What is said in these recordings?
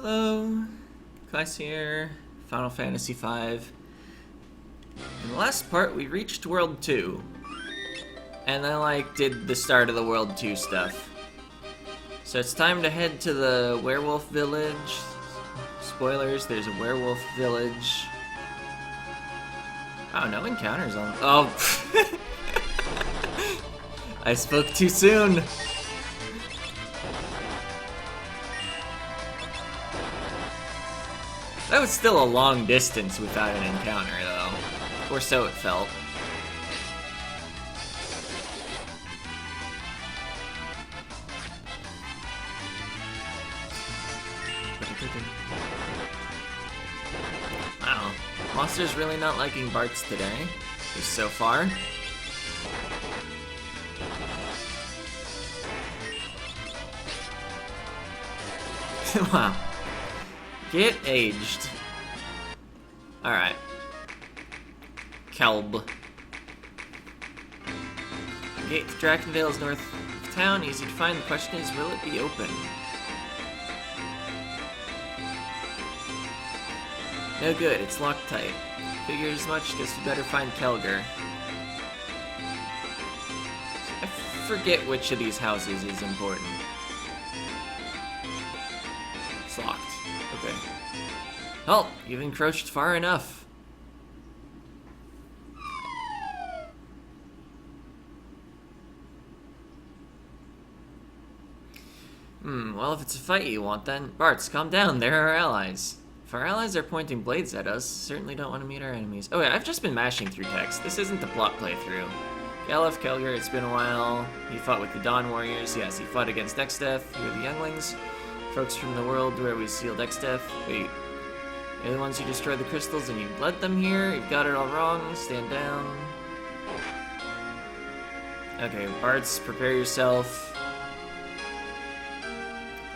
Hello, Class here, Final Fantasy V. In the last part, we reached World 2. And then, did the start of the World 2 stuff. So it's time to head to the werewolf village. Spoilers, there's a werewolf village. Oh, no encounters on... Oh! I spoke too soon! That was still a long distance without an encounter, though. Or so it felt. Wow. Monster's really not liking Bart's today. Just so far. Wow. Get aged. Alright. Kelb. Gate to Drakendale is north of town. Easy to find. The question is, will it be open? No good. It's locked tight. Figured as much. Guess we better find Kelger. I forget which of these houses is important. It's locked. Okay. Oh, you've encroached far enough. Well, if it's a fight you want, then... Bartz, calm down, they're our allies. If our allies are pointing blades at us, certainly don't want to meet our enemies. Oh wait, I've just been mashing through text. This isn't the plot playthrough. Galef, Kelger, it's been a while. He fought with the Dawn Warriors. Yes, he fought against Exdeath. Who are the younglings? Folks from the world where we sealed Exdeath. Wait. You're the ones who destroyed the crystals and you led them here? You've got it all wrong. Stand down. Okay, Bartz, prepare yourself.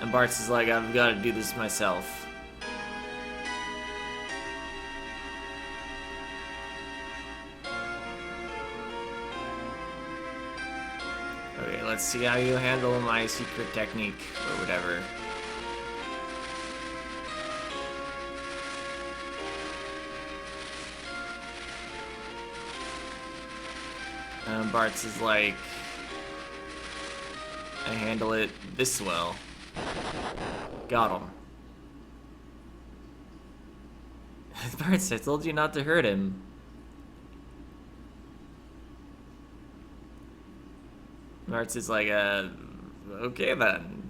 And Bartz is like, I've got to do this myself. Okay, let's see how you handle my secret technique, or whatever. Bartz is like, I handle it this well. Got him. Bartz, I told you not to hurt him. Bartz is like, okay then.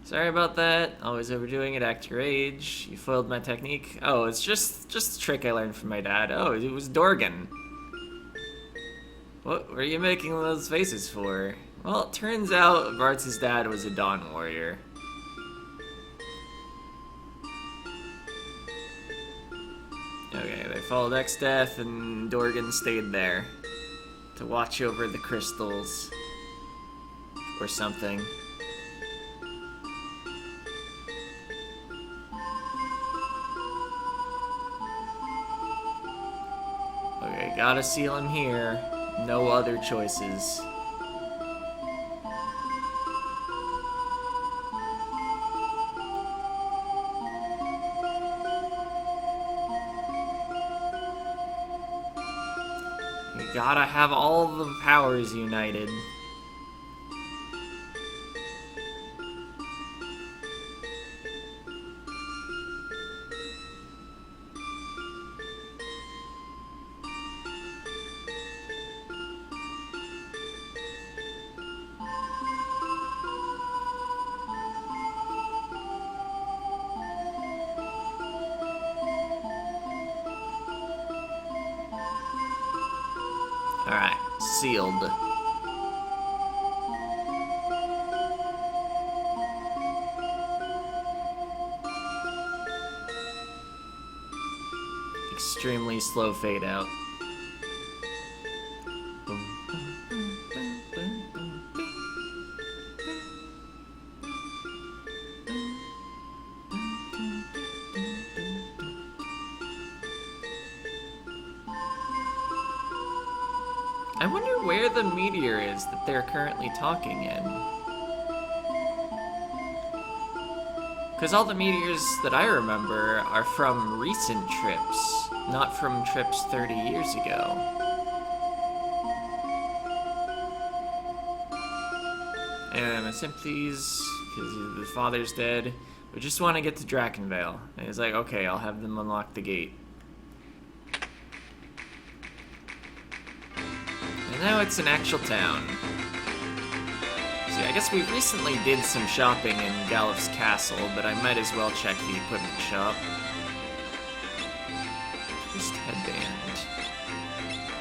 Sorry about that. Always overdoing it. Act your age. You foiled my technique. Oh, it's just a trick I learned from my dad. Oh, it was Dorgan. What were you making those faces for? Well, it turns out Bartz's dad was a Dawn Warrior. Okay, they followed Exdeath and Dorgan stayed there to watch over the crystals or something. Okay, gotta seal him here. No other choices. You gotta have all the powers united. Alright, sealed. Extremely slow fade out. I wonder where the meteor is that they're currently talking in. Because all the meteors that I remember are from recent trips, not from trips 30 years ago. And my sympathies, because the father's dead. We just want to get to Drakenvale. And he's like, okay, I'll have them unlock the gate. And now it's an actual town. See, I guess we recently did some shopping in Galif's castle, but I might as well check the equipment shop. Twist headband.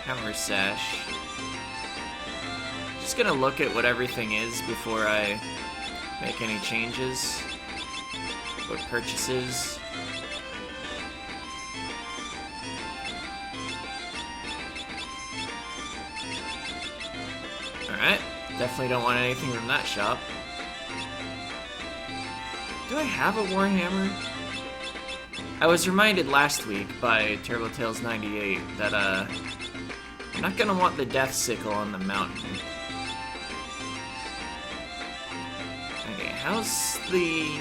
Power sash. Just gonna look at what everything is before I make any changes. Or purchases. Alright, definitely don't want anything from that shop. Do I have a Warhammer? I was reminded last week by TurboTales98 that I'm not gonna want the Death Sickle on the mountain. Okay, how's the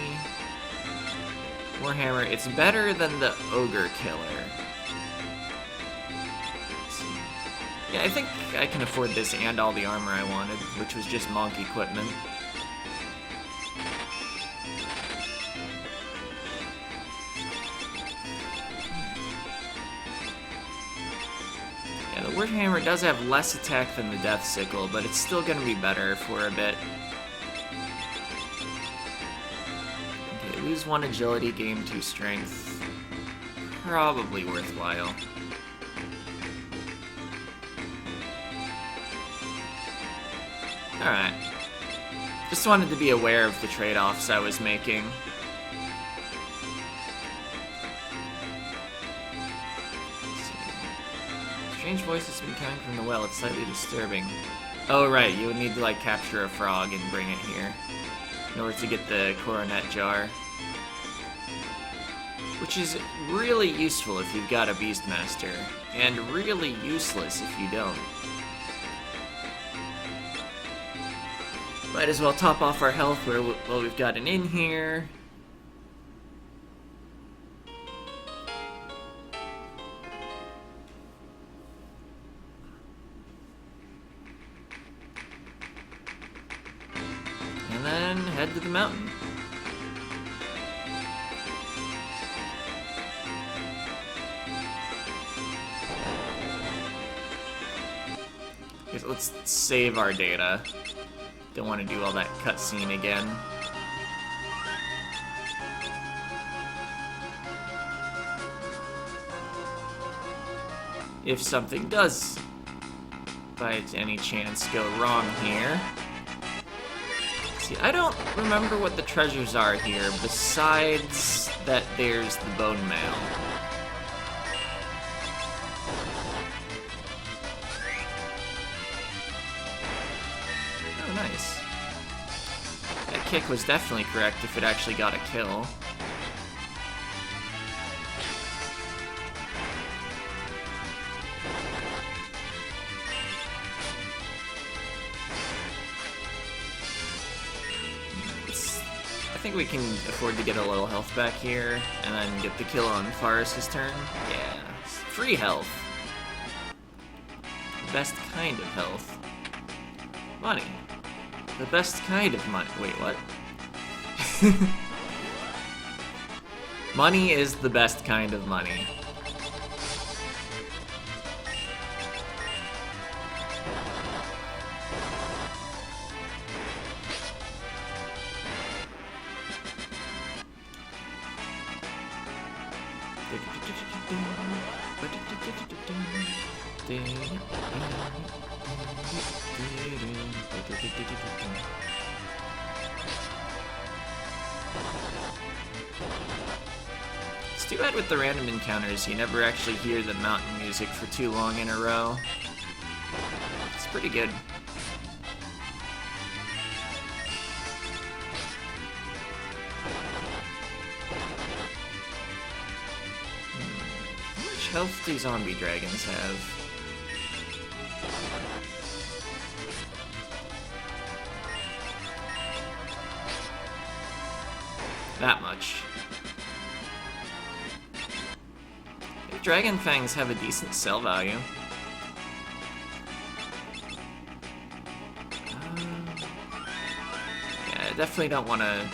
Warhammer? It's better than the Ogre Killer. Yeah, I think I can afford this and all the armor I wanted, which was just monk equipment. Yeah, the Warhammer does have less attack than the Death Sickle, but it's still gonna be better for a bit. Okay, lose 1 agility, gain 2 strength. Probably worthwhile. Alright. Just wanted to be aware of the trade-offs I was making. Strange voices have been coming from the well. It's slightly disturbing. Oh, right. You would need to, like, capture a frog and bring it here in order to get the coronet jar. Which is really useful if you've got a Beastmaster, and really useless if you don't. Might as well top off our health while we've got an inn here. And then head to the mountain. Okay, so let's save our data. Don't want to do all that cutscene again. If something does, by any chance, go wrong here. See, I don't remember what the treasures are here, besides that there's the bone mail. Nice. That kick was definitely correct if it actually got a kill. I think we can afford to get a little health back here, and then get the kill on Faris' turn. Yeah, free health. The best kind of health. Money. The best kind of money. Wait, what? Money is the best kind of money. It's too bad with the random encounters, you never actually hear the mountain music for too long in a row. It's pretty good. How much health do zombie dragons have? that much. I think Dragon Fangs have a decent sell value. Yeah, I definitely don't want to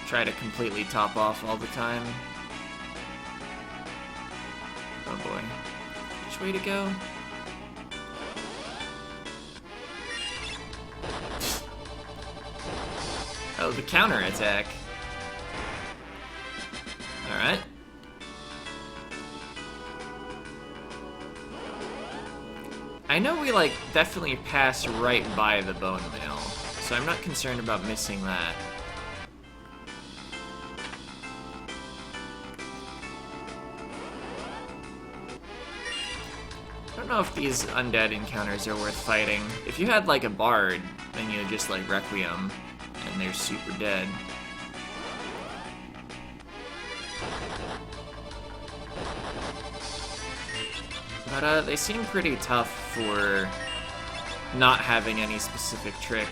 try to completely top off all the time. Oh boy. Which way to go? Oh, the counter attack. Alright. I know we, like, definitely pass right by the bone mail, so I'm not concerned about missing that. I don't know if these undead encounters are worth fighting. If you had, like, a bard, then you just, like, Requiem, and they're super dead. But, they seem pretty tough for not having any specific trick.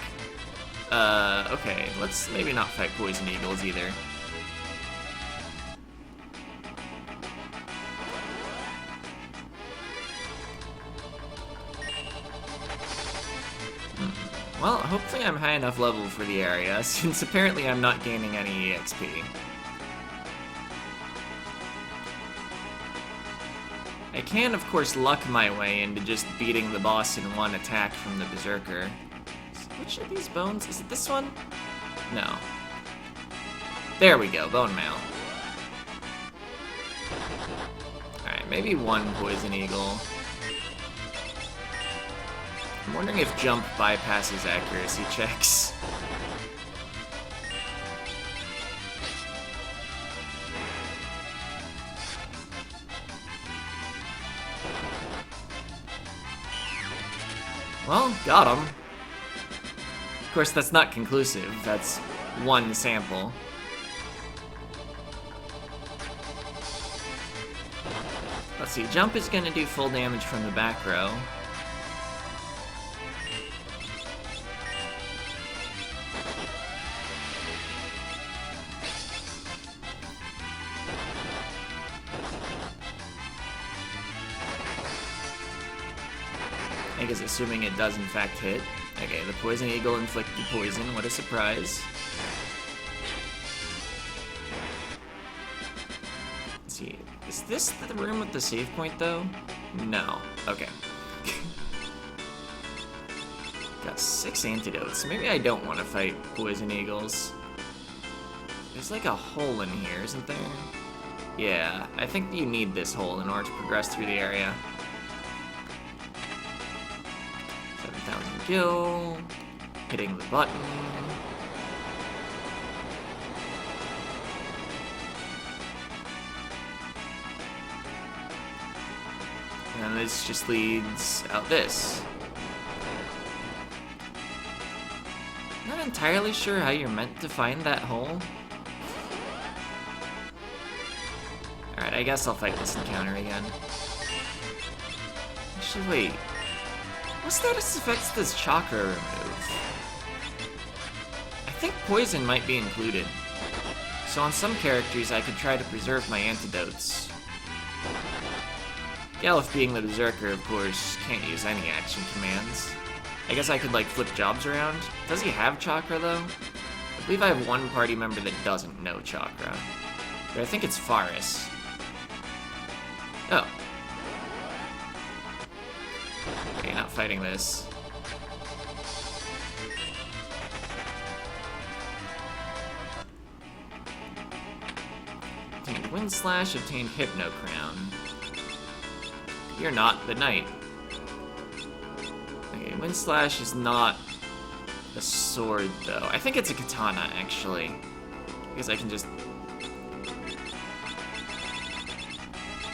Okay, let's maybe not fight Poison Eagles either. Well, hopefully I'm high enough level for the area, since apparently I'm not gaining any EXP. I can, of course, luck my way into just beating the boss in one attack from the Berserker. Which of these bones? Is it this one? No. There we go, Bone Mail. Alright, maybe one Poison Eagle. I'm wondering if jump bypasses accuracy checks. Well, got him. Of course, that's not conclusive. That's one sample. Let's see, jump is gonna do full damage from the back row. I guess assuming it does in fact hit. Okay, the Poison Eagle inflicted poison, what a surprise. Let's see, is this the room with the save point though? No, okay. Got 6 antidotes, maybe I don't want to fight Poison Eagles. There's like a hole in here, isn't there? Yeah, I think you need this hole in order to progress through the area. 7,000 gil, hitting the button. And this just leads out this. Not entirely sure how you're meant to find that hole. Alright, I guess I'll fight this encounter again. Actually, wait. What status effects does Chakra remove? I think poison might be included. So on some characters, I could try to preserve my antidotes. Galuf being the Berserker, of course, can't use any action commands. I guess I could, like, flip jobs around. Does he have Chakra, though? I believe I have one party member that doesn't know Chakra. But I think it's Faris. Oh. Okay, not fighting this. Obtained Wind Slash, obtained Hypno Crown. You're not the knight. Okay, Wind Slash is not a sword, though. I think it's a katana, actually. Because I can just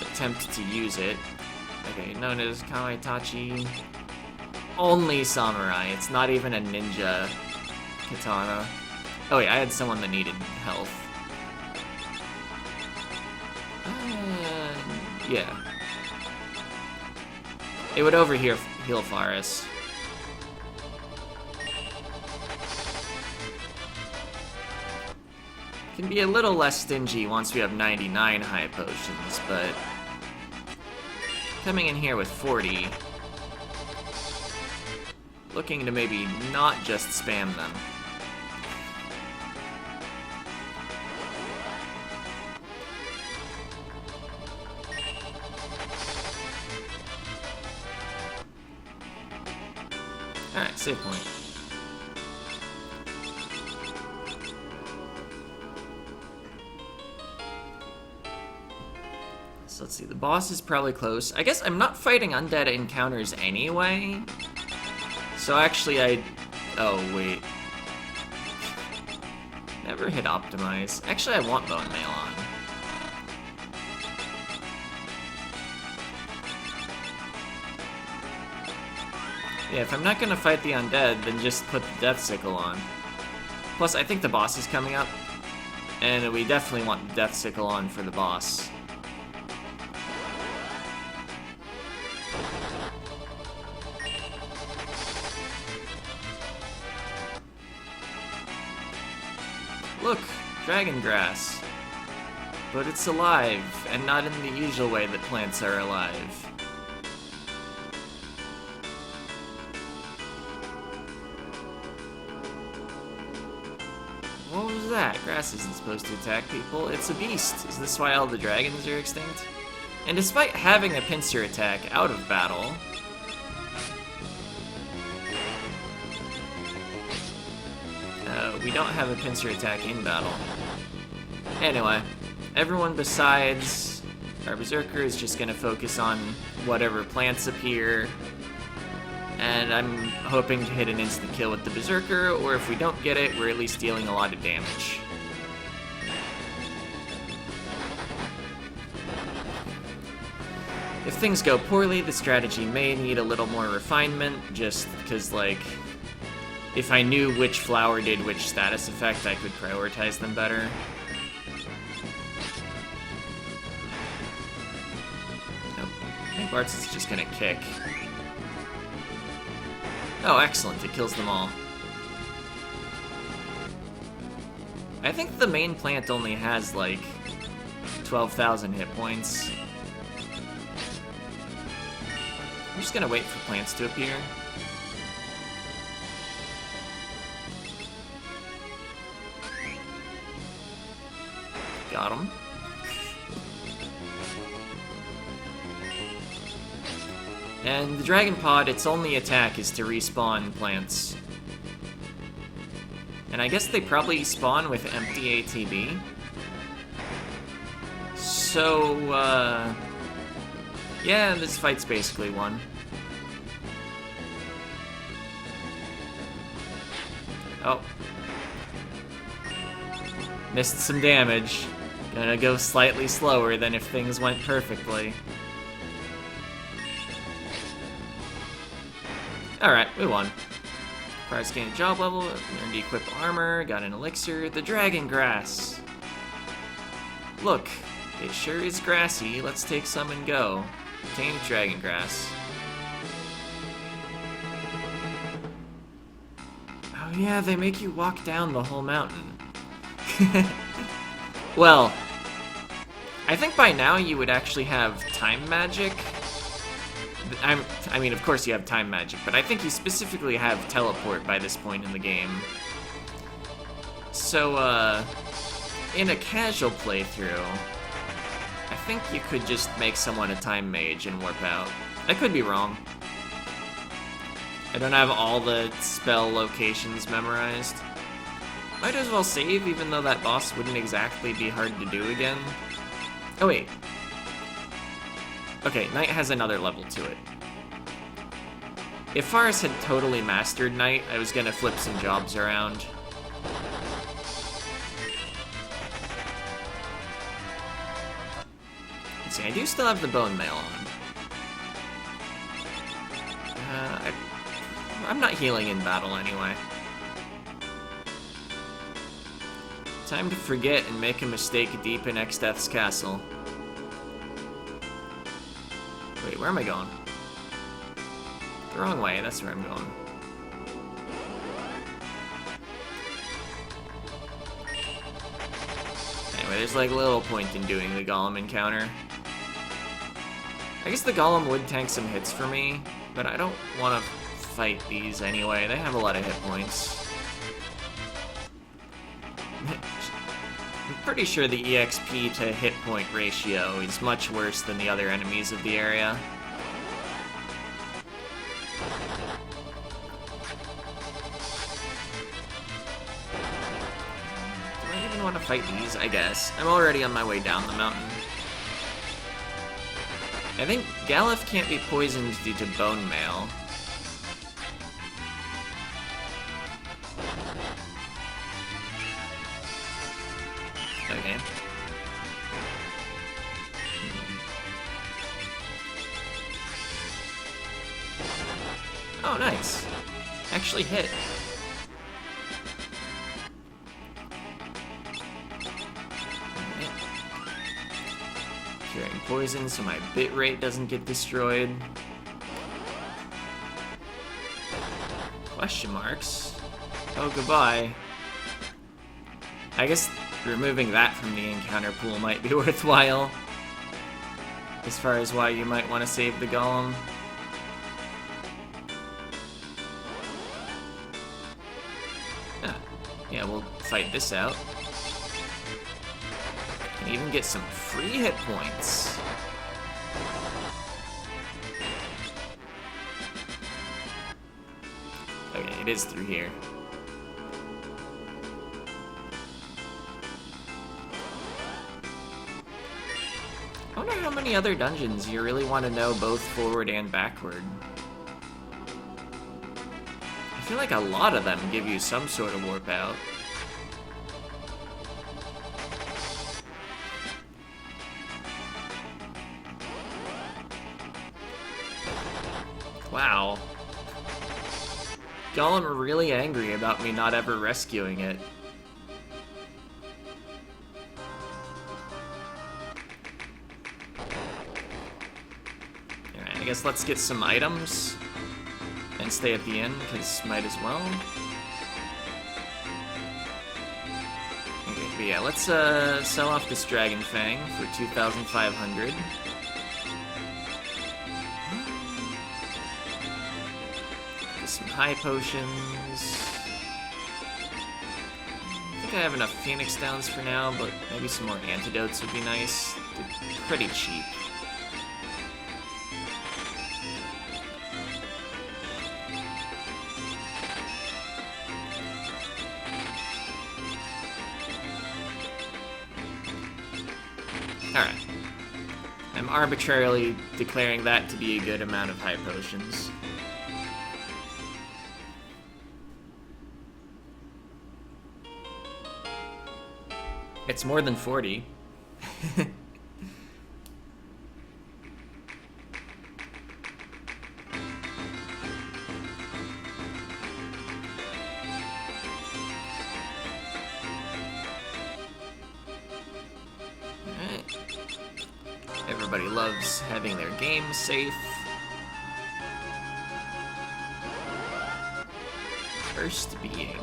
attempt to use it. Okay, known as Kamaitachi. Only samurai. It's not even a ninja katana. Oh wait, I had someone that needed health. Yeah. It would overheal Faris. Can be a little less stingy once we have 99 high potions, but coming in here with 40, looking to maybe not just spam them. Alright, save point. So let's see, the boss is probably close. I guess I'm not fighting undead encounters anyway. So actually oh wait. Never hit optimize. Actually, I want bone mail on. Yeah, if I'm not gonna fight the undead, then just put the death sickle on. Plus, I think the boss is coming up, and we definitely want the death sickle on for the boss. Look, dragon grass. But it's alive, and not in the usual way that plants are alive. What was that? Grass isn't supposed to attack people. It's a beast. Is this why all the dragons are extinct? And despite having a pincer attack out of battle, we don't have a pincer attack in battle. Anyway, everyone besides our berserker is just gonna focus on whatever plants appear. And I'm hoping to hit an instant kill with the berserker, or if we don't get it, we're at least dealing a lot of damage. If things go poorly, the strategy may need a little more refinement, just because, like, if I knew which flower did which status effect, I could prioritize them better. Nope. I think Bartz is just gonna kick. Oh, excellent. It kills them all. I think the main plant only has, like, 12,000 hit points. I'm just gonna wait for plants to appear. Got him. And the Dragon Pod, its only attack is to respawn plants. And I guess they probably spawn with empty ATB. So, yeah, this fight's basically won. Oh. Missed some damage. Gonna go slightly slower than if things went perfectly. Alright, we won. Prize gained a job level, learned to equip armor, got an elixir, the dragon grass. Look, it sure is grassy, let's take some and go. Obtain dragon grass. Oh yeah, they make you walk down the whole mountain. Well, I think by now you would actually have time magic. I mean, of course you have time magic, but I think you specifically have teleport by this point in the game. So, in a casual playthrough, I think you could just make someone a time mage and warp out. I could be wrong. I don't have all the spell locations memorized. Might as well save, even though that boss wouldn't exactly be hard to do again. Oh wait. Okay, Knight has another level to it. If Faris had totally mastered Knight, I was gonna flip some jobs around. Let's see, I do still have the bone mail on. I'm not healing in battle anyway. Time to forget and make a mistake deep in Exdeath's castle. Wait, where am I going? The wrong way, that's where I'm going. Anyway, there's like little point in doing the Golem encounter. I guess the Golem would tank some hits for me, but I don't want to fight these anyway. They have a lot of hit points. I'm pretty sure the EXP to hit point ratio is much worse than the other enemies of the area. Do I even want to fight these? I guess. I'm already on my way down the mountain. I think Galef can't be poisoned due to bone mail. Okay. Oh, nice. Actually hit. Curing poison so my bit rate doesn't get destroyed. Question marks. Oh, goodbye. I guess removing that from the encounter pool might be worthwhile. As far as why you might want to save the Golem. Ah, yeah, we'll fight this out. Can even get some free hit points. Okay, it is through here. I wonder how many other dungeons you really want to know both forward and backward. I feel like a lot of them give you some sort of warp out. Wow. Golem are really angry about me not ever rescuing it. Alright, I guess let's get some items and stay at the end, because might as well. Okay, but yeah, let's sell off this Dragon Fang for 2,500. Some high potions. I think I have enough Phoenix Downs for now, but maybe some more antidotes would be nice. They're pretty cheap. Alright. I'm arbitrarily declaring that to be a good amount of high potions. It's more than 40. Alright. Everybody loves having their game safe. First being.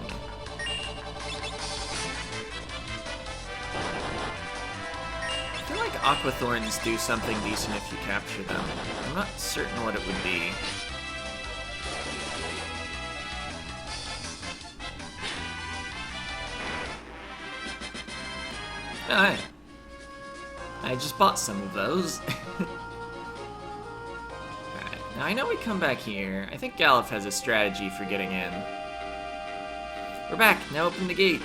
I feel like Aquathorns do something decent if you capture them. I'm not certain what it would be. Alright. I just bought some of those. Alright, now I know we come back here. I think Galef has a strategy for getting in. We're back, now open the gate.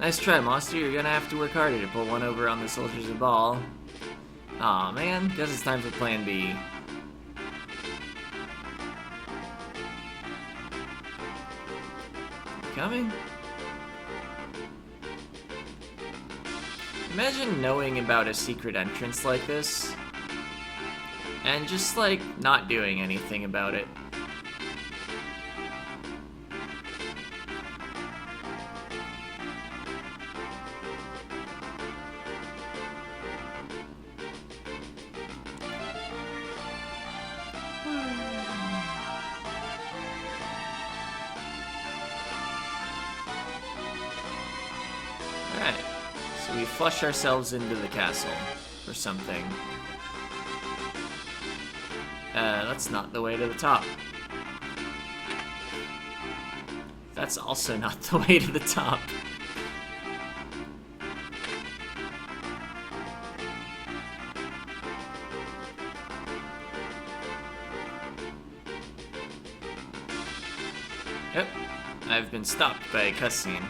Nice try, Monster. You're gonna have to work harder to pull one over on the soldiers of Baal. Aw, man. Guess it's time for Plan B. You coming? Imagine knowing about a secret entrance like this, and just, like, not doing anything about it. Alright. So we flush ourselves into the castle or something. That's not the way to the top. That's also not the way to the top. Yep, I've been stopped by a cutscene.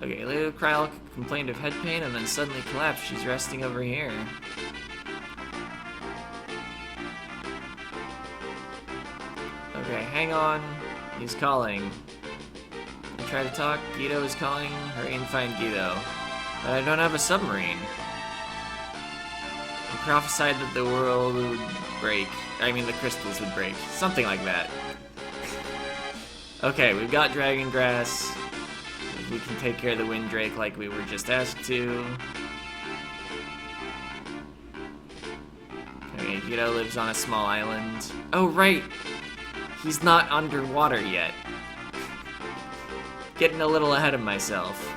Okay, Leo Kryl complained of head pain and then suddenly collapsed. She's resting over here. Okay, hang on. He's calling. I try to talk. Guido is calling. Hurry and find Guido. But I don't have a submarine. He prophesied that the world would break. I mean, the crystals would break. Something like that. Okay, we've got Dragon Grass. We can take care of the Windrake like we were just asked to. Okay, Guido lives on a small island. Oh, right! He's not underwater yet. Getting a little ahead of myself.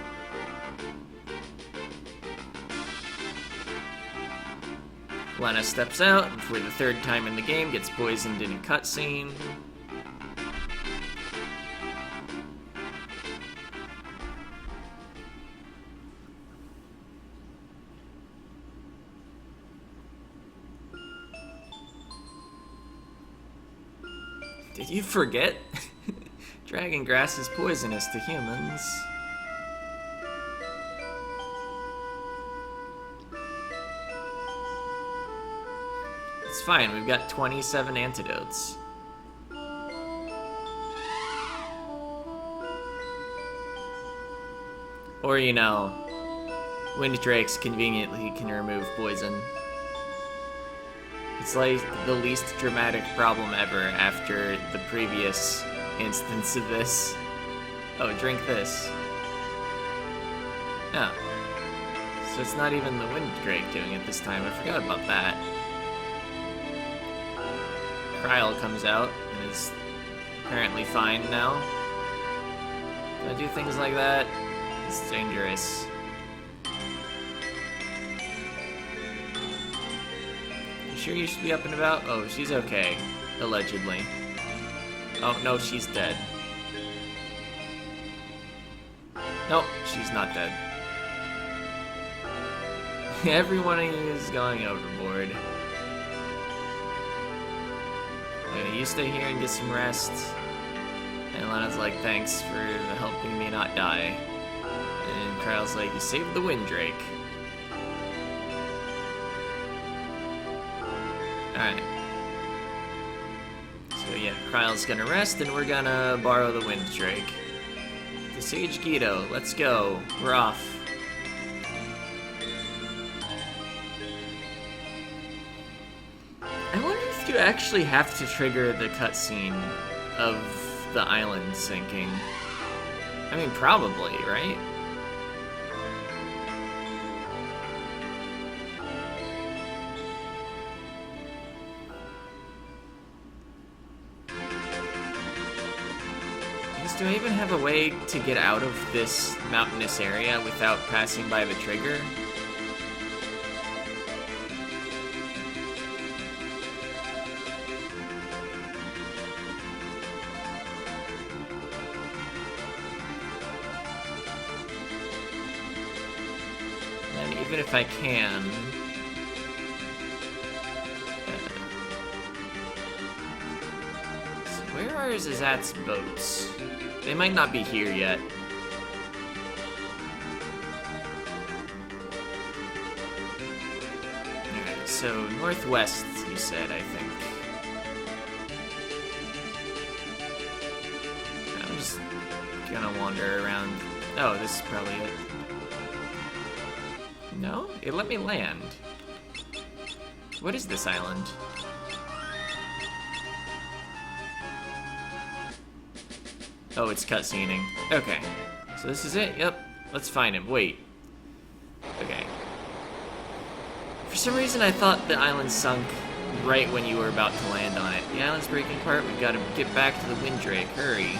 Lena steps out, and for the third time in the game, gets poisoned in a cutscene. Did you forget? Dragon grass is poisonous to humans. It's fine, we've got 27 antidotes. Or, you know, Windrakes conveniently can remove poison. It's like the least dramatic problem ever after the previous instance of this. Oh, drink this. Oh. So it's not even the Windrake doing it this time. I forgot about that. Kryl comes out and is apparently fine now. When I do things like that, it's dangerous. Sure you should be up and about? Oh, she's okay. Allegedly. Oh, no, she's dead. Nope, she's not dead. Everyone is going overboard. Okay, you stay here and get some rest. And Lena's like, thanks for helping me not die. And Kryl's like, you saved the Windrake. Alright. So yeah, Kryl's gonna rest and we're gonna borrow the Windrake. To Sage Guido, let's go. We're off. I wonder if you actually have to trigger the cutscene of the island sinking. I mean, probably, right? Do I even have a way to get out of this mountainous area without passing by the trigger? And even if I can... So where are Zazat's boats? They might not be here yet. Alright, so northwest, you said, I think. I'm just gonna wander around. Oh, this is probably it. No? It let me land. What is this island? Oh, it's cutscening. Okay. So this is it? Yep. Let's find him. Wait. Okay. For some reason, I thought the island sunk right when you were about to land on it. The island's breaking apart. We've got to get back to the Windrake. Hurry.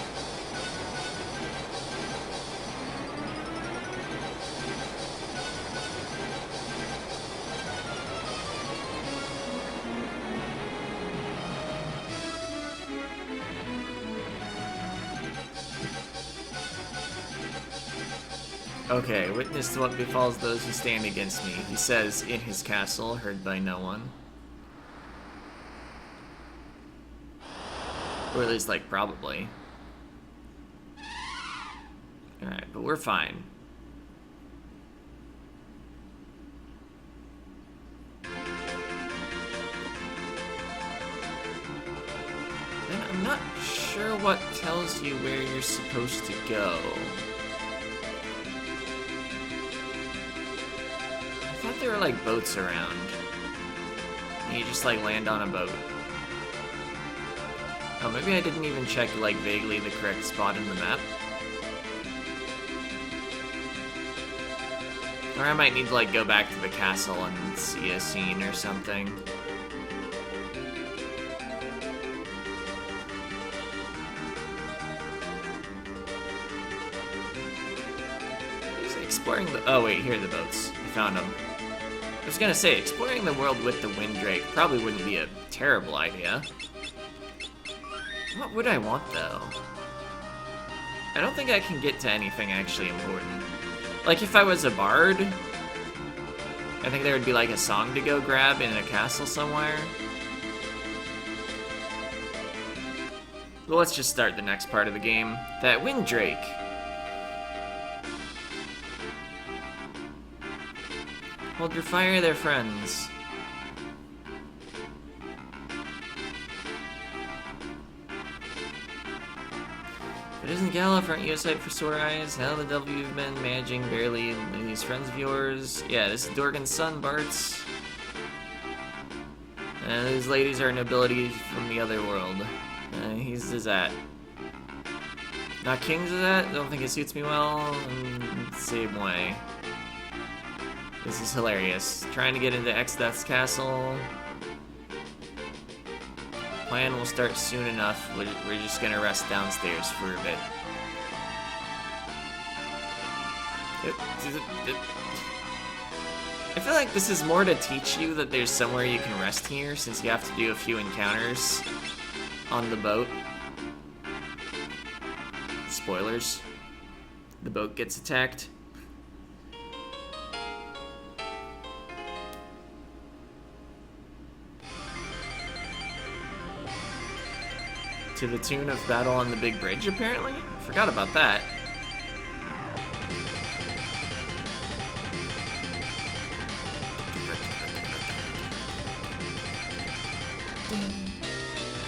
Okay, witness to what befalls those who stand against me, he says in his castle, heard by no one. Or at least, like, probably. Alright, but we're fine. Then I'm not sure what tells you where you're supposed to go. I thought there were, like, boats around. And you just, like, land on a boat. Oh, maybe I didn't even check, like, vaguely the correct spot in the map. Or I might need to, like, go back to the castle and see a scene or something. Just exploring the... Oh, wait, here are the boats. I found them. I was gonna say, exploring the world with the Windrake probably wouldn't be a terrible idea. What would I want, though? I don't think I can get to anything actually important. Like, if I was a bard, I think there would be, like, a song to go grab in a castle somewhere. Well, let's just start the next part of the game. That Windrake. Hold your fire there, friends. If it isn't Galuf, aren't you a sight for sore eyes? How the devil you've been managing barely these friends of yours? Yeah, this is Dorgan's son, Bart's. And these ladies are nobility from the other world. He's Zizat. Not King Zizat? Don't think it suits me well. Same way. This is hilarious. Trying to get into Exdeath's castle. Plan will start soon enough. We're just gonna rest downstairs for a bit. I feel like this is more to teach you that there's somewhere you can rest here, since you have to do a few encounters on the boat. Spoilers. The boat gets attacked. To the tune of Battle on the Big Bridge, apparently? Forgot about that.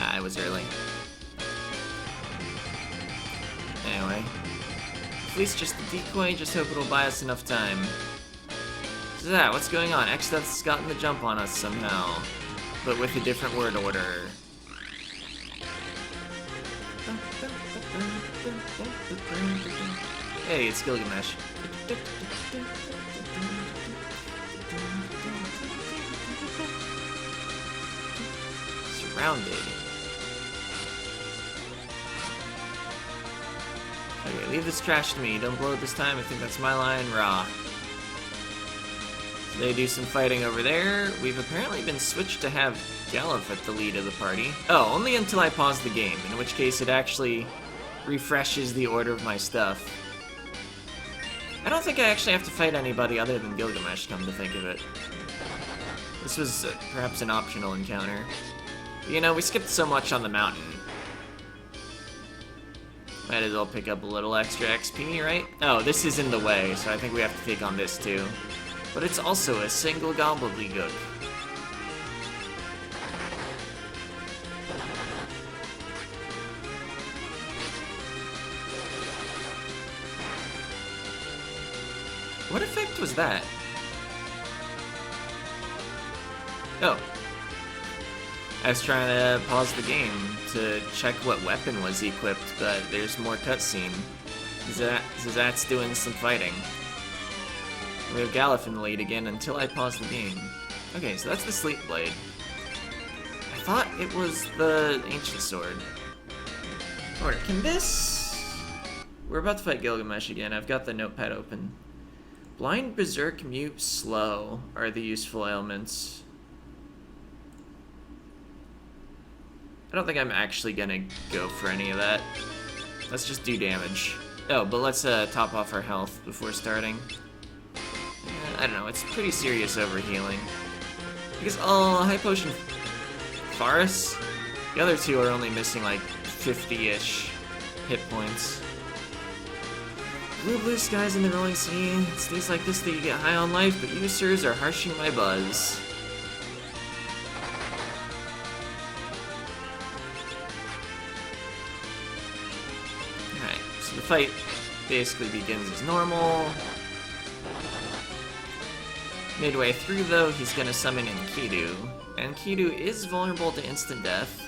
I was early. Anyway. Police just a decoy, just hope it'll buy us enough time. So that, what's going on? Exdeath's gotten the jump on us somehow. But with a different word order. Hey, it's Gilgamesh. Surrounded. Okay, leave this trash to me. Don't blow it this time. I think that's my line. Rah. So they do some fighting over there. We've apparently been switched to have Galuf at the lead of the party. Oh, only until I pause the game, in which case it actually refreshes the order of my stuff. I don't think I actually have to fight anybody other than Gilgamesh, come to think of it. This was perhaps an optional encounter. But, you know, we skipped so much on the mountain. Might as well pick up a little extra XP, right? Oh, this is in the way, so I think we have to take on this too. But it's also a single gobbledygook. What effect was that? Oh. I was trying to pause the game to check what weapon was equipped, but there's more cutscene. Zizat's doing some fighting. We have Galuf in the lead again until I pause the game. Okay, so that's the Sleep Blade. I thought it was the Ancient Sword. Alright, can this... We're about to fight Gilgamesh again. I've got the notepad open. Blind, Berserk, Mute, Slow are the useful ailments. I don't think I'm actually gonna go for any of that. Let's just do damage. Oh, but let's top off our health before starting. I don't know, it's pretty serious overhealing. Because, High Potion Forest, the other two are only missing like 50-ish hit points. Blue skies in the rolling sea. It stays like this that you get high on life, but you, sirs, are harshing my buzz. Alright, so the fight basically begins as normal. Midway through, though, he's gonna summon Enkidu, and Enkidu is vulnerable to instant death.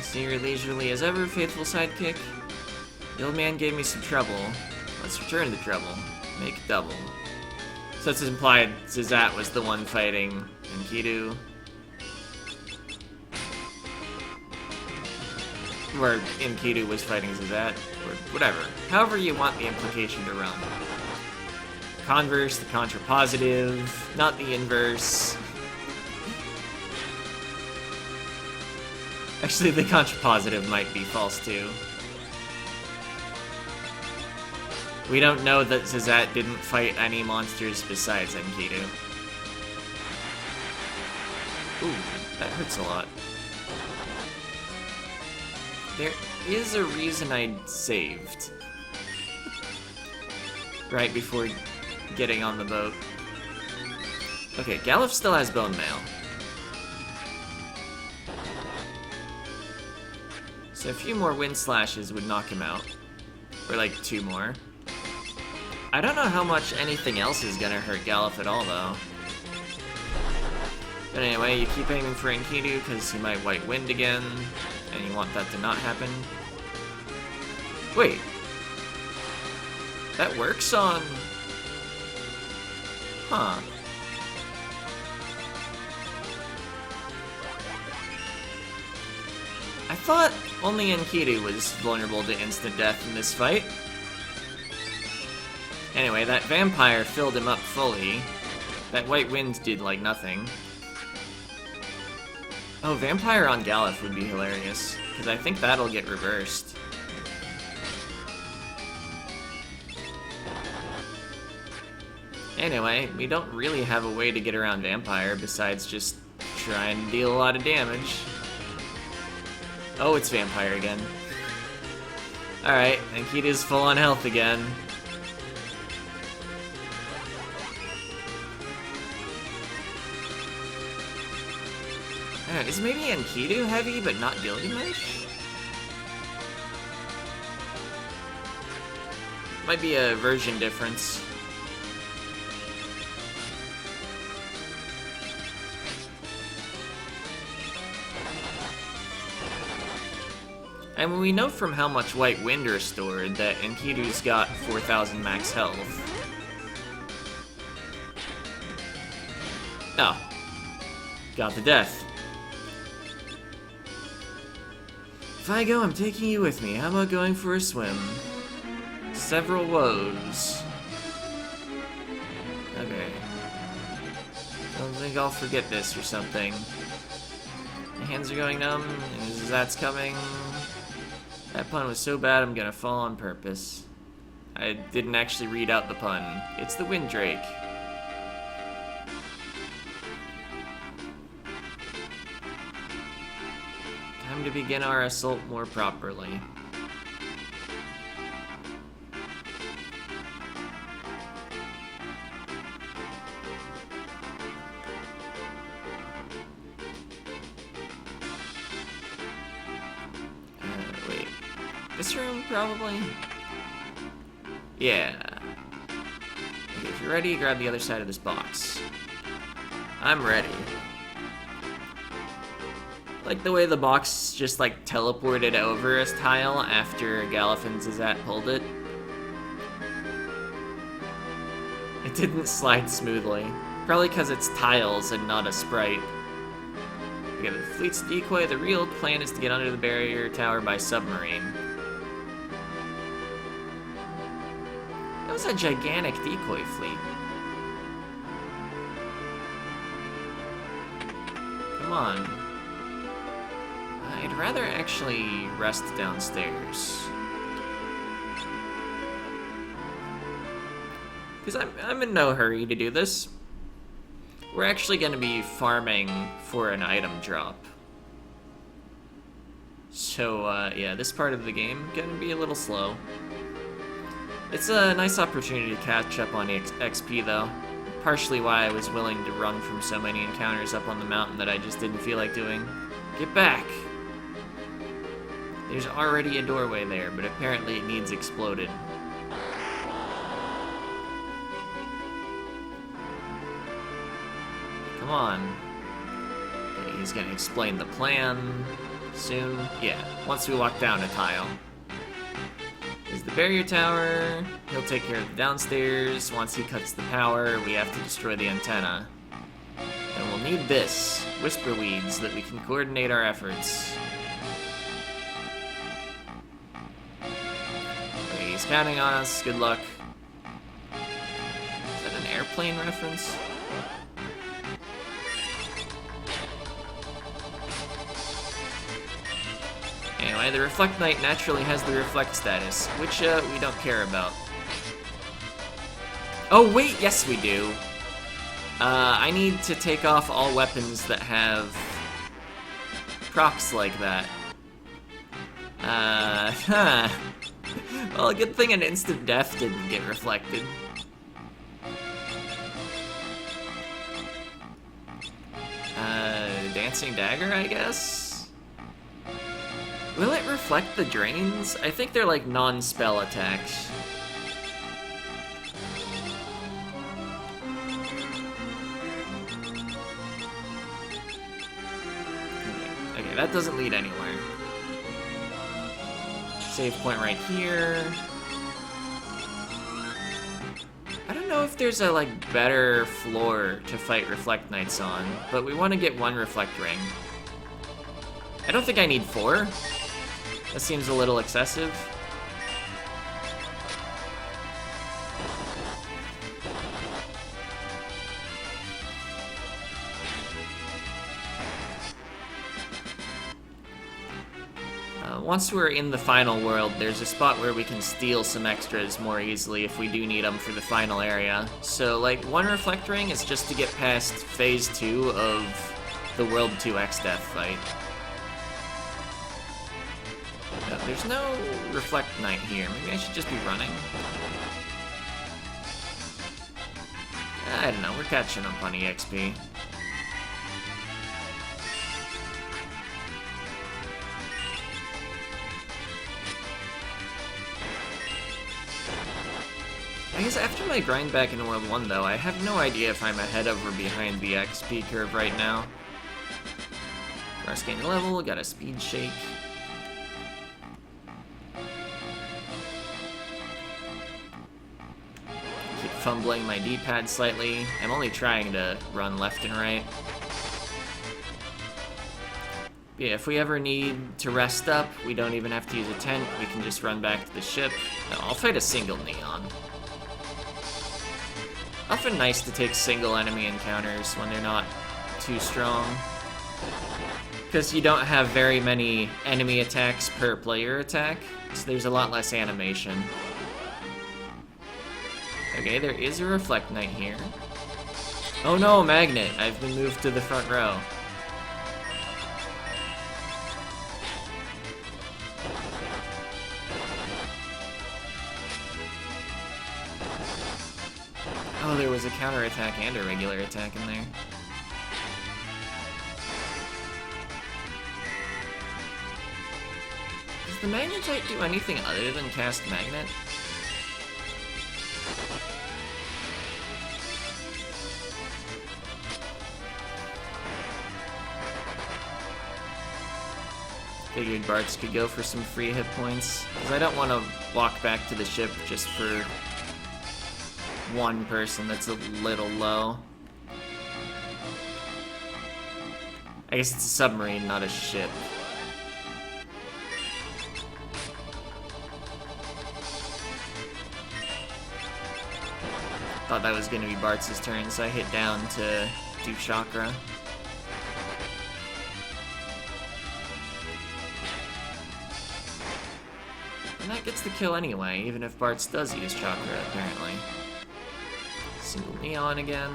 See her leisurely as ever, faithful sidekick. The old man gave me some trouble. Let's return the trouble. Make double. So it's implied Exdeath was the one fighting Enkidu. Or Enkidu was fighting Exdeath, or whatever. However you want the implication to run. Converse, the contrapositive, not the inverse. Actually, the contrapositive might be false too. We don't know that Exdeath didn't fight any monsters besides Enkidu. Ooh, that hurts a lot. There is a reason I saved. Right before getting on the boat. Okay, Galuf still has bone mail. So a few more wind slashes would knock him out. Or like 2 more. I don't know how much anything else is gonna hurt Galuf at all, though. But anyway, you keep aiming for Enkidu because he might White Wind again, and you want that to not happen. Wait. That works on... Huh. I thought only Enkidu was vulnerable to instant death in this fight. Anyway, that vampire filled him up fully. That White Wind did, like, nothing. Oh, Vampire on Galuf would be hilarious, because I think that'll get reversed. Anyway, we don't really have a way to get around Vampire besides just try and deal a lot of damage. Oh, it's Vampire again. Alright, Enkidu's full on health again. Is maybe Enkidu heavy, but not Gilgamesh? Might be a version difference. And we know from how much White Wind restored that Enkidu's got 4,000 max health. Oh. Got the death. If I go, I'm taking you with me. How about going for a swim? Several woes. Okay. Don't think I'll forget this or something. My hands are going numb, and that's coming. That pun was so bad I'm gonna fall on purpose. I didn't actually read out the pun. It's the Windrake. Time to begin our assault more properly. Wait. This room, probably? Yeah. Okay, if you're ready, grab the other side of this box. I'm ready. Like the way the box just like teleported over a tile after Galuf and Exdeath pulled it. It didn't slide smoothly. Probably because it's tiles and not a sprite. Okay, the fleet's decoy. The real plan is to get under the barrier tower by submarine. That was a gigantic decoy fleet. Come on. I'd rather actually rest downstairs. Because I'm in no hurry to do this. We're actually going to be farming for an item drop. So, yeah, this part of the game going to be a little slow. It's a nice opportunity to catch up on XP, though. Partially why I was willing to run from so many encounters up on the mountain that I just didn't feel like doing. Get back! There's already a doorway there, but apparently it needs exploded. Come on. Okay, he's gonna explain the plan soon. Yeah, once we walk down a tile. There's the barrier tower. He'll take care of the downstairs. Once he cuts the power, we have to destroy the antenna. And we'll need this, whisper weed, so that we can coordinate our efforts. Okay, he's counting on us. Good luck. Is that an airplane reference? Anyway, the Reflect Knight naturally has the Reflect status, which we don't care about. Oh wait, yes we do. I need to take off all weapons that have procs like that. Well, good thing an instant death didn't get reflected. Dancing dagger, I guess? Will it reflect the drains? I think they're like non-spell attacks. Okay, that doesn't lead anywhere. Save point right here. I don't know if there's a like better floor to fight Reflect Knights on, but we want to get one Reflect Ring. I don't think I need 4. That seems a little excessive. Once we're in the final world, there's a spot where we can steal some extras more easily if we do need them for the final area. So, like, 1 Reflect Ring is just to get past Phase 2 of the World 2 Exdeath fight. There's no Reflect Knight here. Maybe I should just be running. I don't know, we're catching up on EXP. I guess after my grind back in World 1, though, I have no idea if I'm ahead of or behind the XP curve right now. Our scanning level, got a speed shake. Keep fumbling my D-pad slightly. I'm only trying to run left and right. Yeah, if we ever need to rest up, we don't even have to use a tent. We can just run back to the ship. No, I'll fight a single Neon. Often nice to take single enemy encounters when they're not too strong. Because you don't have very many enemy attacks per player attack, so there's a lot less animation. Okay, there is a Reflect Knight here. Oh no, Magnet! I've been moved to the front row. Oh, there was a counterattack and a regular attack in there. Does the Magnetite do anything other than cast Magnet? Figured Bartz could go for some free hit points, because I don't want to walk back to the ship just for one person that's a little low. I guess it's a submarine, not a ship. Thought that was gonna be Bartz's turn, so I hit down to do Chakra. And that gets the kill anyway, even if Bartz does use Chakra, apparently. Single neon again.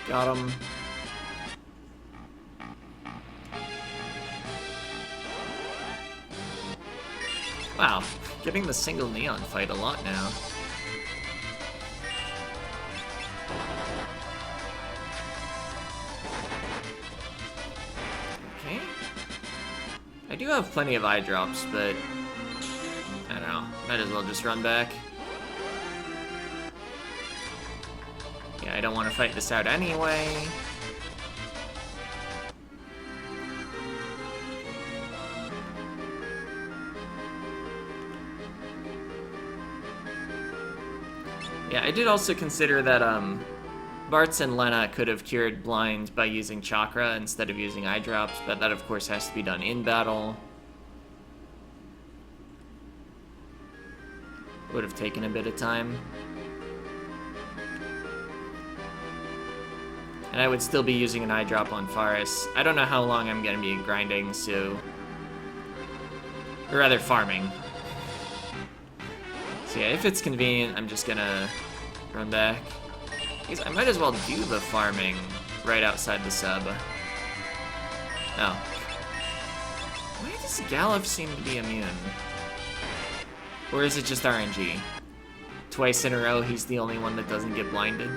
Got him. Wow, getting the single neon fight a lot now. Okay. I do have plenty of eye drops, but I don't know. Might as well just run back. Yeah, I don't want to fight this out anyway. Yeah, I did also consider that Bartz and Lena could have cured blind by using chakra instead of using eye drops, but that of course has to be done in battle. Would have taken a bit of time. And I would still be using an eye drop on Faris. I don't know how long I'm gonna be grinding, so... or rather, farming. So yeah, if it's convenient, I'm just gonna run back. Because I might as well do the farming right outside the sub. Oh. Why does Galuf seem to be immune? Or is it just RNG? Twice in a row, he's the only one that doesn't get blinded?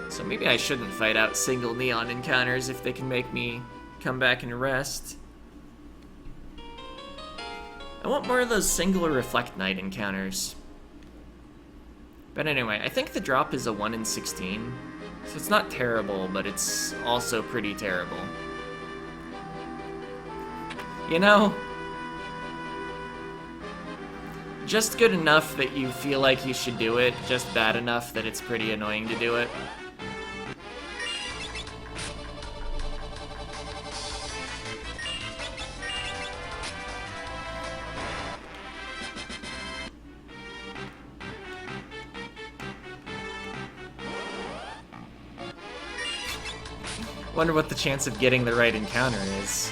So maybe I shouldn't fight out single neon encounters if they can make me come back and rest. I want more of those single Reflect Knight encounters. But anyway, I think the drop is a 1 in 16. So it's not terrible, but it's also pretty terrible. You know, just good enough that you feel like you should do it, just bad enough that it's pretty annoying to do it. Wonder what the chance of getting the right encounter is.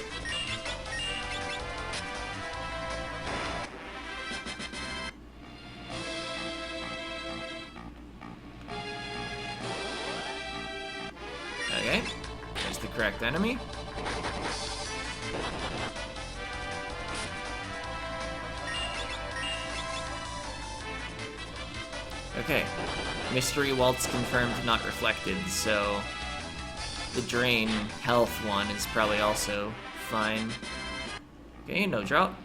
Okay, there's the correct enemy. Okay, Mystery Waltz confirmed, not reflected, so the drain health one is probably also fine. Okay, no drop.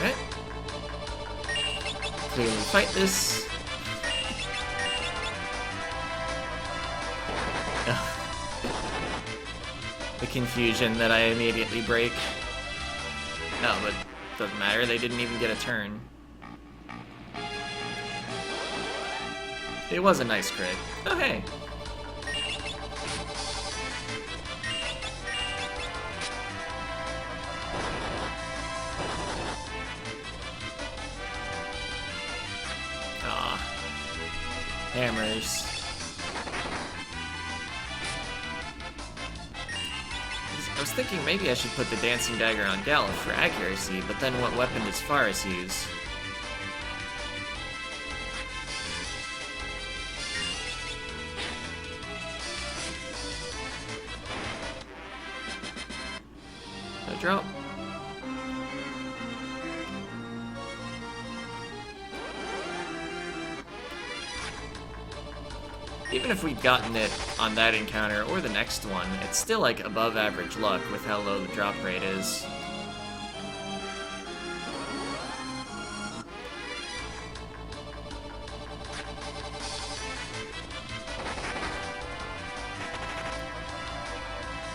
Okay. Clearly fight this. The confusion that I immediately break. No, but doesn't matter, they didn't even get a turn. It was a nice crit. Oh, hey. Hammers. I was thinking maybe I should put the Dancing Dagger on Galuf for accuracy, but then what weapon does Faris use? No drop. Even if we'd gotten it on that encounter or the next one, it's still like above average luck with how low the drop rate is.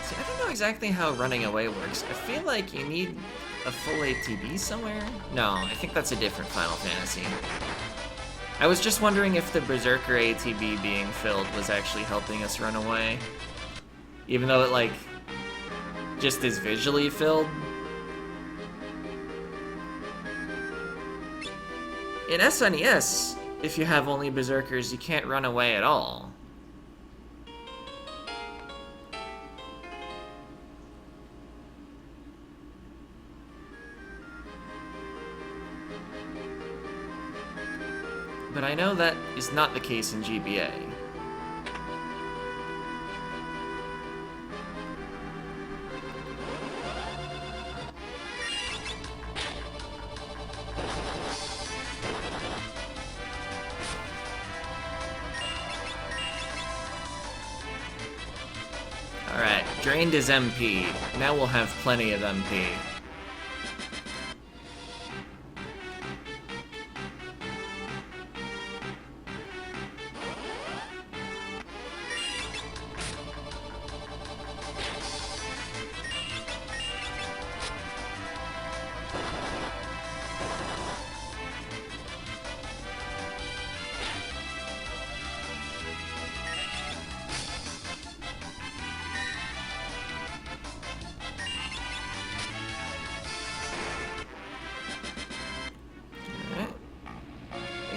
See, I don't know exactly how running away works. I feel like you need a full ATB somewhere? No, I think that's a different Final Fantasy. I was just wondering if the Berserker ATB being filled was actually helping us run away. Even though it, like, just is visually filled. In SNES, if you have only Berserkers, you can't run away at all. But I know that is not the case in GBA. Alright, drained his MP. Now we'll have plenty of MP.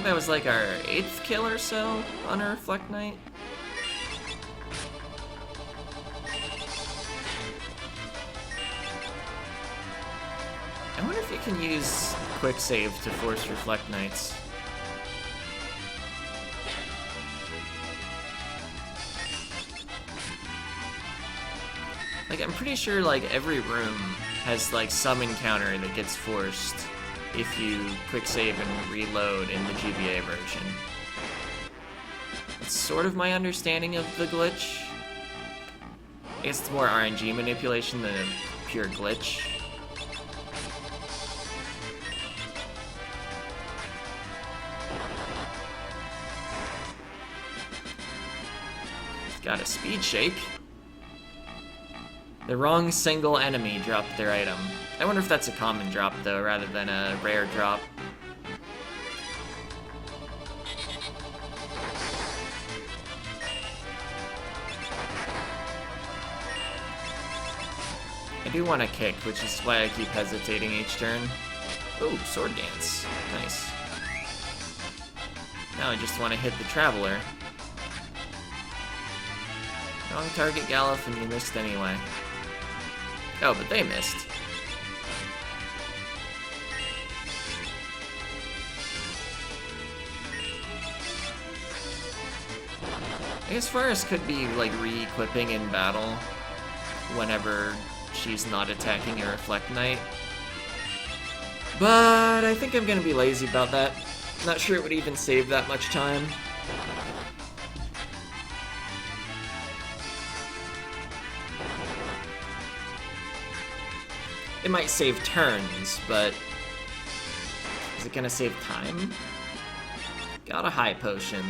That was like our 8th kill or so on our Reflect Knight. I wonder if you can use quick save to force Reflect Knights. Like, I'm pretty sure like every room has like some encounter that gets forced if you quick save and reload in the GBA version. That's sort of my understanding of the glitch. I guess it's more RNG manipulation than a pure glitch. Got a speed shake. The wrong single enemy dropped their item. I wonder if that's a common drop, though, rather than a rare drop. I do want to kick, which is why I keep hesitating each turn. Ooh, sword dance. Nice. Now I just want to hit the Traveler. Wrong target, Galuf, and you missed anyway. Oh, but they missed. I guess Faris could be, like, re-equipping in battle whenever she's not attacking a Reflect Knight. But I think I'm gonna be lazy about that. Not sure it would even save that much time. It might save turns, but is it gonna save time? Got a high potion.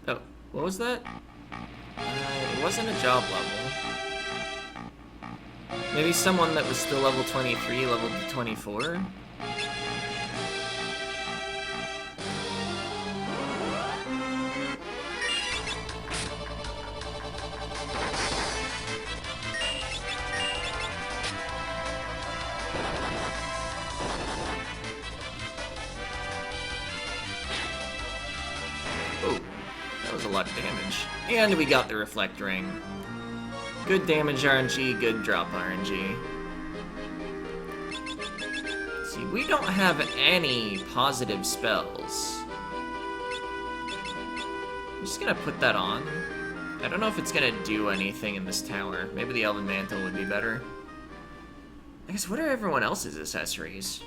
Oh, what was that? It wasn't a job level. Maybe someone that was still level 23 leveled to 24? Oh, that was a lot of damage. And we got the Reflect Ring. Good damage RNG, good drop RNG. See, we don't have any positive spells. I'm just gonna put that on. I don't know if it's gonna do anything in this tower. Maybe the Elven Mantle would be better. I guess, what are everyone else's accessories?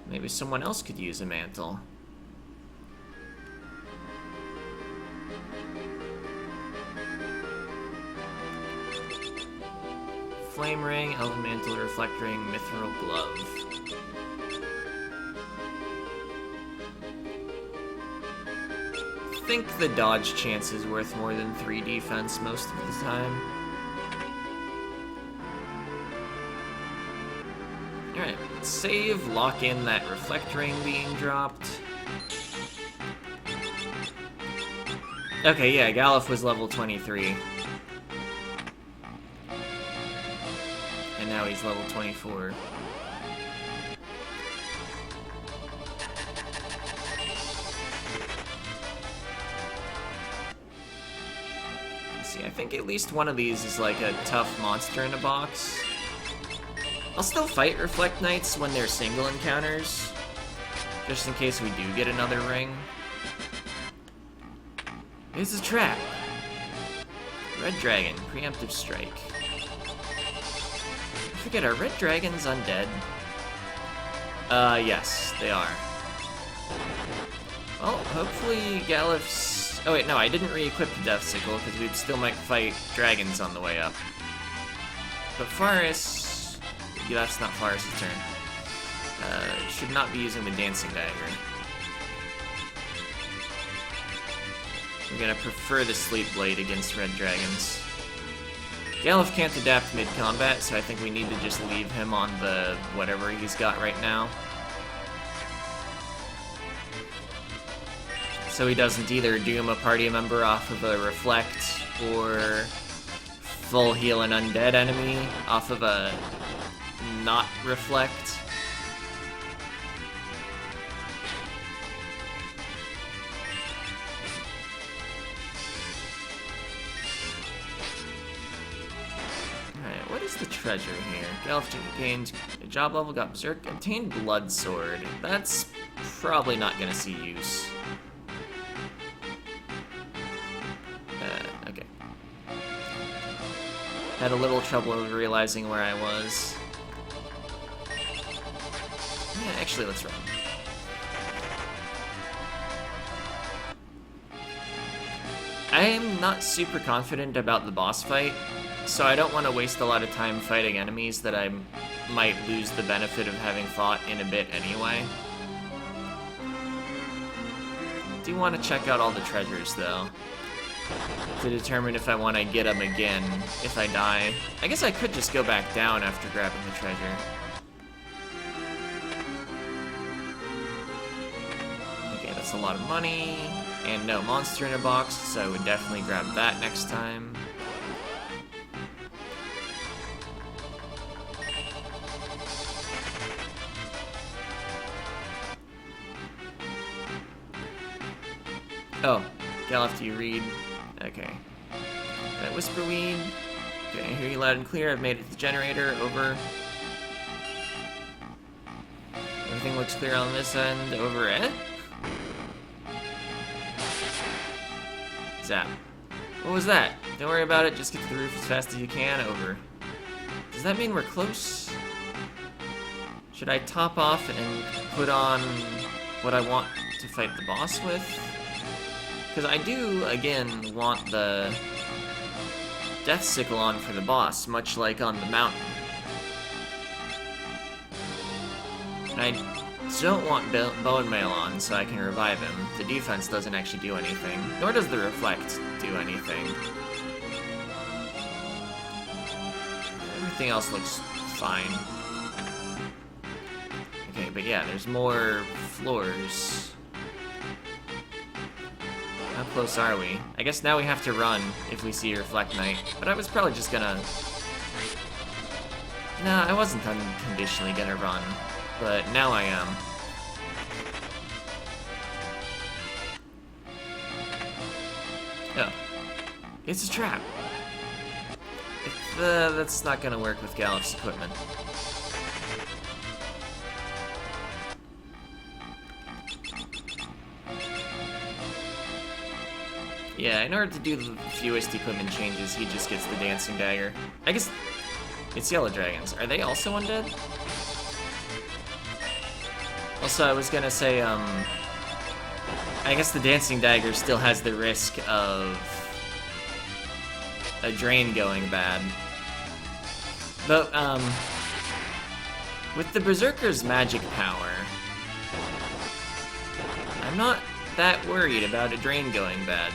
Maybe someone else could use a mantle. Flame Ring, Elven Mantle, Reflect Ring, Mithril Glove. I think the dodge chance is worth more than 3 defense most of the time. Alright, let's save, lock in that Reflect Ring being dropped. Okay, yeah, Galuf was level 23. And now he's level 24. I think at least one of these is like a tough monster in a box. I'll still fight Reflect Knights when they're single encounters, just in case we do get another ring. It's a trap. Red Dragon, Preemptive Strike. I forget, are Red Dragons undead? Yes, they are. Well, hopefully Galuf's... Oh wait, no, I didn't re-equip the Death Sickle, because we still might fight dragons on the way up. But Faris... Yeah, that's not Faris' turn. Should not be using the Dancing Dagger. We're gonna prefer the Sleep Blade against red dragons. Galuf can't adapt mid-combat, so I think we need to just leave him on the whatever he's got right now. So he doesn't either doom a party member off of a Reflect, or full heal an undead enemy off of a not Reflect. Alright, what is the treasure here? Galuf gained a job level, got Berserk, obtained Blood Sword. That's probably not gonna see use. Okay. Had a little trouble realizing where I was. Yeah, actually, let's run. I am not super confident about the boss fight, so I don't want to waste a lot of time fighting enemies that I might lose the benefit of having fought in a bit anyway. I do want to check out all the treasures, though, to determine if I want to get them again if I die. I guess I could just go back down after grabbing the treasure. Okay, that's a lot of money, and no monster in a box, so I would definitely grab that next time. Oh, Galuf, do you read? Okay. That Whisperweed. Okay, I hear you loud and clear. I've made it to the generator. Over. Everything looks clear on this end. Over it. Zap. What was that? Don't worry about it. Just get to the roof as fast as you can. Over. Does that mean we're close? Should I top off and put on what I want to fight the boss with? Because I do, again, want the Death Sickle on for the boss, much like on the mountain. And I don't want Bone Mail on so I can revive him. The defense doesn't actually do anything, nor does the Reflect do anything. Everything else looks fine. Okay, but yeah, there's more floors. How close are we? I guess now we have to run if we see a Reflect Knight, but I was probably just gonna... Nah, I wasn't unconditionally gonna run, but now I am. Oh. It's a trap. That's not gonna work with Galuf's equipment. Yeah, in order to do the fewest equipment changes, he just gets the dancing dagger. I guess it's yellow dragons. Are they also undead? Also, I was gonna say, I guess the dancing dagger still has the risk of a drain going bad. But, with the Berserker's magic power, I'm not that worried about a drain going bad.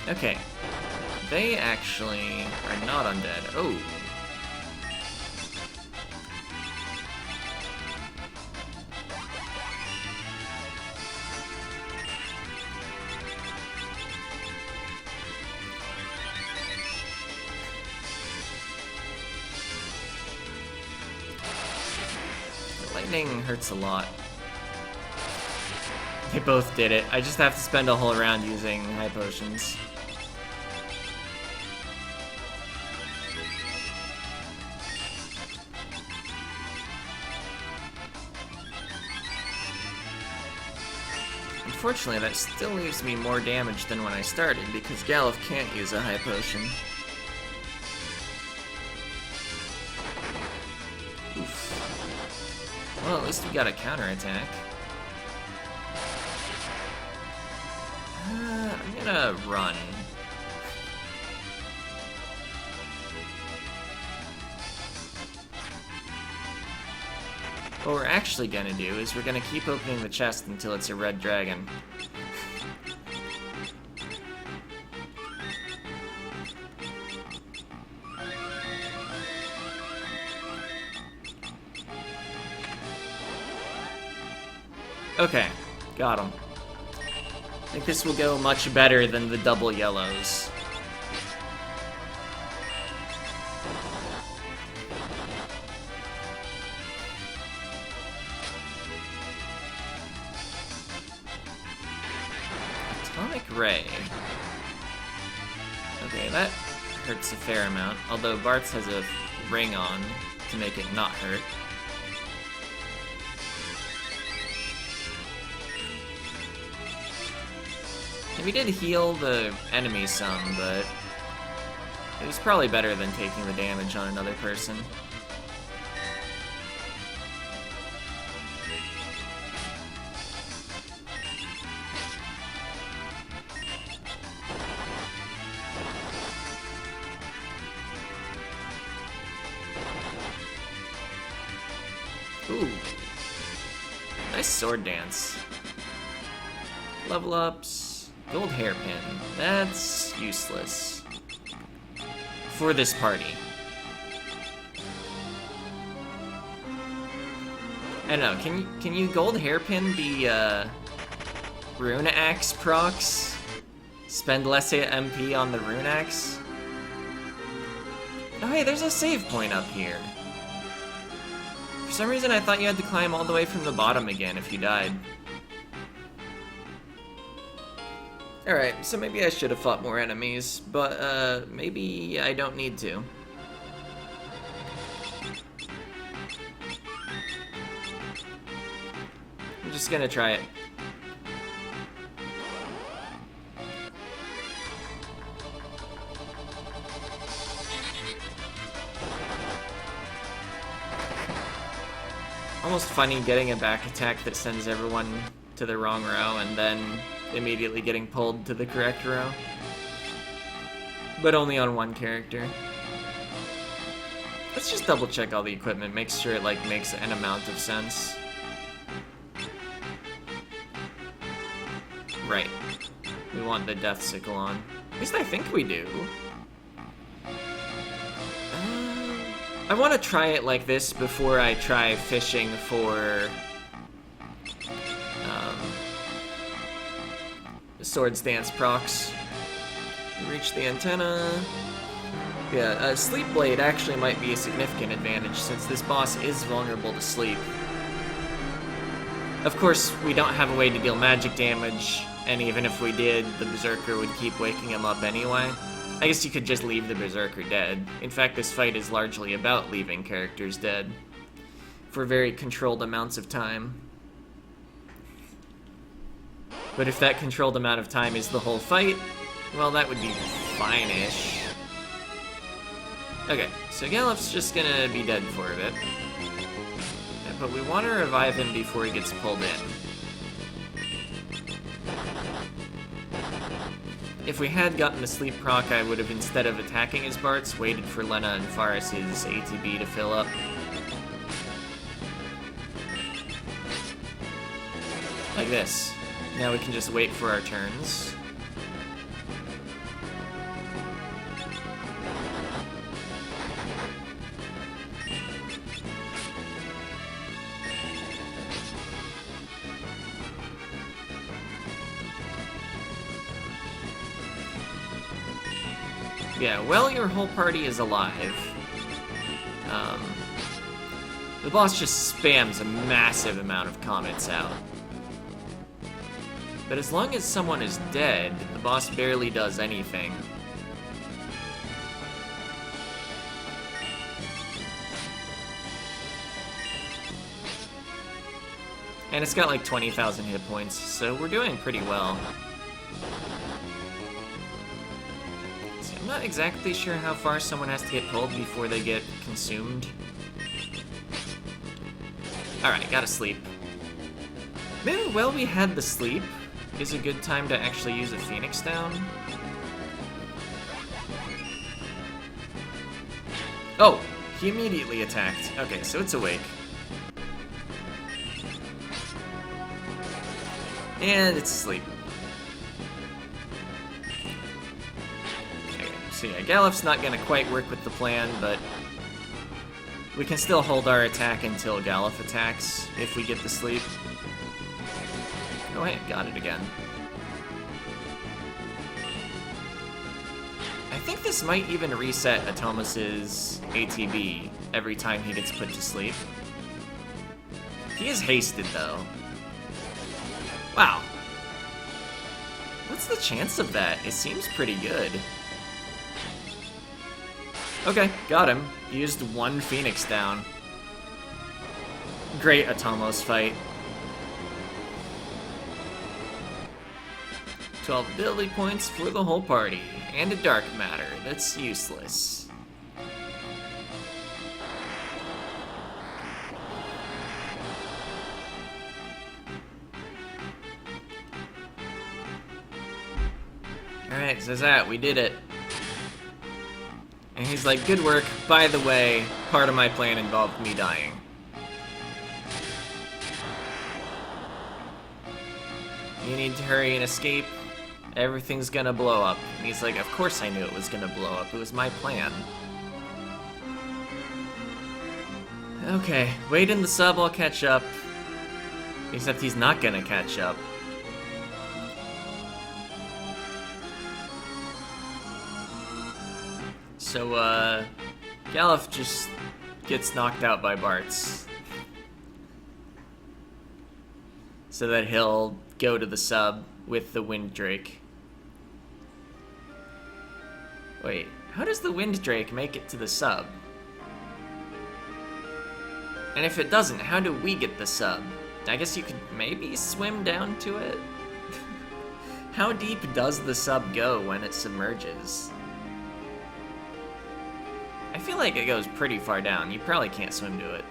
Okay. They actually are not undead. Oh. Lightning hurts a lot. They both did it. I just have to spend a whole round using high potions. Unfortunately, that still leaves me more damage than when I started, because Galuf can't use a high potion. Oof. Well, at least we got a counterattack. I'm gonna run. What we're actually gonna do is we're gonna keep opening the chest until it's a red dragon. Okay, got him. I think this will go much better than the double yellows. Atomic Ray. Okay, that hurts a fair amount, although Bart's has a ring on to make it not hurt. And we did heal the enemy some, but it was probably better than taking the damage on another person. Ooh. Nice sword dance. Level ups. Gold hairpin. That's useless. For this party. I don't know, can you gold hairpin the rune axe procs? Spend less MP on the rune axe? Oh hey, there's a save point up here. For some reason I thought you had to climb all the way from the bottom again if you died. Alright, so maybe I should have fought more enemies, but maybe I don't need to. I'm just gonna try it. Almost funny getting a back attack that sends everyone to the wrong row and then immediately getting pulled to the correct row. But only on one character. Let's just double check all the equipment, make sure it like makes an amount of sense. Right. We want the death sickle on. At least I think we do. I want to try it like this before I try fishing for Swords Dance procs. Reach the antenna. Yeah, Sleep Blade actually might be a significant advantage since this boss is vulnerable to sleep. Of course, we don't have a way to deal magic damage And even if we did, the Berserker would keep waking him up anyway. I guess you could just leave the Berserker dead. In fact, this fight is largely about leaving characters dead for very controlled amounts of time. But if that controlled amount of time is the whole fight, well, that would be fine-ish. Okay, so Galuf's just gonna be dead for a bit. But we want to revive him before he gets pulled in. If we had gotten the sleep proc, I would have, instead of attacking his Barts, waited for Lena and Faris' ATB to fill up. Like this. Now we can just wait for our turns. Yeah, well, your whole party is alive. The boss just spams a massive amount of comets out. But as long as someone is dead, the boss barely does anything. And it's got like 20,000 hit points, so we're doing pretty well. See, I'm not exactly sure how far someone has to get pulled before they get consumed. Alright, gotta sleep. Maybe while we had the sleep, is a good time to actually use a Phoenix down. Oh, he immediately attacked. Okay, so it's awake. And it's asleep. Okay, so yeah, Galuf's not gonna quite work with the plan, but we can still hold our attack until Galuf attacks, if we get the sleep. Oh hey, got it again. I think this might even reset Atomus's ATB every time he gets put to sleep. He is hasted, though. Wow. What's the chance of that? It seems pretty good. Okay, got him. Used one Phoenix down. Great Atomos fight. 12 ability points for the whole party, and a dark matter that's useless. Alright, so that, we did it. And he's like, good work, by the way, part of my plan involved me dying. You need to hurry and escape. Everything's gonna blow up. And he's like, of course I knew it was gonna blow up. It was my plan. Okay, wait in the sub, I'll catch up. Except he's not gonna catch up. So, Galuf just gets knocked out by Barts. So that he'll go to the sub with the Wind Drake. Wait, how does the Wind Drake make it to the sub? And if it doesn't, how do we get the sub? I guess you could maybe swim down to it? How deep does the sub go when it submerges? I feel like it goes pretty far down. You probably can't swim to it.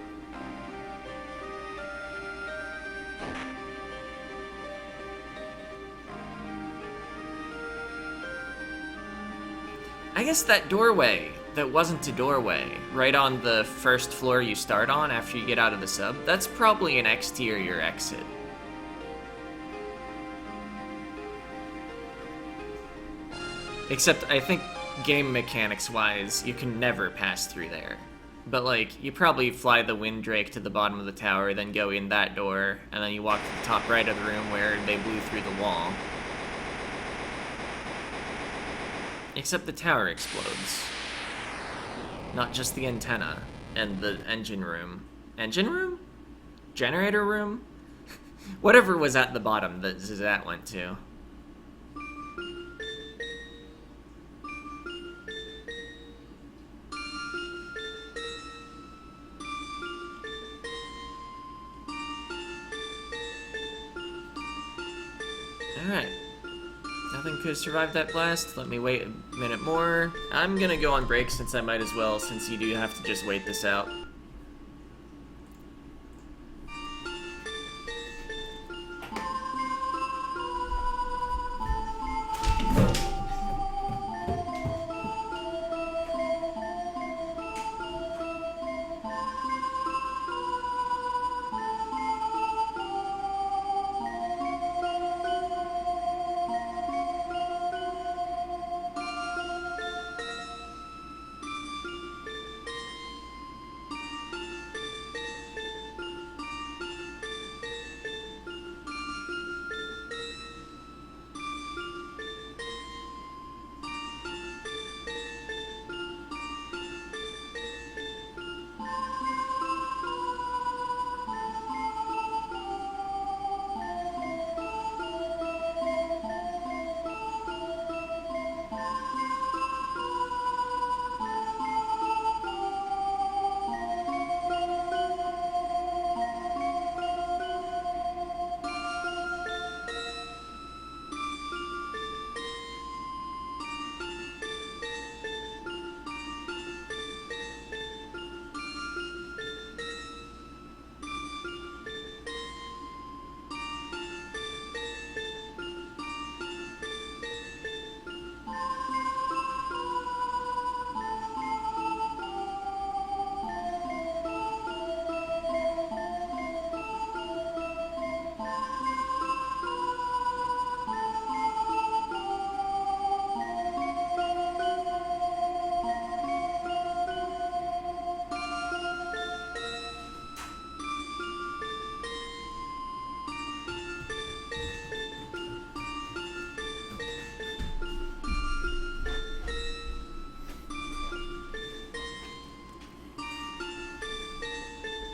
I guess that doorway that wasn't a doorway, right on the first floor you start on after you get out of the sub, that's probably an exterior exit. Except I think game mechanics wise, you can never pass through there. But like, you probably fly the Wind Drake to the bottom of the tower, then go in that door, and then you walk to the top right of the room where they blew through the wall. Except the tower explodes. Not just the antenna and the engine room. Engine room? Generator room? Whatever was at the bottom that Zizat went to. Alright. Nothing could have survived that blast. Let me wait a minute more. I'm gonna go on break since I might as well, since you do have to just wait this out.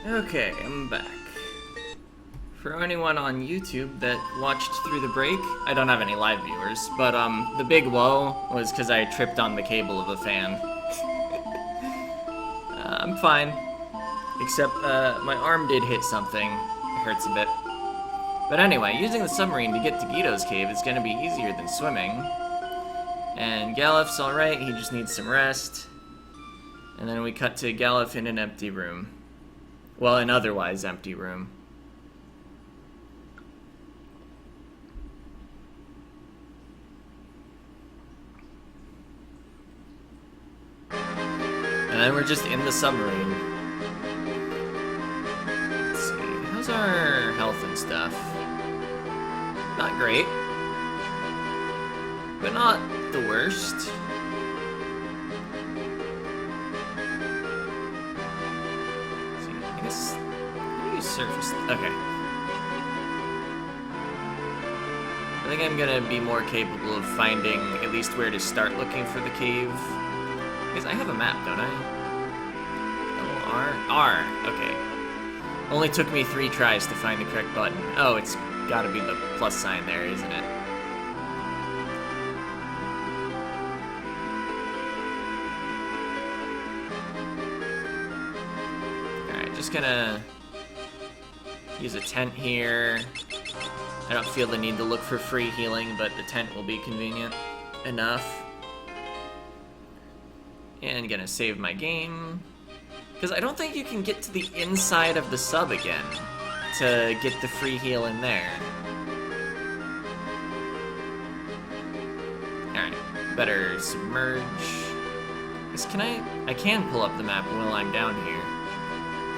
Okay, I'm back. For anyone on YouTube that watched through the break, I don't have any live viewers, but the big woe was because I tripped on the cable of a fan. I'm fine. Except my arm did hit something. It hurts a bit. But anyway, using the submarine to get to Guido's cave is going to be easier than swimming. And Galef's alright, he just needs some rest. And then we cut to Galef in an empty room. Well, an otherwise empty room. And then we're just in the submarine. Let's see, how's our health and stuff? Not great. But not the worst. Surface. Okay. I think I'm gonna be more capable of finding at least where to start looking for the cave. Because I have a map, don't I? R. Okay. Only took me 3 tries to find the correct button. Oh, it's gotta be the plus sign there, isn't it? Alright, just gonna use a tent here. I don't feel the need to look for free healing, but the tent will be convenient enough. And gonna save my game. Because I don't think you can get to the inside of the sub again to get the free heal in there. Alright, better submerge. I can pull up the map while I'm down here.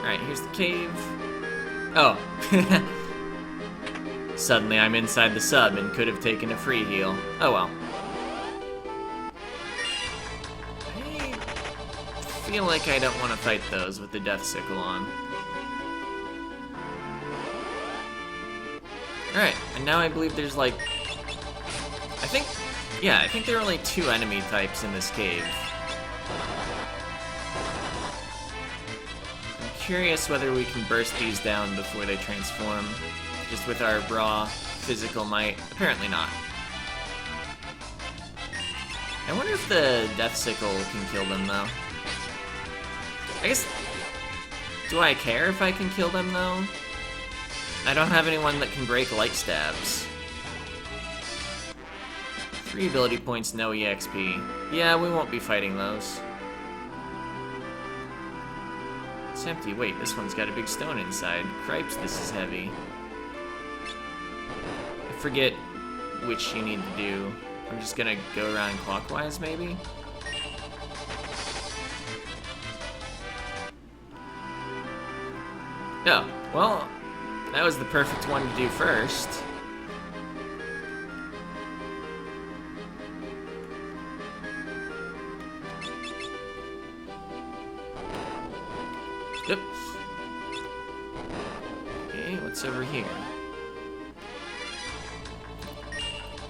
Alright, here's the cave. Oh. Suddenly I'm inside the sub and could have taken a free heal. Oh well. I feel like I don't want to fight those with the death sickle on. Alright, and now I believe there's like... I think there are only 2 enemy types in this cave. Curious whether we can burst these down before they transform, just with our raw physical might. Apparently not. I wonder if the death sickle can kill them though. I guess, do I care if I can kill them though? I don't have anyone that can break light stabs. 3 ability points, no EXP. Yeah, we won't be fighting those. It's empty. Wait, this one's got a big stone inside. Cripes, this is heavy. I forget which you need to do. I'm just gonna go around clockwise, maybe? Oh, well, that was the perfect one to do first. Yep. Okay, what's over here?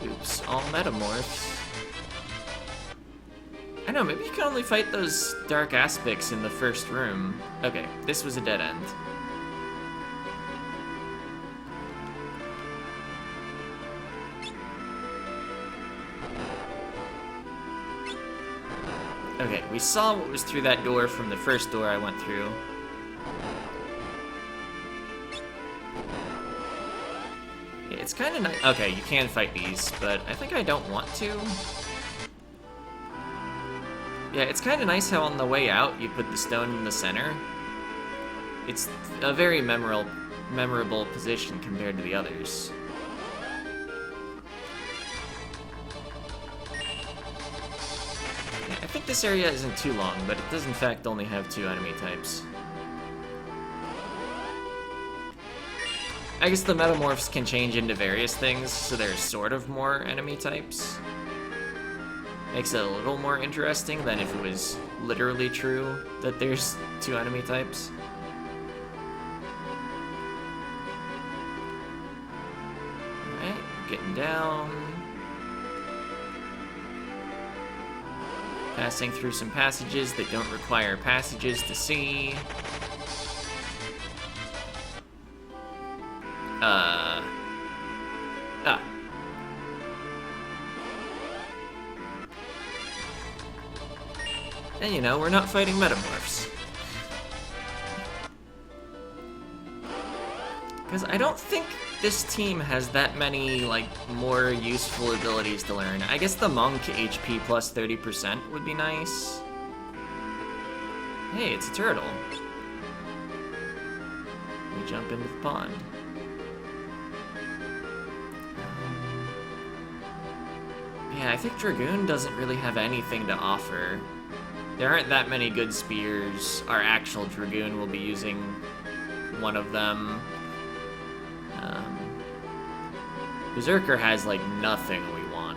Oops, all metamorphs. I know, maybe you can only fight those dark aspects in the first room. Okay, this was a dead end. Okay, we saw what was through that door from the first door I went through. Yeah, it's kind of nice. Okay, you can fight these, but I think I don't want to. Yeah, it's kind of nice how on the way out you put the stone in the center. It's a very memorable position compared to the others. I think this area isn't too long, but it does in fact only have 2 enemy types. I guess the metamorphs can change into various things, so there's sort of more enemy types. Makes it a little more interesting than if it was literally true that there's 2 enemy types. Alright, getting down. Passing through some passages that don't require passages to see. And you know, we're not fighting metamorphs. Because I don't think this team has that many, like, more useful abilities to learn. I guess the monk HP plus 30% would be nice. Hey, it's a turtle. We jump into the pond. Yeah, I think Dragoon doesn't really have anything to offer. There aren't that many good spears. Our actual Dragoon will be using one of them. Berserker has, like, nothing we want.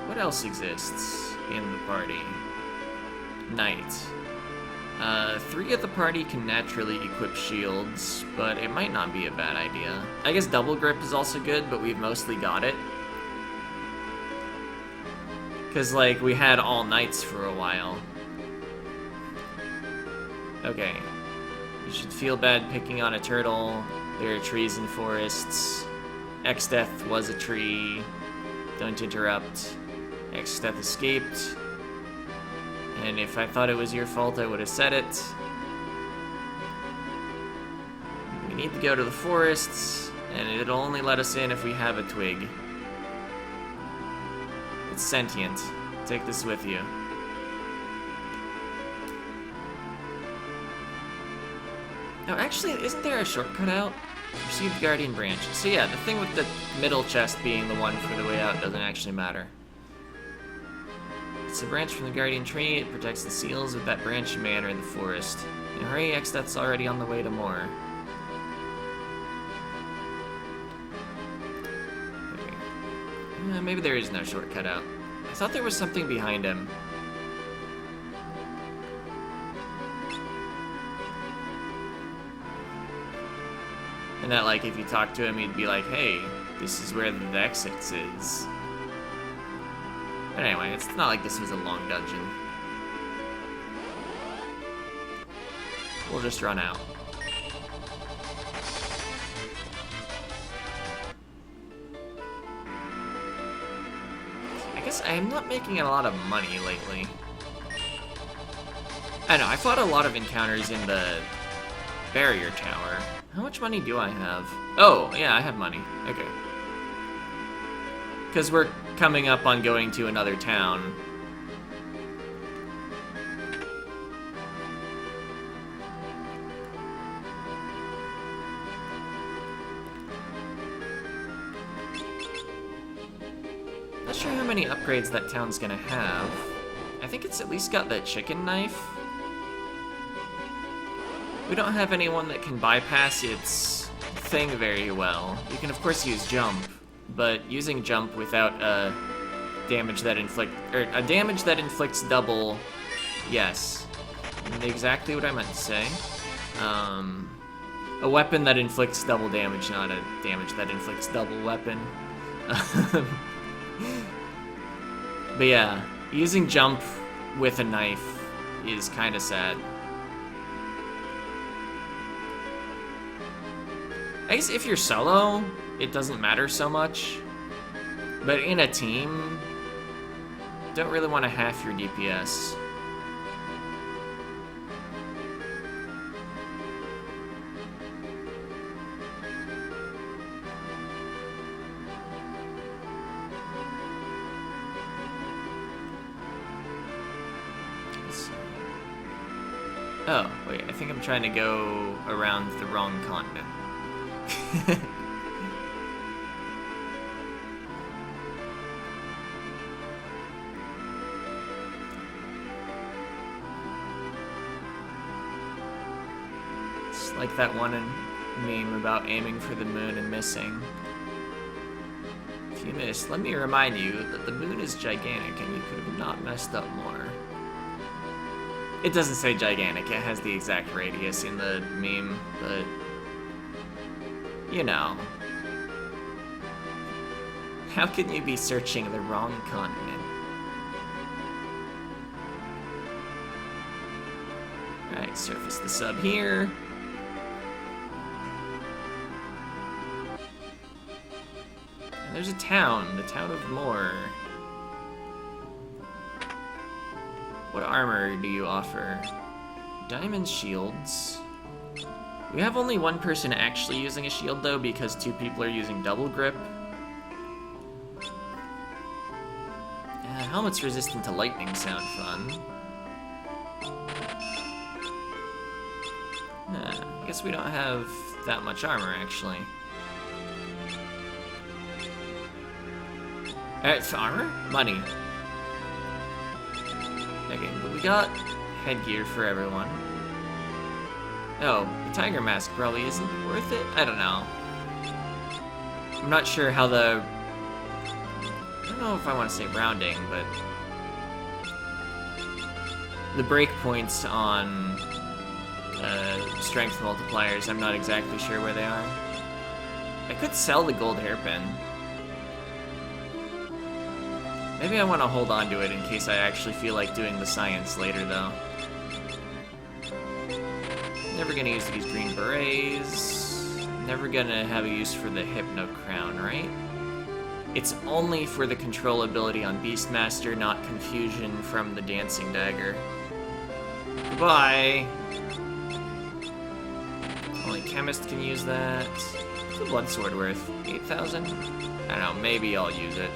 What else exists in the party? Knight. 3 of the party can naturally equip shields, but it might not be a bad idea. I guess double grip is also good, but we've mostly got it. Because, like, we had all knights for a while. Okay. You should feel bad picking on a turtle. There are trees and forests. Exdeath was a tree. Don't interrupt. Exdeath escaped. And if I thought it was your fault, I would have said it. We need to go to the forests, and it'll only let us in if we have a twig. It's sentient. Take this with you. Oh, actually, isn't there a shortcut out? Received Guardian Branch. So yeah, the thing with the middle chest being the one for the way out doesn't actually matter. It's a branch from the Guardian Tree. It protects the seals. With that branch, you may enter the forest. And hurry, Exdeath's already on the way to more. Okay. Maybe there is no shortcut out. I thought there was something behind him. And that, like, if you talk to him, he'd be like, hey, this is where the exit is. But anyway, it's not like this was a long dungeon. We'll just run out. I guess I am not making a lot of money lately. I know, I fought a lot of encounters in the barrier tower. How much money do I have? Oh, yeah, I have money. Okay. Because we're coming up on going to another town. Not sure how many upgrades that town's gonna have. I think it's at least got that chicken knife. We don't have anyone that can bypass its thing very well. You can of course use jump, but using jump without a damage that inflicts double, yes, exactly what I meant to say. A weapon that inflicts double damage, not a damage that inflicts double weapon. But yeah, using jump with a knife is kind of sad. I guess if you're solo, it doesn't matter so much. But in a team, don't really want to half your DPS. Oh, wait, I think I'm trying to go around the wrong continent. It's like that one meme about aiming for the moon and missing. If you missed, let me remind you that the moon is gigantic and you could have not messed up more. It doesn't say gigantic, it has the exact radius in the meme, but you know. How can you be searching the wrong continent? Alright, surface the sub here. And there's a town, the town of Moore. What armor do you offer? Diamond shields. We have only one person actually using a shield though, because 2 people are using double grip. Helmet's resistant to lightning sound fun. I guess we don't have that much armor actually. Alright, so armor? Money. Okay, but we got headgear for everyone. Oh, the tiger mask probably isn't worth it? I don't know. I'm not sure how the... I don't know if I want to say rounding, but... the breakpoints on strength multipliers, I'm not exactly sure where they are. I could sell the gold hairpin. Maybe I want to hold on to it in case I actually feel like doing the science later, though. Never gonna use these green berets. Never gonna have a use for the Hypno Crown, right? It's only for the control ability on Beastmaster, not confusion from the Dancing Dagger. Goodbye! Only Chemist can use that. What's the Blood Sword worth? 8,000? I don't know, maybe I'll use it.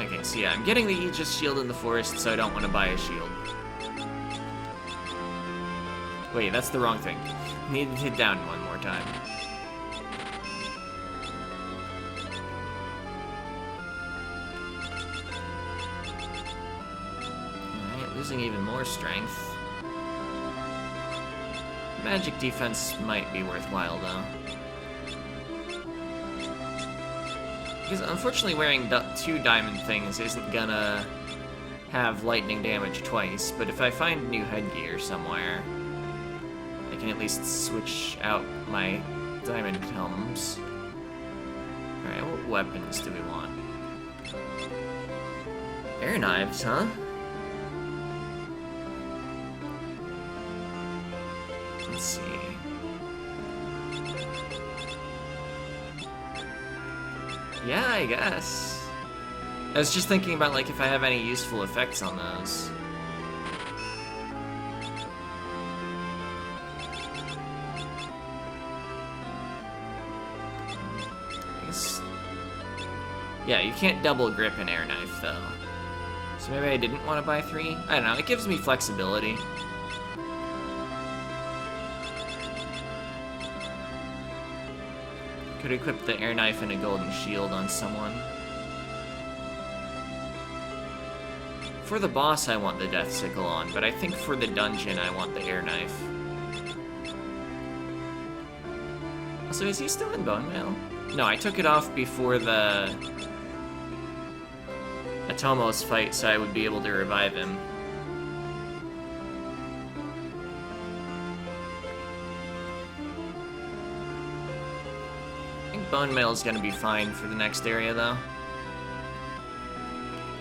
Okay, so yeah, I'm getting the Aegis shield in the forest, so I don't want to buy a shield. Wait, that's the wrong thing. Need to hit down one more time. Alright, losing even more strength. Magic defense might be worthwhile, though. Because unfortunately wearing 2 diamond things isn't gonna have lightning damage twice, but if I find new headgear somewhere, I can at least switch out my diamond helms. Alright, what weapons do we want? Air knives, huh? Let's see. Yeah, I guess. I was just thinking about, like, if I have any useful effects on those. Yeah, you can't double grip an air knife, though. So maybe I didn't want to buy 3? I don't know, it gives me flexibility. Could equip the air knife and a golden shield on someone. For the boss, I want the death sickle on, but I think for the dungeon, I want the air knife. Also, is he still in bone mail? No, I took it off before the Atomos fight, so I would be able to revive him. I think bone mail is going to be fine for the next area, though.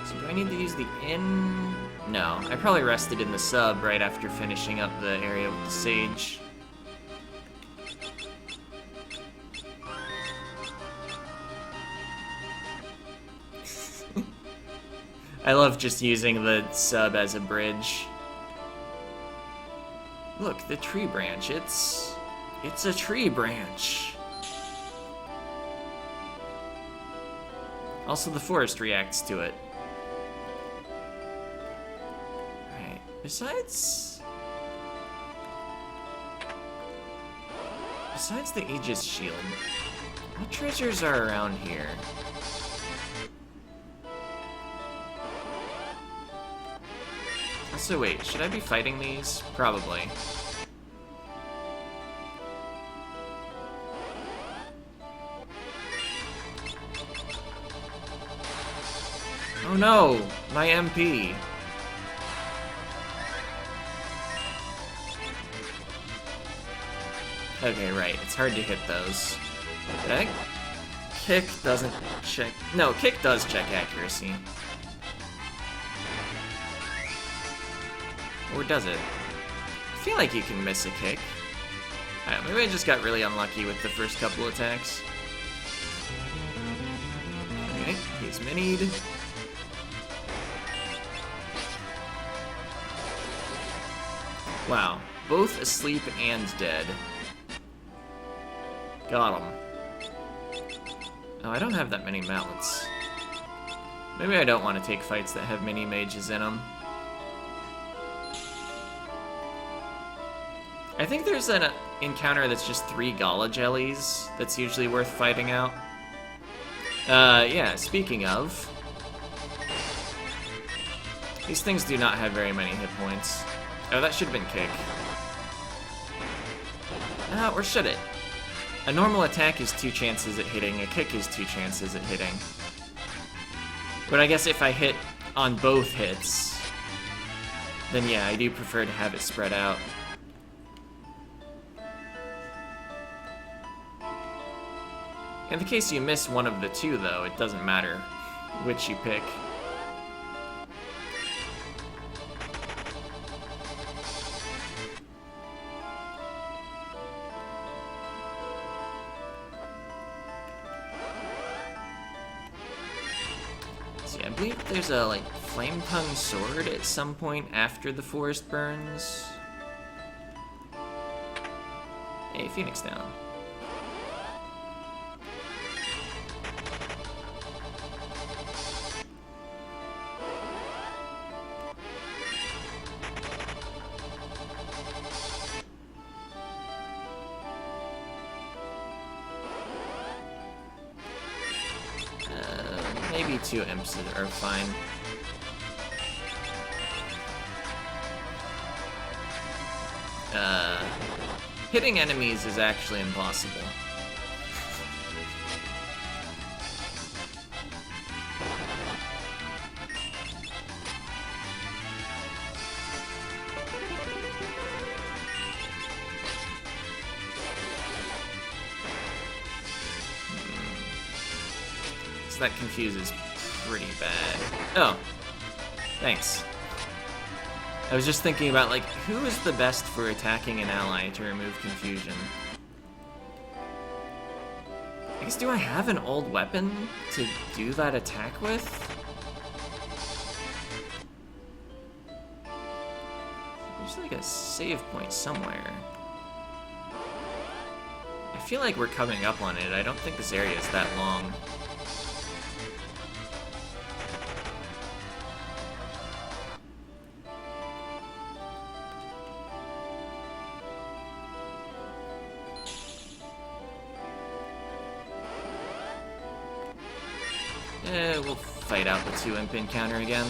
So do I need to use the inn? No, I probably rested in the sub right after finishing up the area with the sage. I love just using the sub as a bridge. Look, the tree branch, it's a tree branch. Also, the forest reacts to it. Alright, besides the Aegis shield, what treasures are around here? Also, wait, should I be fighting these? Probably. Oh no! My MP! Okay, right, it's hard to hit those. Okay. Kick doesn't check... No, kick does check accuracy. Or does it? I feel like you can miss a kick. Alright, maybe I just got really unlucky with the first couple attacks. Okay, he's minied. Wow, both asleep and dead. Got him. Oh, I don't have that many mallets. Maybe I don't want to take fights that have mini mages in them. I think there's an encounter that's just 3 Gala jellies that's usually worth fighting out. Yeah, speaking of... These things do not have very many hit points. Oh, that should have been kick. Or should it? A normal attack is 2 chances at hitting, a kick is 2 chances at hitting. But I guess if I hit on both hits, then yeah, I do prefer to have it spread out. In the case you miss one of the 2, though, it doesn't matter which you pick. See, I believe there's a, like, flame tongue sword at some point after the forest burns. Hey, Phoenix down. Maybe 2 imps are fine. Hitting enemies is actually impossible. That confuses pretty bad. Oh, thanks. I was just thinking about, like, who is the best for attacking an ally to remove confusion? I guess, do I have an old weapon to do that attack with? There's like a save point somewhere. I feel like we're coming up on it. I don't think this area is that long. We'll fight out the 2 imp encounter again.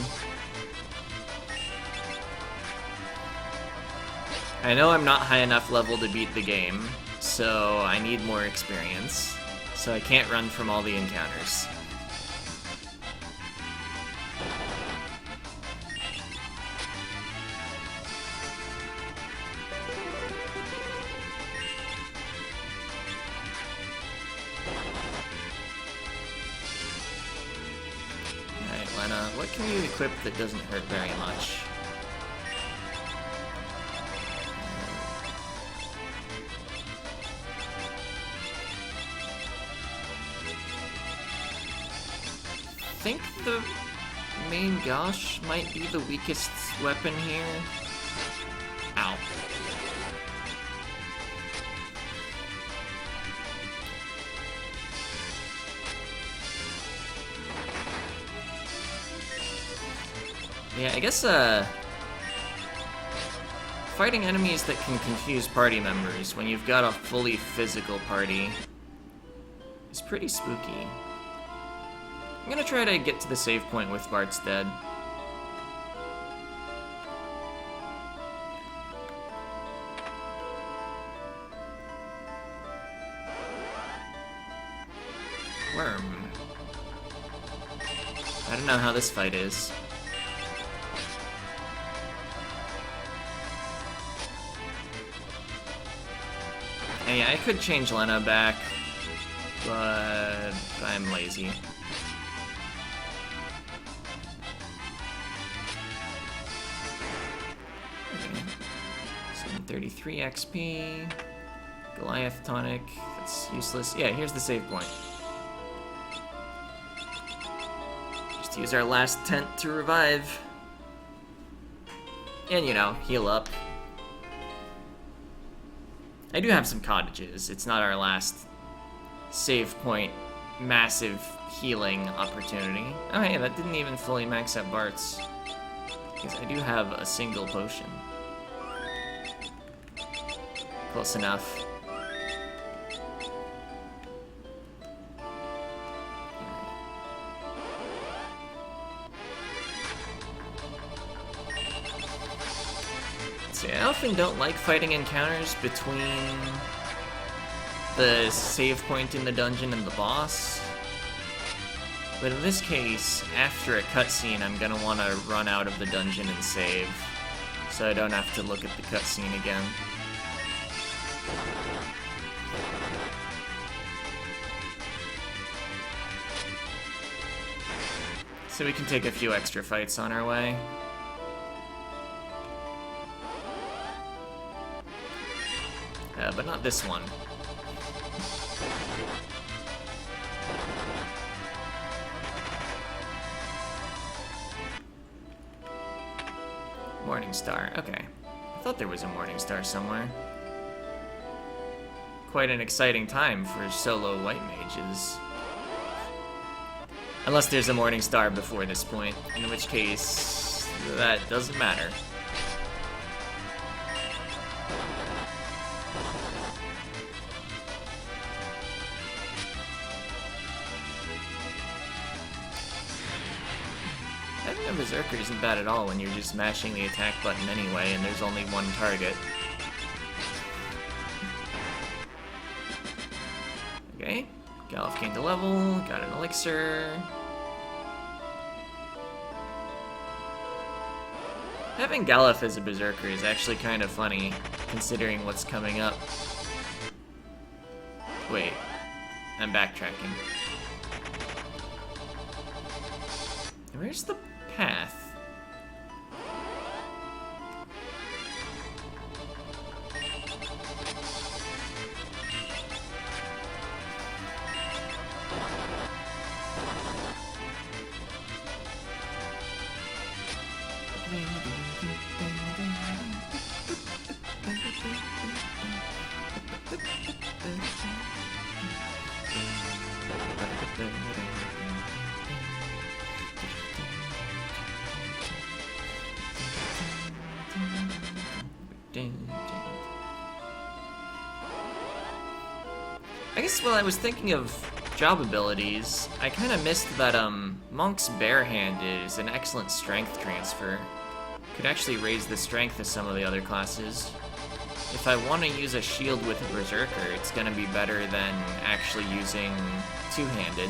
I know I'm not high enough level to beat the game, so I need more experience. So I can't run from all the encounters. Alright, Lena, what can you equip that doesn't hurt very much? I think the main Gosh might be the weakest weapon here. Ow. Yeah, I guess, fighting enemies that can confuse party members when you've got a fully physical party is pretty spooky. I'm gonna try to get to the save point with Bart's dead. Worm. I don't know how this fight is. And yeah, I could change Lena back, but I'm lazy. 33 XP. Goliath tonic. That's useless. Yeah, here's the save point. Just use our last tent to revive. And, you know, heal up. I do have some cottages. It's not our last save point massive healing opportunity. Oh, hey, that didn't even fully max out Bart's. Because I do have a single potion. Close enough. See, I often don't like fighting encounters between the save point in the dungeon and the boss. But in this case, after a cutscene, I'm gonna want to run out of the dungeon and save, so I don't have to look at the cutscene again. So we can take a few extra fights on our way. But not this one. Morning Star, okay. I thought there was a Morning Star somewhere. Quite an exciting time for solo white mages. Unless there's a Morning Star before this point, in which case, that doesn't matter. Having a Berserker isn't bad at all when you're just mashing the attack button anyway and there's only one target. Okay, Galuf gained a level, got an elixir. Having Galuf as a Berserker is actually kind of funny, considering what's coming up. Wait, I'm backtracking. Where's the path? I guess, well, I was thinking of job abilities, I kind of missed that Monk's Barehanded is an excellent strength transfer. Could actually raise the strength of some of the other classes. If I want to use a shield with a Berserker, it's going to be better than actually using two-handed.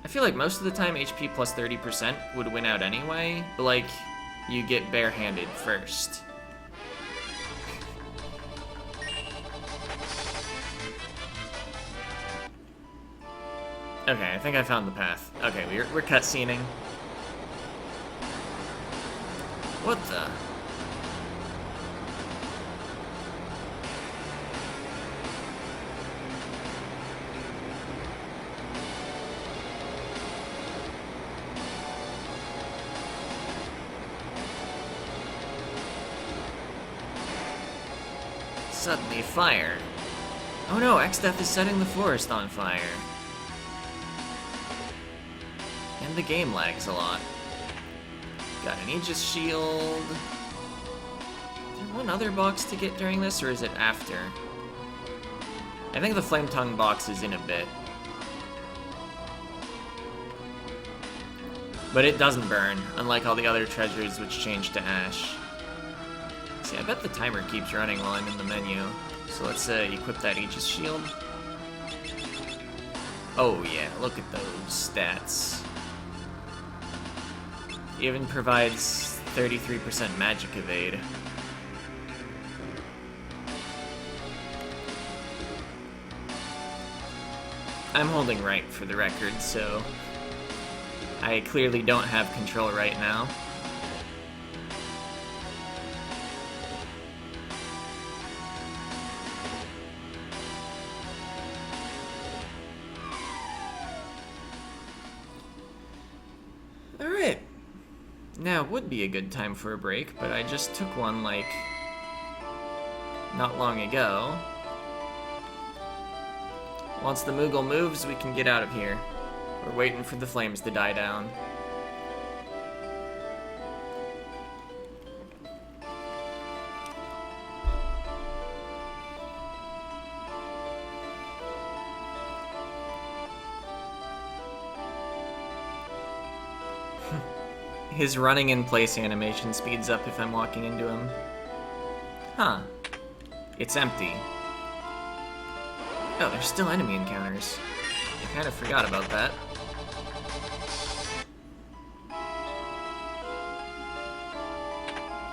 I feel like most of the time HP plus 30% would win out anyway, but like, you get barehanded first. Okay, I think I found the path. Okay, we're cutscening. What the? Suddenly fire. Oh no, Exdeath is setting the forest on fire. And the game lags a lot. Got an Aegis shield. Is there one other box to get during this, or is it after? I think the Flame Tongue box is in a bit. But it doesn't burn, unlike all the other treasures which change to ash. See, I bet the timer keeps running while I'm in the menu. So let's equip that Aegis shield. Oh yeah, look at those stats. Even provides 33% magic evade. I'm holding right for the record, so I clearly don't have control right now. Alright. Now would be a good time for a break, but I just took one, like, not long ago. Once the Moogle moves, we can get out of here. We're waiting for the flames to die down. His running in place animation speeds up if I'm walking into him. Huh. It's empty. Oh, there's still enemy encounters. I kind of forgot about that.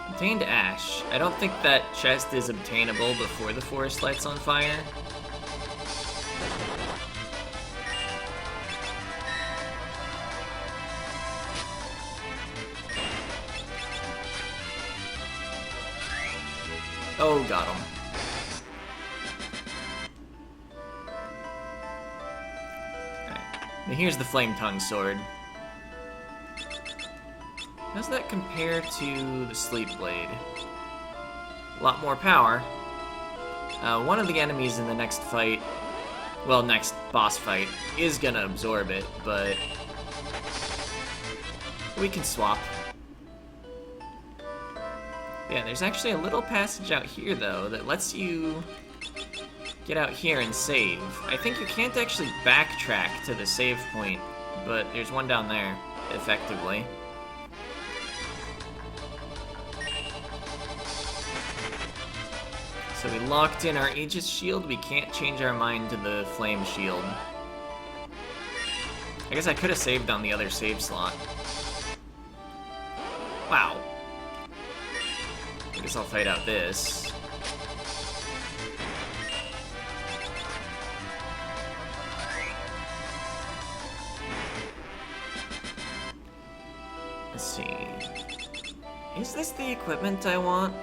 Contained ash. I don't think that chest is obtainable before the forest lights on fire. Oh, got him. Alright. Now here's the Flame Tongue sword. How does that compare to the Sleep Blade? A lot more power. One of the enemies in the next fight, well, next boss fight, is gonna absorb it, but we can swap. Yeah, there's actually a little passage out here, though, that lets you get out here and save. I think you can't actually backtrack to the save point, but there's one down there, effectively. So we locked in our Aegis shield. We can't change our mind to the flame shield. I guess I could have saved on the other save slot. Wow. I guess I'll fight out this. Let's see. Is this the equipment I want?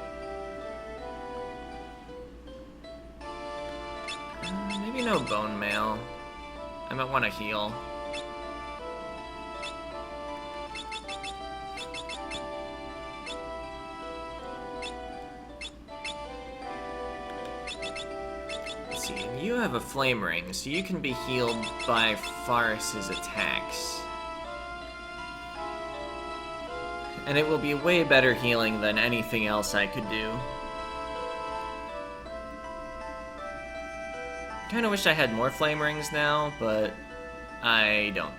Maybe no bone mail. I might want to heal. Let's see, you have a flame ring, so you can be healed by Faris's attacks. And it will be way better healing than anything else I could do. Kinda wish I had more flame rings now, but I don't.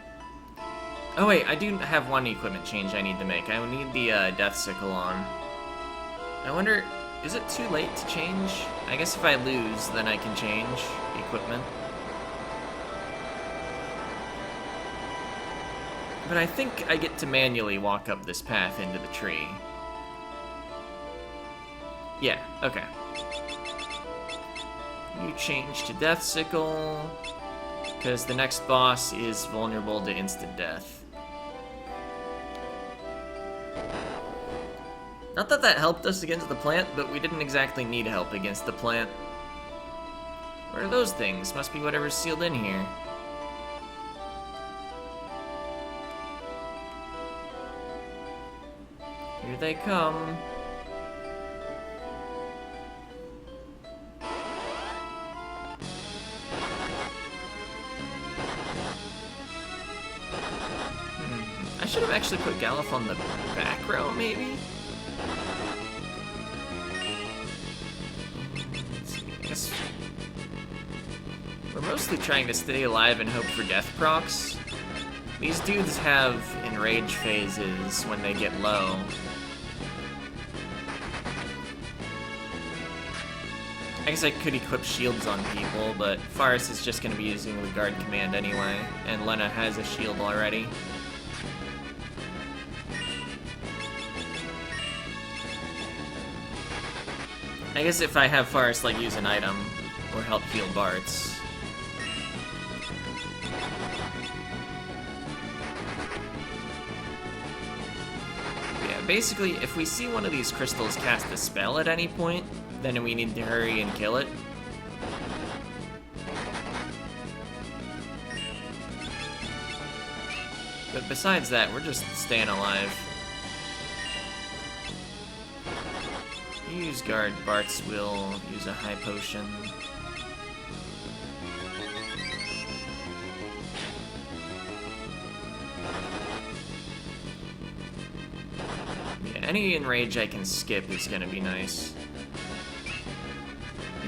Oh wait, I do have one equipment change I need to make. I need the Death Sickle on. I wonder, is it too late to change? I guess if I lose, then I can change equipment. But I think I get to manually walk up this path into the tree. Yeah, okay. You change to Death Sickle, because the next boss is vulnerable to instant death. Not that that helped us against the plant, but we didn't exactly need help against the plant. What are those things? Must be whatever's sealed in here. Here they come. I should have actually put Galuf on the back row, maybe? I guess we're mostly trying to stay alive and hope for death procs. These dudes have enrage phases when they get low. I guess I could equip shields on people, but Faris is just going to be using the guard command anyway, and Lena has a shield already. I guess if I have Faris like use an item or help heal Bartz. Yeah, basically if we see one of these crystals cast a spell at any point, then we need to hurry and kill it. But besides that, we're just staying alive. Use guard, Bartz will use a high potion. Yeah, any enrage I can skip is gonna be nice.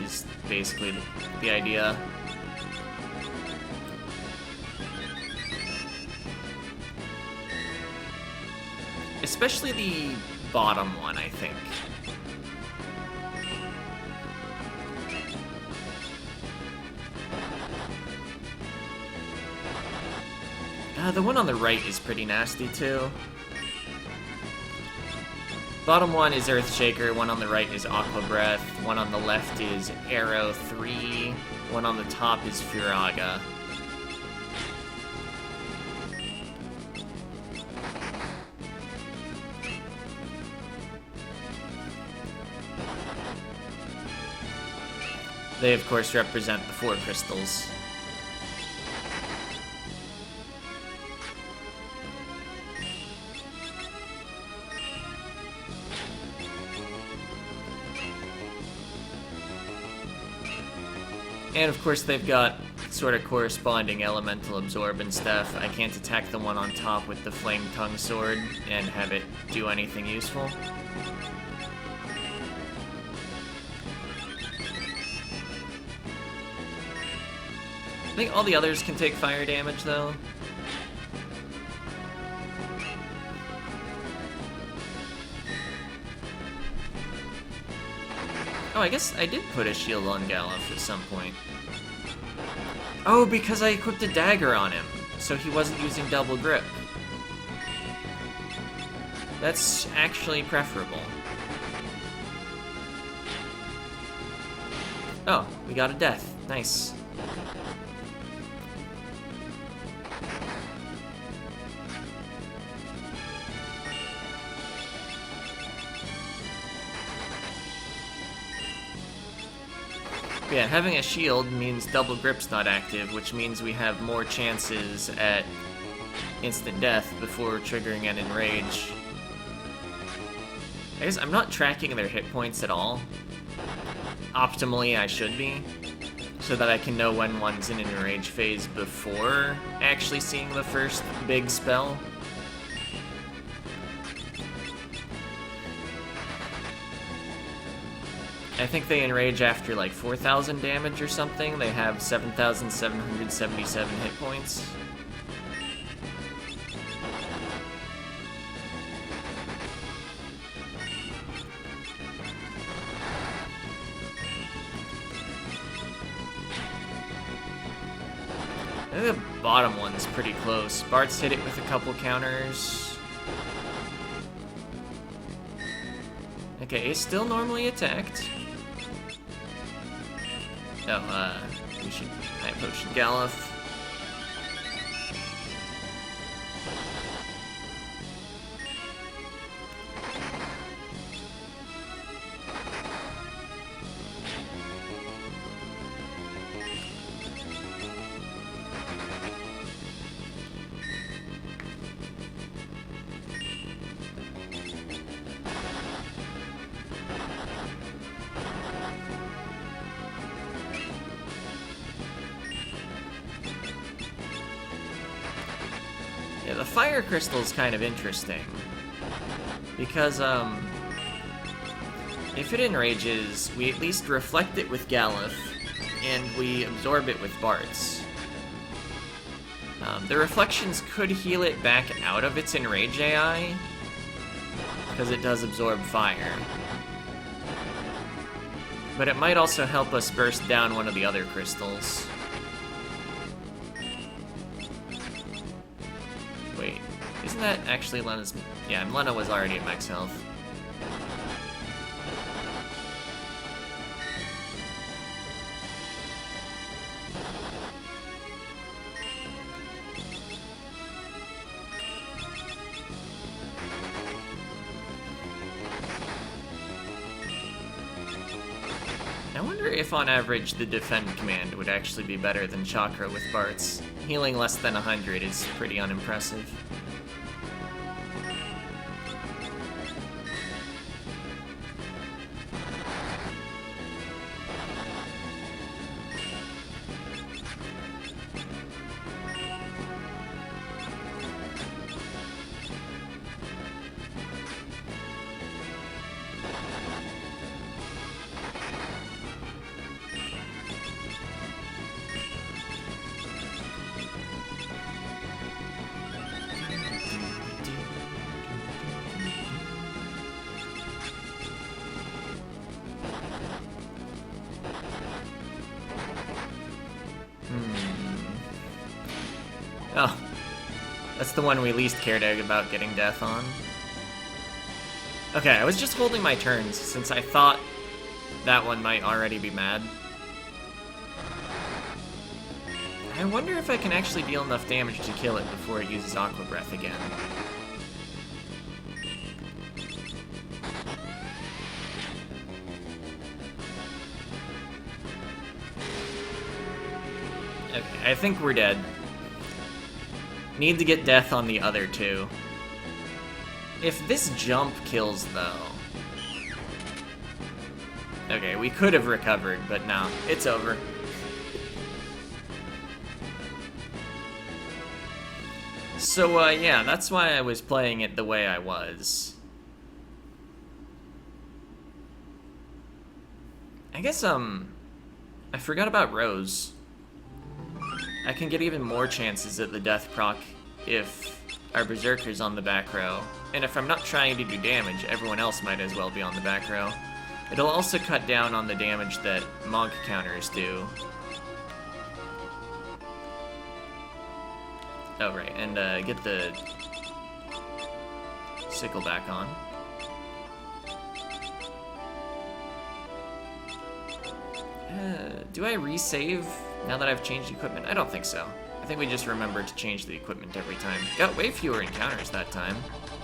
Is basically the idea. Especially the bottom one, I think. The one on the right is pretty nasty, too. Bottom one is Earthshaker, one on the right is Aqua Breath, one on the left is Arrow 3, one on the top is Furaga. They, of course, represent the 4 crystals. And of course they've got sort of corresponding elemental absorb and stuff. I can't attack the one on top with the flame tongue sword and have it do anything useful. I think all the others can take fire damage though. Oh, I guess I did put a shield on Galuf at some point. Oh, because I equipped a dagger on him, so he wasn't using double grip. That's actually preferable. Oh, we got a death. Nice. Yeah, having a shield means double grip's not active, which means we have more chances at instant death before triggering an enrage. I guess I'm not tracking their hit points at all. Optimally, I should be, so that I can know when one's in an enrage phase before actually seeing the first big spell. I think they enrage after like 4,000 damage or something. They have 7,777 hit points. I think the bottom one's pretty close. Bart's hit it with a couple counters. Okay, it's still normally attacked. Oh, we should high potion Galuf. Yeah, the fire crystal's kind of interesting. Because, if it enrages, we at least reflect it with Galuf, and we absorb it with Bart's. The reflections could heal it back out of its enrage AI, because it does absorb fire. But it might also help us burst down one of the other crystals. Wait, isn't that actually Lena's... Yeah, Lena was already at max health. I wonder if on average the defend command would actually be better than Chakra with Bart's. Healing less than 100 is pretty unimpressive. Oh, that's the one we least cared about getting death on. Okay, I was just holding my turns since I thought that one might already be mad. I wonder if I can actually deal enough damage to kill it before it uses Aqua Breath again. Okay, I think we're dead. Need to get death on the other two. If this jump kills, though... Okay, we could have recovered, but no, it's over. So, yeah, that's why I was playing it the way I was. I guess, I forgot about Rose. I can get even more chances at the death proc if our Berserker's on the back row. And if I'm not trying to do damage, everyone else might as well be on the back row. It'll also cut down on the damage that Monk counters do. Oh, right, and get the sickle back on. Do I resave now that I've changed equipment? I don't think so. I think we just remember to change the equipment every time. Got way fewer encounters that time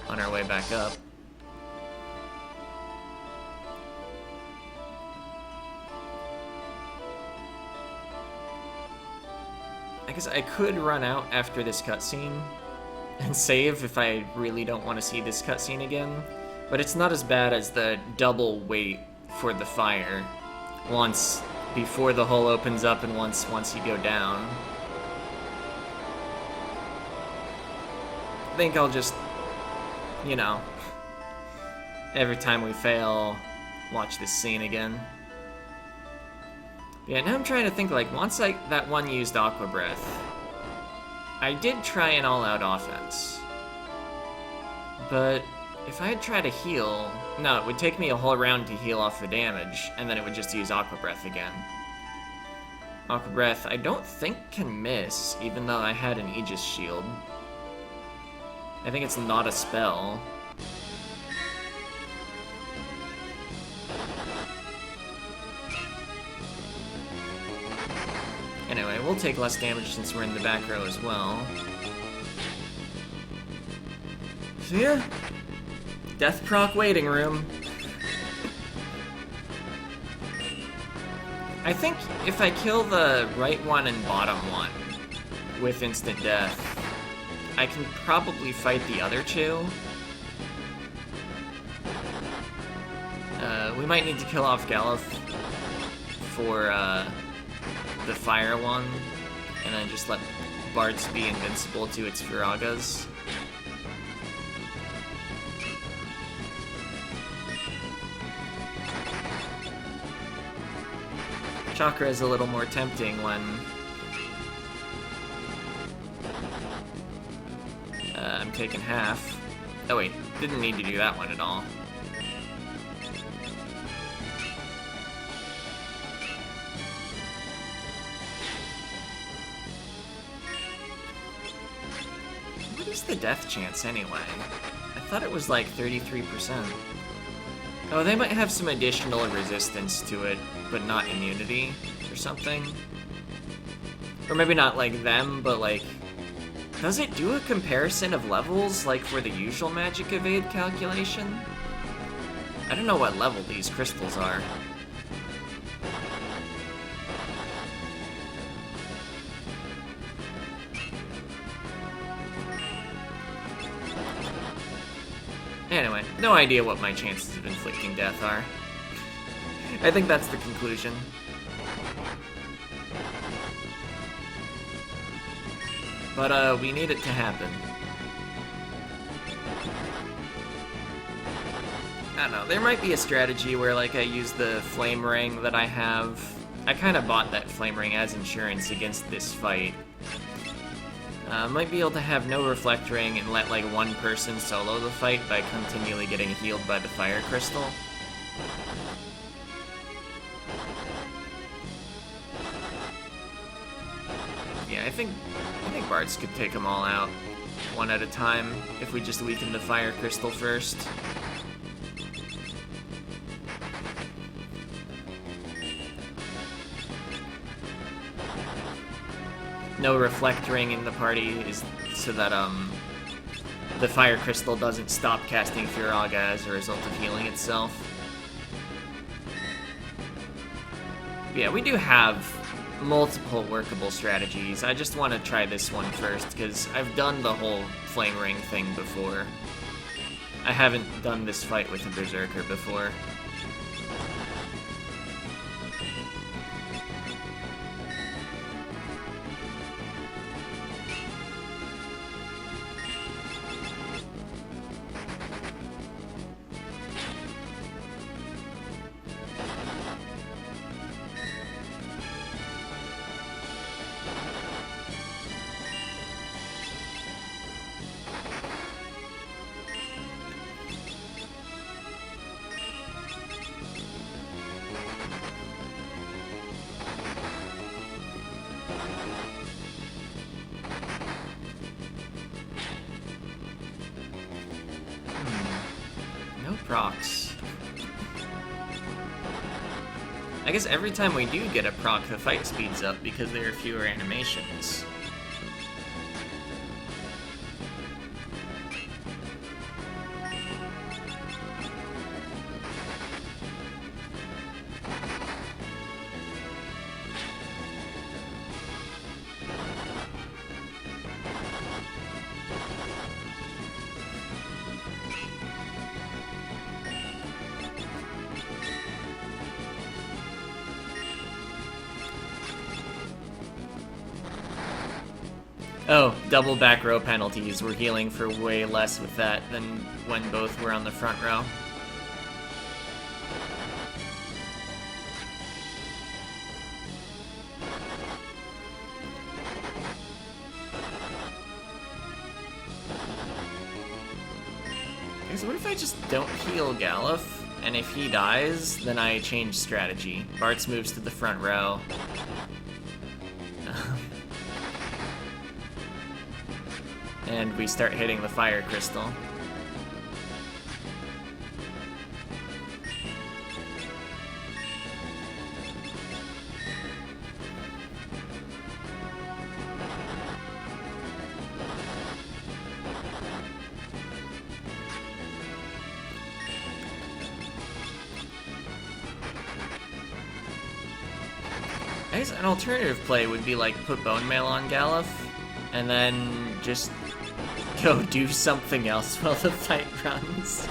on our way back up. I guess I could run out after this cutscene and save if I really don't want to see this cutscene again, but it's not as bad as the double wait for the fire. Once before the hole opens up and once you go down. I think I'll just, you know, every time we fail, watch this scene again. Yeah, now I'm trying to think, like, once that one used Aqua Breath, I did try an all-out offense. But if I had tried to heal... No, it would take me a whole round to heal off the damage, and then it would just use Aqua Breath again. Aqua Breath, I don't think can miss, even though I had an Aegis Shield. I think it's not a spell. Anyway, we'll take less damage since we're in the back row as well. So yeah, Death proc waiting room. I think if I kill the right one and bottom one with instant death, I can probably fight the other two. We might need to kill off Galuf for the fire one, and then just let Bartz be invincible to its Firagas. Chakra is a little more tempting when I'm taking half. Oh wait, didn't need to do that one at all. What is the death chance anyway? I thought it was like 33%. Oh, they might have some additional resistance to it, but not immunity or something. Or maybe not like them, but like... Does it do a comparison of levels, like for the usual magic evade calculation? I don't know what level these crystals are. Anyway, no idea what my chances of inflicting death are. I think that's the conclusion. But, we need it to happen. I don't know, there might be a strategy where, like, I use the flame ring that I have. I kind of bought that flame ring as insurance against this fight. Might be able to have no reflect ring and let, like, one person solo the fight by continually getting healed by the fire crystal. Yeah, I think Bartz could take them all out one at a time if we just weaken the fire crystal first. No reflect ring in the party is so that the fire crystal doesn't stop casting Firaga as a result of healing itself. Yeah, we do have multiple workable strategies. I just want to try this one first because I've done the whole flame ring thing before. I haven't done this fight with a berserker before. Procs. I guess every time we do get a proc, the fight speeds up because there are fewer animations. Oh, double back row penalties. We're healing for way less with that than when both were on the front row. So what if I just don't heal Galuf, and if he dies, then I change strategy. Bartz moves to the front row. And we start hitting the fire crystal. I guess an alternative play would be like put Bone Mail on Galuf, and then just go do something else while the fight runs.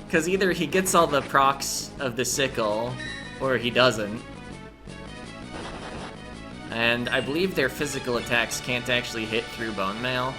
Because either he gets all the procs of the sickle, or he doesn't. And I believe their physical attacks can't actually hit through Bone Mail.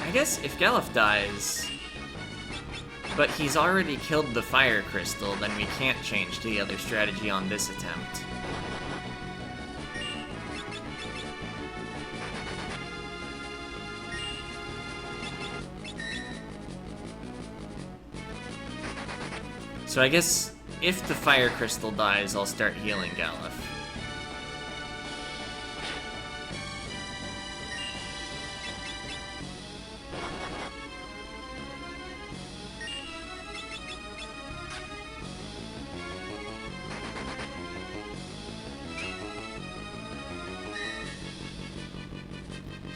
I guess if Galuf dies, but he's already killed the fire crystal, then we can't change to the other strategy on this attempt. So I guess if the fire crystal dies, I'll start healing Galuf.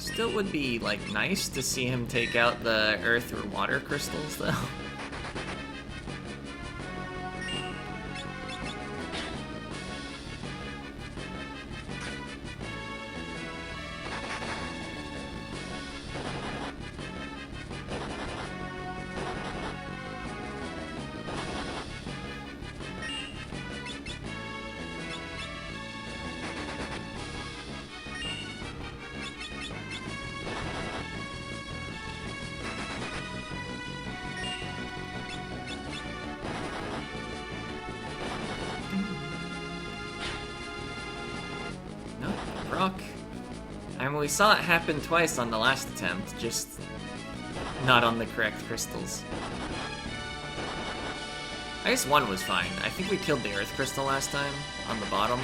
Still would be, like, nice to see him take out the earth or water crystals, though. Rock. I mean, we saw it happen twice on the last attempt, just not on the correct crystals. I guess one was fine. I think we killed the earth crystal last time, on the bottom.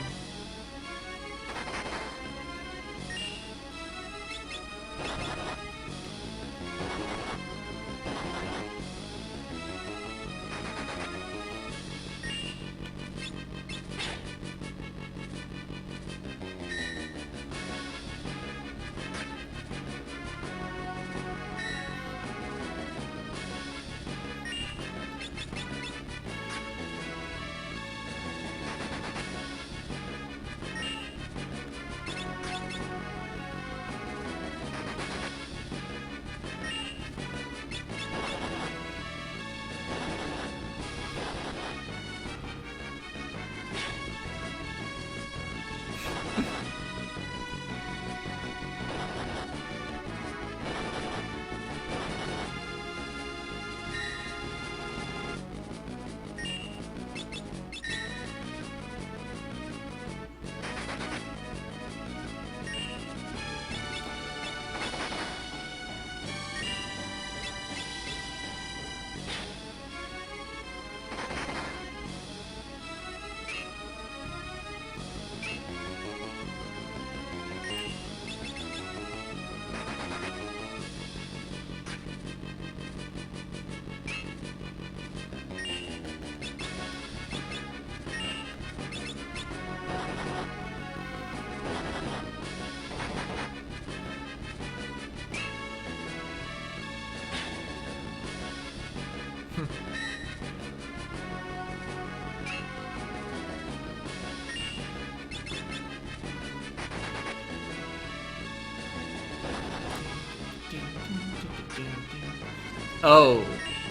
Oh,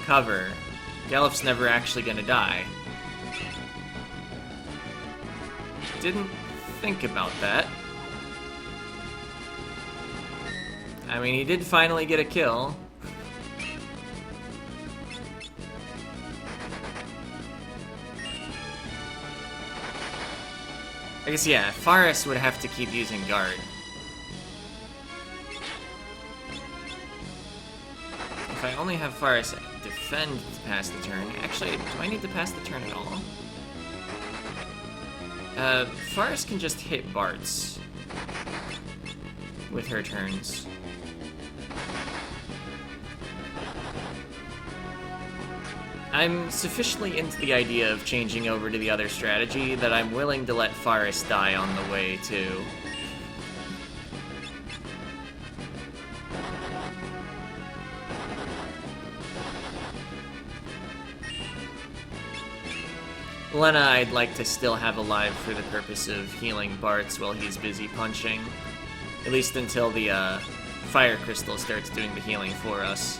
cover. Galuf's never actually gonna die. Didn't think about that. I mean, he did finally get a kill. I guess, yeah, Faris would have to keep using guard. If I only have Faris defend past the turn... Actually, do I need to pass the turn at all? Faris can just hit Bartz with her turns. I'm sufficiently into the idea of changing over to the other strategy that I'm willing to let Faris die on the way, too. Lena I'd like to still have alive for the purpose of healing Bartz while he's busy punching. At least until the Fire Crystal starts doing the healing for us.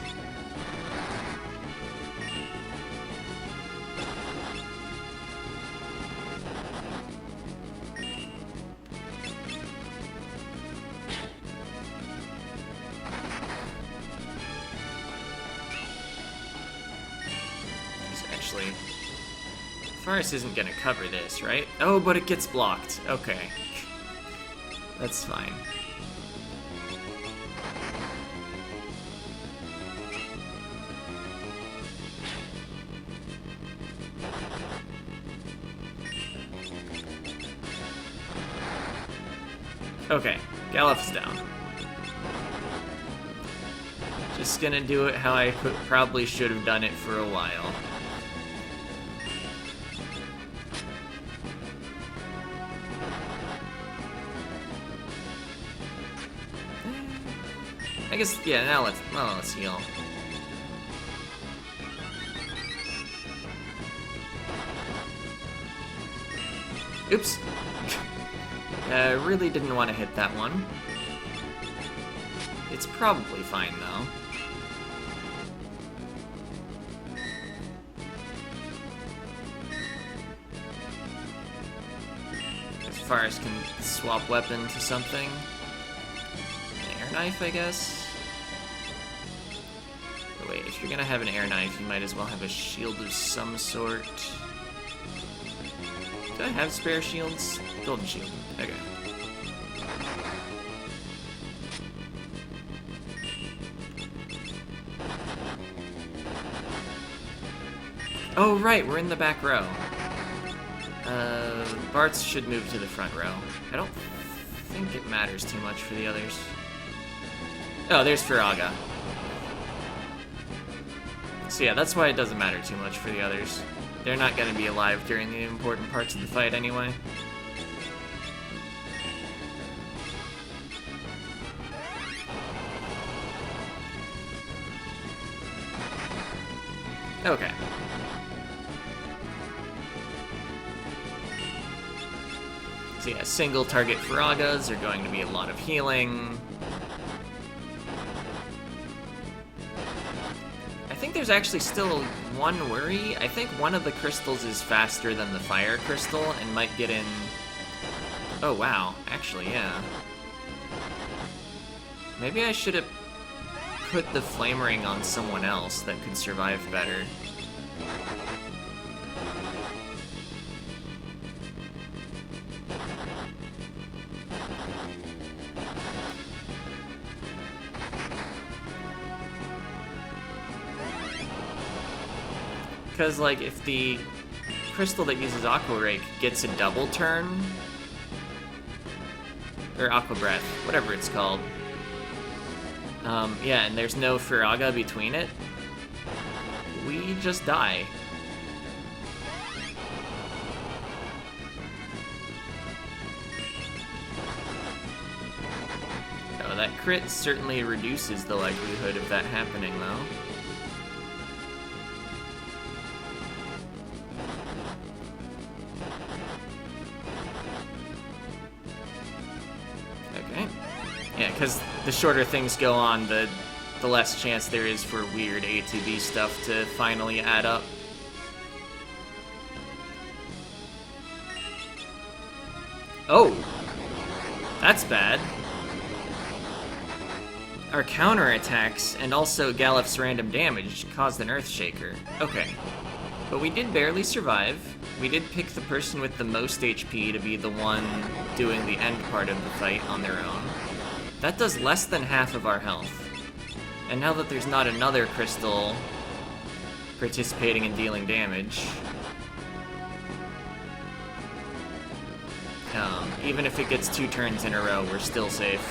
Actually, Faris isn't gonna cover this, right? Oh, but it gets blocked. Okay. That's fine. Okay, Galuf's down. Just gonna do it how I probably should have done it for a while. I guess, yeah, now let's heal. Oops. Really didn't want to hit that one. It's probably fine, though. As far as can swap weapon to something. An air knife, I guess? Oh, wait, if you're gonna have an air knife, you might as well have a shield of some sort. Do I have spare shields? Golden shield. Okay. Oh, right, we're in the back row. Bartz should move to the front row. I don't think it matters too much for the others. Oh, there's Firaga. So yeah, that's why it doesn't matter too much for the others. They're not going to be alive during the important parts of the fight anyway. Okay. So yeah, single target Firagas are going to be a lot of healing. I think there's actually still one worry. I think one of the crystals is faster than the fire crystal and might get in... Oh wow, actually, yeah. Maybe I should have put the flame ring on someone else that could survive better. Because, like, if the crystal that uses Aqua Rake gets a double turn, or Aqua Breath, whatever it's called, yeah, and there's no Firaga between it, we just die. Oh, that crit certainly reduces the likelihood of that happening, though. Okay. Yeah, because the shorter things go on, the the less chance there is for weird A to B stuff to finally add up. Oh! That's bad. Our counterattacks and also Galif's random damage caused an Earthshaker. Okay. But we did barely survive. We did pick the person with the most HP to be the one doing the end part of the fight on their own. That does less than half of our health. And now that there's not another crystal participating in dealing damage, even if it gets 2 turns in a row, we're still safe.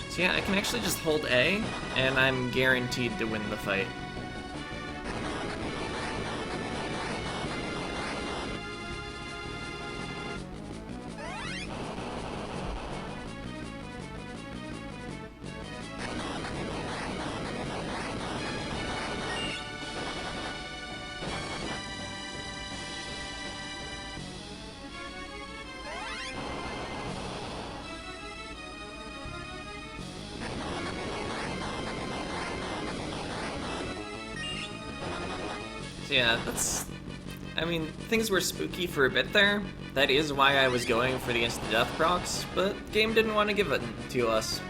So yeah, I can actually just hold A, and I'm guaranteed to win the fight. Yeah, I mean, things were spooky for a bit there. That is why I was going for the insta-death procs, but the game didn't want to give it to us.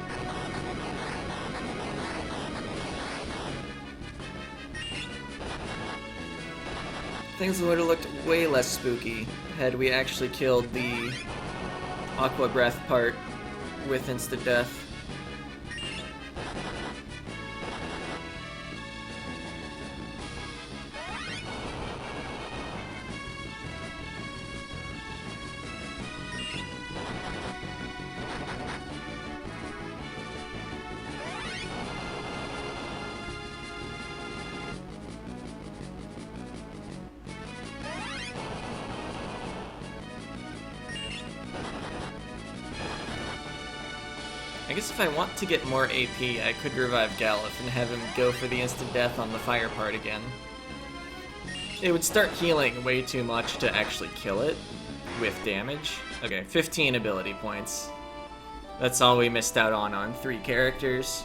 Things would have looked way less spooky had we actually killed the Aqua Breath part with insta-death. I guess if I want to get more AP, I could revive Galif and have him go for the instant death on the fire part again. It would start healing way too much to actually kill it with damage. Okay, 15 ability points. That's all we missed out on 3 characters.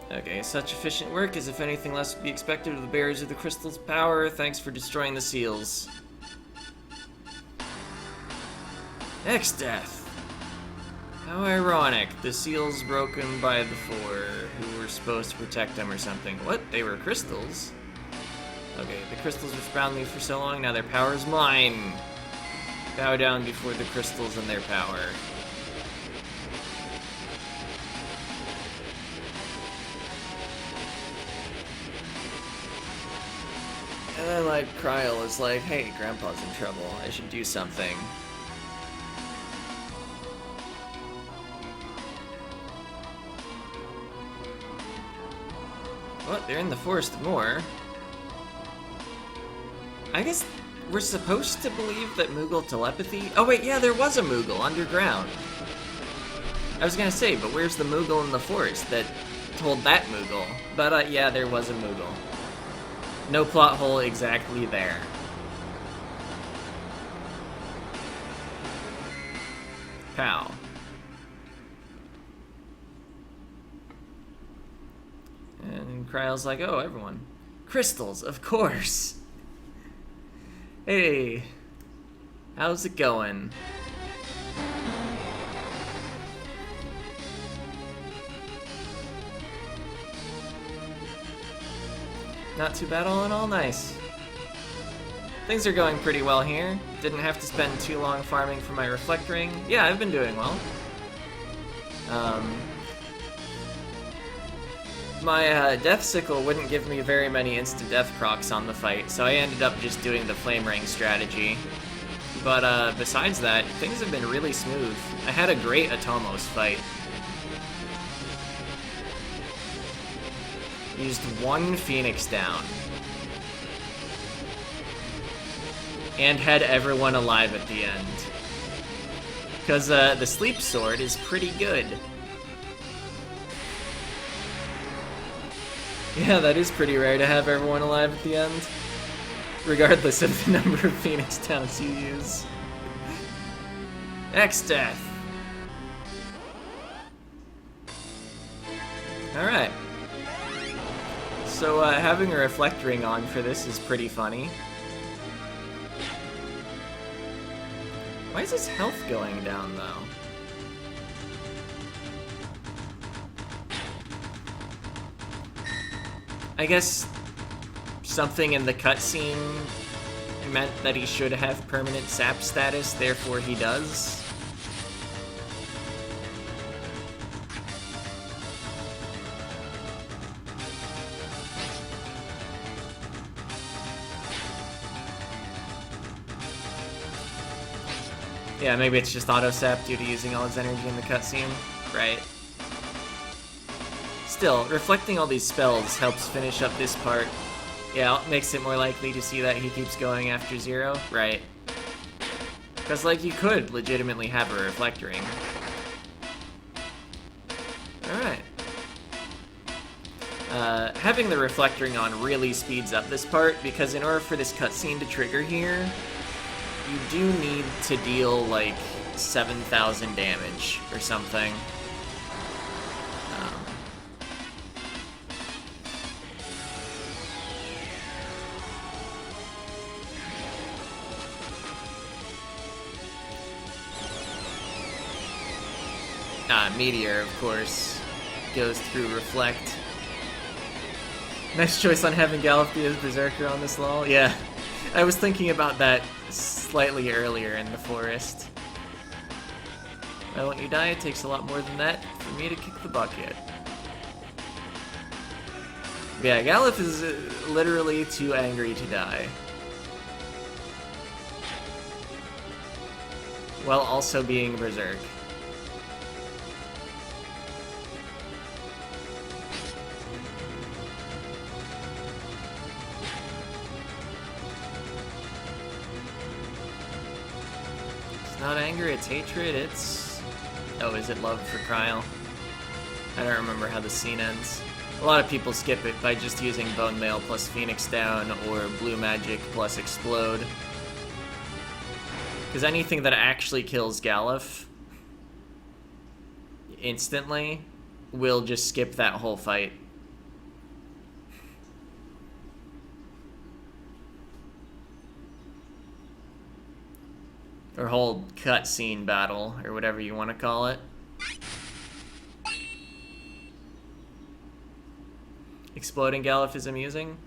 Okay, such efficient work as if anything less would be expected of the bearers of the crystal's power. Thanks for destroying the seals. Exdeath. How ironic. The seals broken by the 4, who were supposed to protect them or something. What? They were crystals? Okay, the crystals have bound me for so long, now their power is mine. Bow down before the crystals and their power. And then, like, Kryl is like, hey, Grandpa's in trouble. I should do something. What? They're in the Forest of Moor. I guess we're supposed to believe that Moogle telepathy... Oh wait, yeah, there was a Moogle underground. I was gonna say, but where's the Moogle in the forest that told that Moogle? But yeah, there was a Moogle. No plot hole exactly there. Pow. And Kryl's like, oh, everyone. Crystals, of course. Hey, how's it going? Not too bad all in all, nice. Things are going pretty well here. Didn't have to spend too long farming for my Reflect Ring. Yeah, I've been doing well. My Death Sickle wouldn't give me very many instant death procs on the fight, so I ended up just doing the Flame Ring strategy. But besides that, things have been really smooth. I had a great Atomos fight. Used 1 Phoenix down. And had everyone alive at the end. Because the Sleep Sword is pretty good. Yeah, that is pretty rare to have everyone alive at the end. Regardless of the number of Phoenix Downs you use. Exdeath. Alright. So, having a reflect ring on for this is pretty funny. Why is his health going down, though? I guess something in the cutscene meant that he should have permanent sap status, therefore he does. Yeah, maybe it's just auto sap due to using all his energy in the cutscene, right? Still, reflecting all these spells helps finish up this part. Yeah, it makes it more likely to see that he keeps going after 0, right? Because, like, you could legitimately have a reflect ring. Alright. Having the reflect ring on really speeds up this part, because in order for this cutscene to trigger here, you do need to deal, like, 7,000 damage or something. Meteor, of course, goes through Reflect. Nice choice on having Gallif be as Berserker on this lol. Yeah, I was thinking about that slightly earlier in the forest. Well, when you die, it takes a lot more than that for me to kick the bucket. Yeah, Gallif is literally too angry to die. While also being Berserk. Not anger, it's hatred, it's... Oh, is it love for Kryl? I don't remember how the scene ends. A lot of people skip it by just using Bone Mail plus Phoenix Down or Blue Magic plus Explode. Because anything that actually kills Gallif instantly will just skip that whole fight. Or whole cutscene battle, or whatever you want to call it. Exploding Gallif is amusing.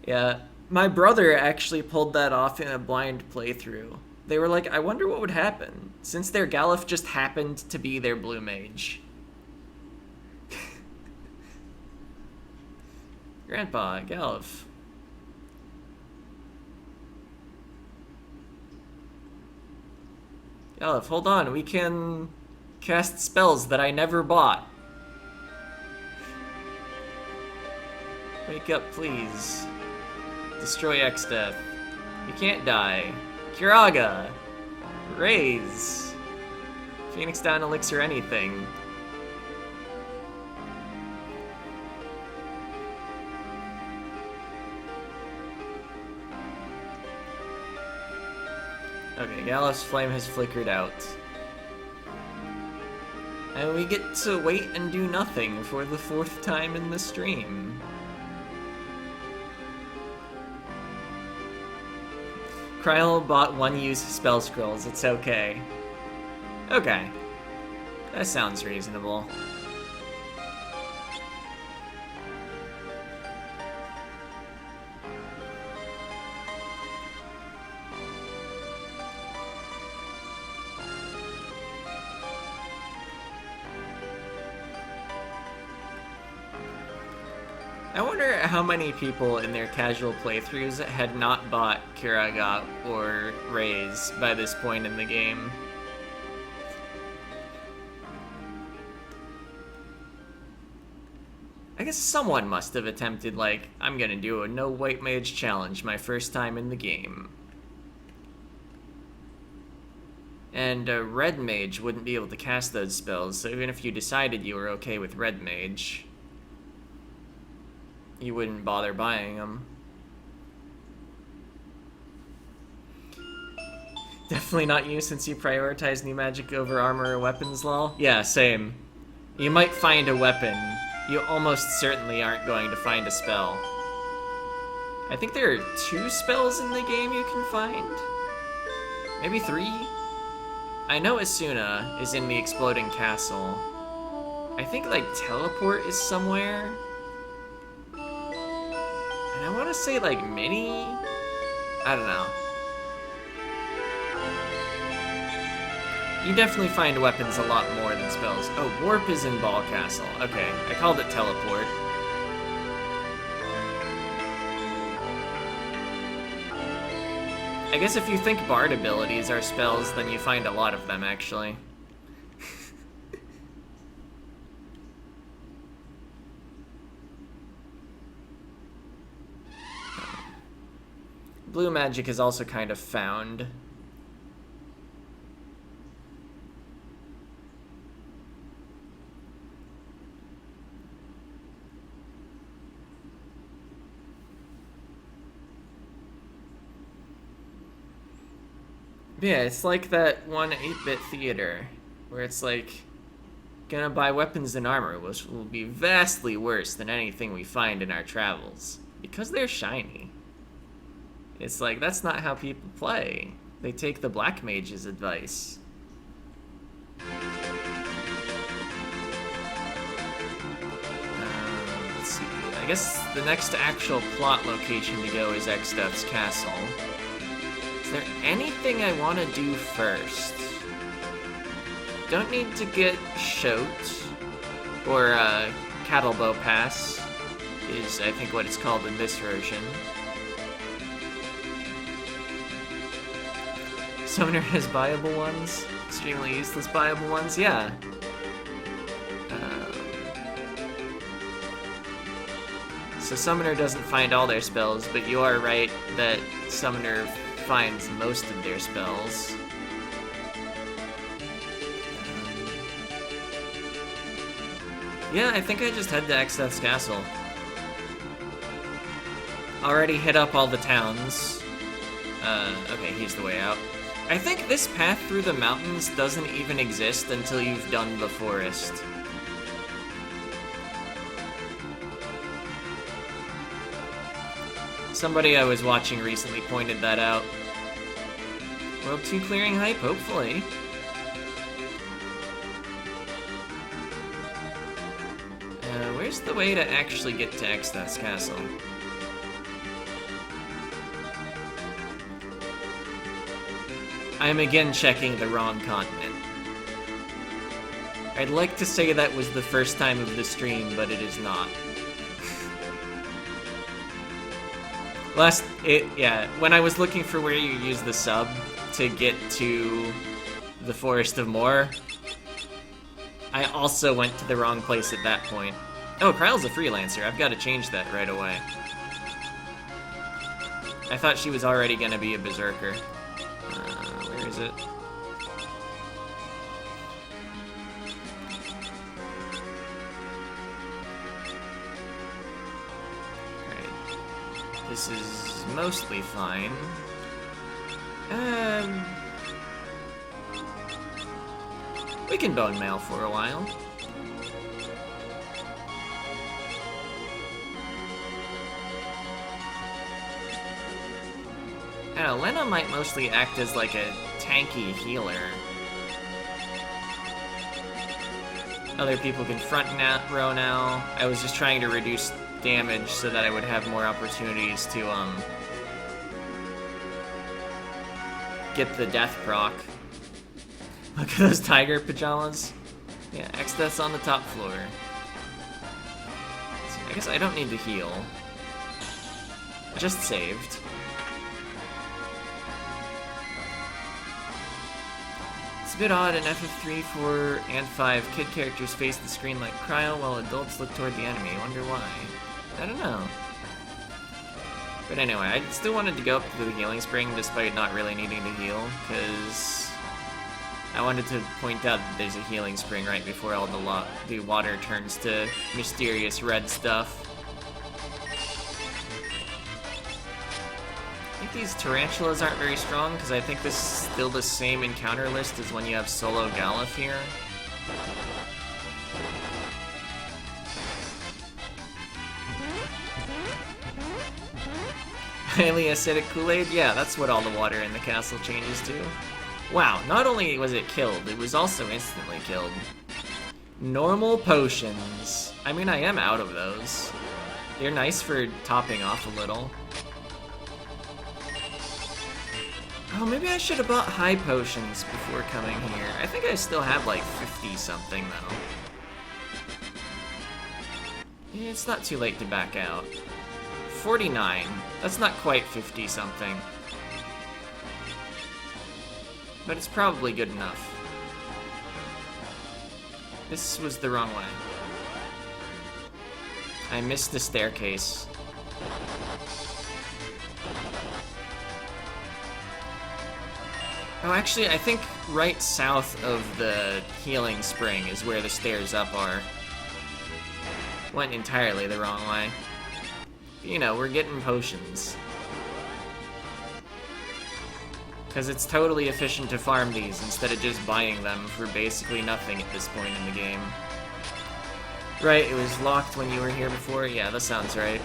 Yeah, my brother actually pulled that off in a blind playthrough. They were like, I wonder what would happen, since their Gallif just happened to be their blue mage. Grandpa, Gallif. Gallif, hold on, we can cast spells that I never bought. Wake up, please. Destroy Exdeath. You can't die. Kiraga. Raise. Phoenix Down, Elixir, anything. Okay, Gallif's flame has flickered out. And we get to wait and do nothing for the 4th time in the stream. Kryl bought one-use spell scrolls, it's okay. Okay. That sounds reasonable. I wonder how many people in their casual playthroughs had not bought Kiraga or Raise by this point in the game. I guess someone must have attempted, like, I'm gonna do a no white mage challenge my first time in the game. And a red mage wouldn't be able to cast those spells, so even if you decided you were okay with red mage, you wouldn't bother buying them. Definitely not you since you prioritize new magic over armor or weapons, lol. Yeah, same. You might find a weapon. You almost certainly aren't going to find a spell. I think there are 2 spells in the game you can find. Maybe 3? I know Asuna is in the Exploding Castle. I think, like, Teleport is somewhere. And I want to say, like, Mini? I don't know. You definitely find weapons a lot more than spells. Oh, Warp is in Ball Castle. Okay, I called it Teleport. I guess if you think Bard abilities are spells, then you find a lot of them, actually. Blue magic is also kind of found. Yeah, it's like that one 8-bit theater, where it's like, gonna buy weapons and armor, which will be vastly worse than anything we find in our travels, because they're shiny. It's like, that's not how people play. They take the Black Mage's advice. Let's see, I guess the next actual plot location to go is Exdeath's castle. Is there anything I want to do first? Don't need to get Shote, or Cattlebow Pass, is I think what it's called in this version. Summoner has buyable ones? Extremely useless buyable ones? Yeah. So Summoner doesn't find all their spells, but you are right that Summoner finds most of their spells. Yeah, I think I just head to Exdeath's castle. Already hit up all the towns. Okay, here's the way out. I think this path through the mountains doesn't even exist until you've done the forest. Somebody I was watching recently pointed that out. World 2 clearing hype, hopefully. Where's the way to actually get to Exdeath's castle? I'm again checking the wrong continent. I'd like to say that was the first time of the stream, but it is not. When I was looking for where you use the sub to get to the Forest of Moor, I also went to the wrong place at that point. Oh, Kryle's a freelancer. I've got to change that right away. I thought she was already gonna be a berserker. Where is it? Alright. This is mostly fine. We can bone mail for a while. I don't know, Lena might mostly act as like a tanky healer. Other people can front row now. I was just trying to reduce damage so that I would have more opportunities to get the death proc. Look at those tiger pajamas. Yeah, Exdeath's on the top floor. So I guess I don't need to heal. Just saved. It's a bit odd, in FF3, 4, and 5, kid characters face the screen like Cryo while adults look toward the enemy. Wonder why. I don't know. But anyway, I still wanted to go up to the healing spring despite not really needing to heal, because I wanted to point out that there's a healing spring right before all the water turns to mysterious red stuff. I think these tarantulas aren't very strong, because I think this is still the same encounter list as when you have solo Galuf here. Highly acidic Kool-Aid? Yeah, that's what all the water in the castle changes to. Wow, not only was it killed, it was also instantly killed. Normal potions. I mean, I am out of those. They're nice for topping off a little. Oh, maybe I should have bought high potions before coming here. I think I still have like 50-something, though. It's not too late to back out. 49. That's not quite 50-something. But it's probably good enough. This was the wrong way. I missed the staircase. Oh, actually, I think right south of the healing spring is where the stairs up are. Went entirely the wrong way. You know, we're getting potions. Because it's totally efficient to farm these instead of just buying them for basically nothing at this point in the game. Right, it was locked when you were here before? Yeah, that sounds right.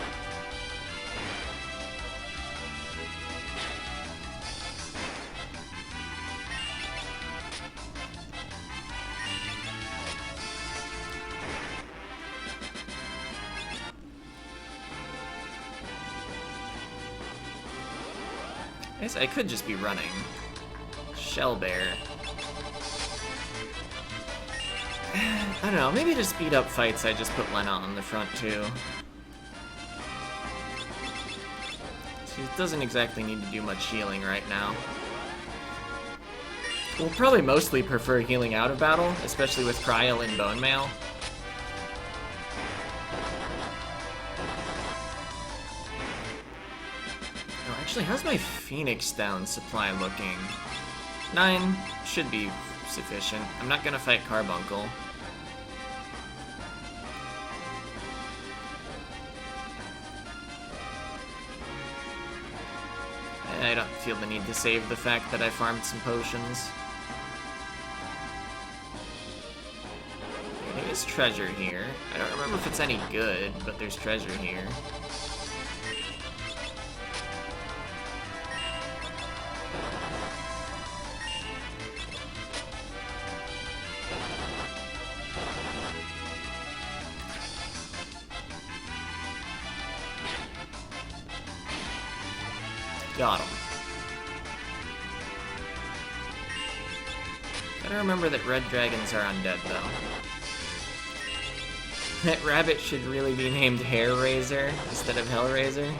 I guess I could just be running. Shell Bear. I don't know, maybe to speed up fights I just put Lena on the front too. She doesn't exactly need to do much healing right now. We'll probably mostly prefer healing out of battle, especially with Cryo and Bone Mail. Oh, actually, how's my Phoenix down supply looking? 9 should be sufficient. I'm not gonna fight Carbuncle. I don't feel the need to save the fact that I farmed some potions. There is treasure here. I don't remember if it's any good, but there's treasure here. Got him. Gotta remember that red dragons are undead, though. That rabbit should really be named Hair Razor instead of Hellraiser.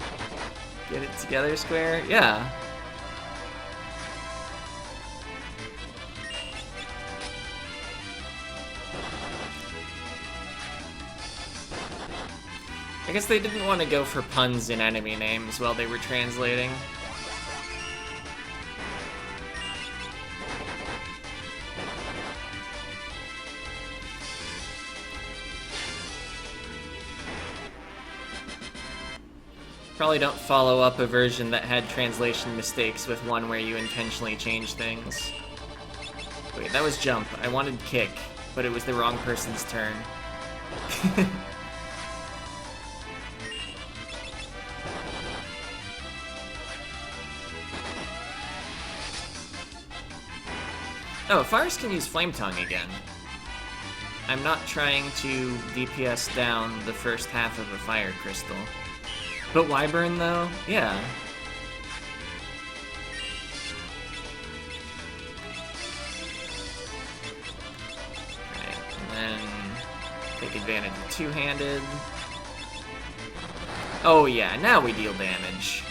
Get it together, Square? Yeah. I guess they didn't want to go for puns in enemy names while they were translating. Probably don't follow up a version that had translation mistakes with one where you intentionally change things. Wait, that was jump. I wanted kick, but it was the wrong person's turn. Oh, Fires can use Flame Tongue again. I'm not trying to DPS down the first half of a Fire Crystal. But Wyvern, though? Yeah. Alright, and then take advantage of two-handed. Oh yeah, now we deal damage.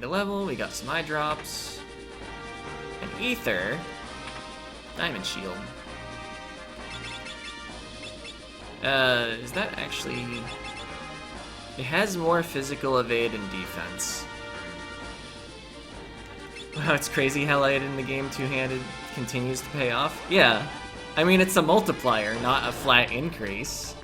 Level, we got some eye drops, an ether, diamond shield. Is that actually? It has more physical evade and defense. Wow, it's crazy how light in the game two-handed continues to pay off. Yeah, I mean, it's a multiplier, not a flat increase.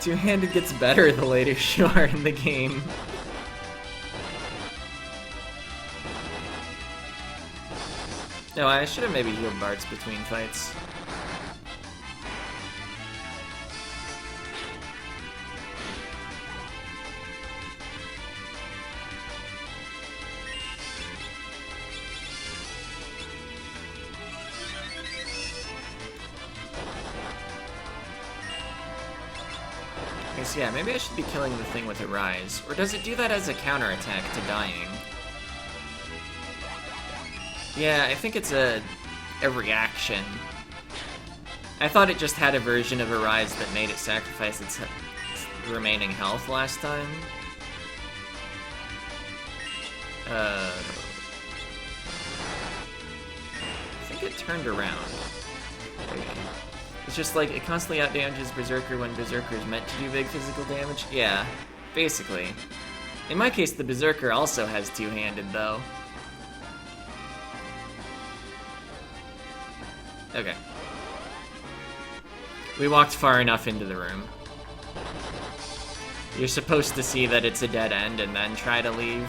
Two-handed gets better the later you are in the game. No, I should have maybe healed Bart's between fights. Okay, so yeah, maybe I should be killing the thing with a rise. Or does it do that as a counterattack to dying? Yeah, I think it's a reaction. I thought it just had a version of a rise that made it sacrifice its remaining health last time. I think it turned around. Okay. It's just like, it constantly outdamages Berserker when Berserker is meant to do big physical damage. Yeah, basically. In my case, the Berserker also has two-handed, though. Okay. We walked far enough into the room. You're supposed to see that it's a dead end and then try to leave.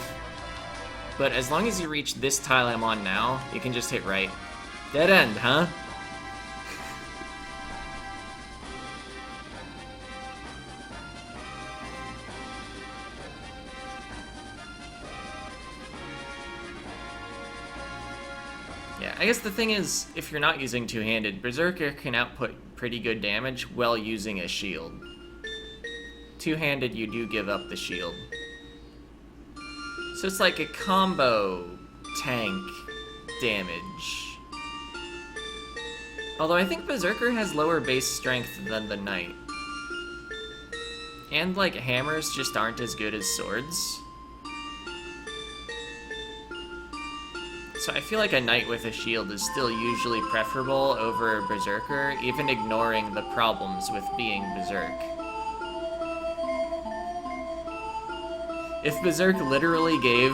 But as long as you reach this tile I'm on now, you can just hit right. Dead end, huh? Yeah, I guess the thing is, if you're not using two-handed, Berserker can output pretty good damage while using a shield. Two-handed, you do give up the shield. So it's like a combo tank damage. Although I think Berserker has lower base strength than the Knight. And like hammers just aren't as good as swords. So I feel like a Knight with a shield is still usually preferable over a Berserker, even ignoring the problems with being Berserk. If Berserk literally gave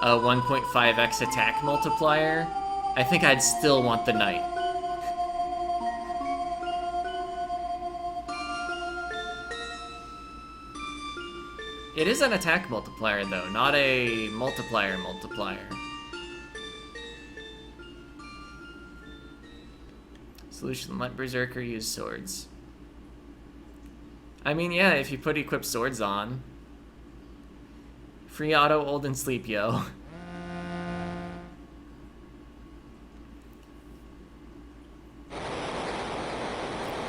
a 1.5x attack multiplier, I think I'd still want the Knight. It is an attack multiplier though, not a multiplier multiplier. Solution, let Berserker use swords. I mean, yeah, if you put equipped swords on. Free auto, old and sleep, yo.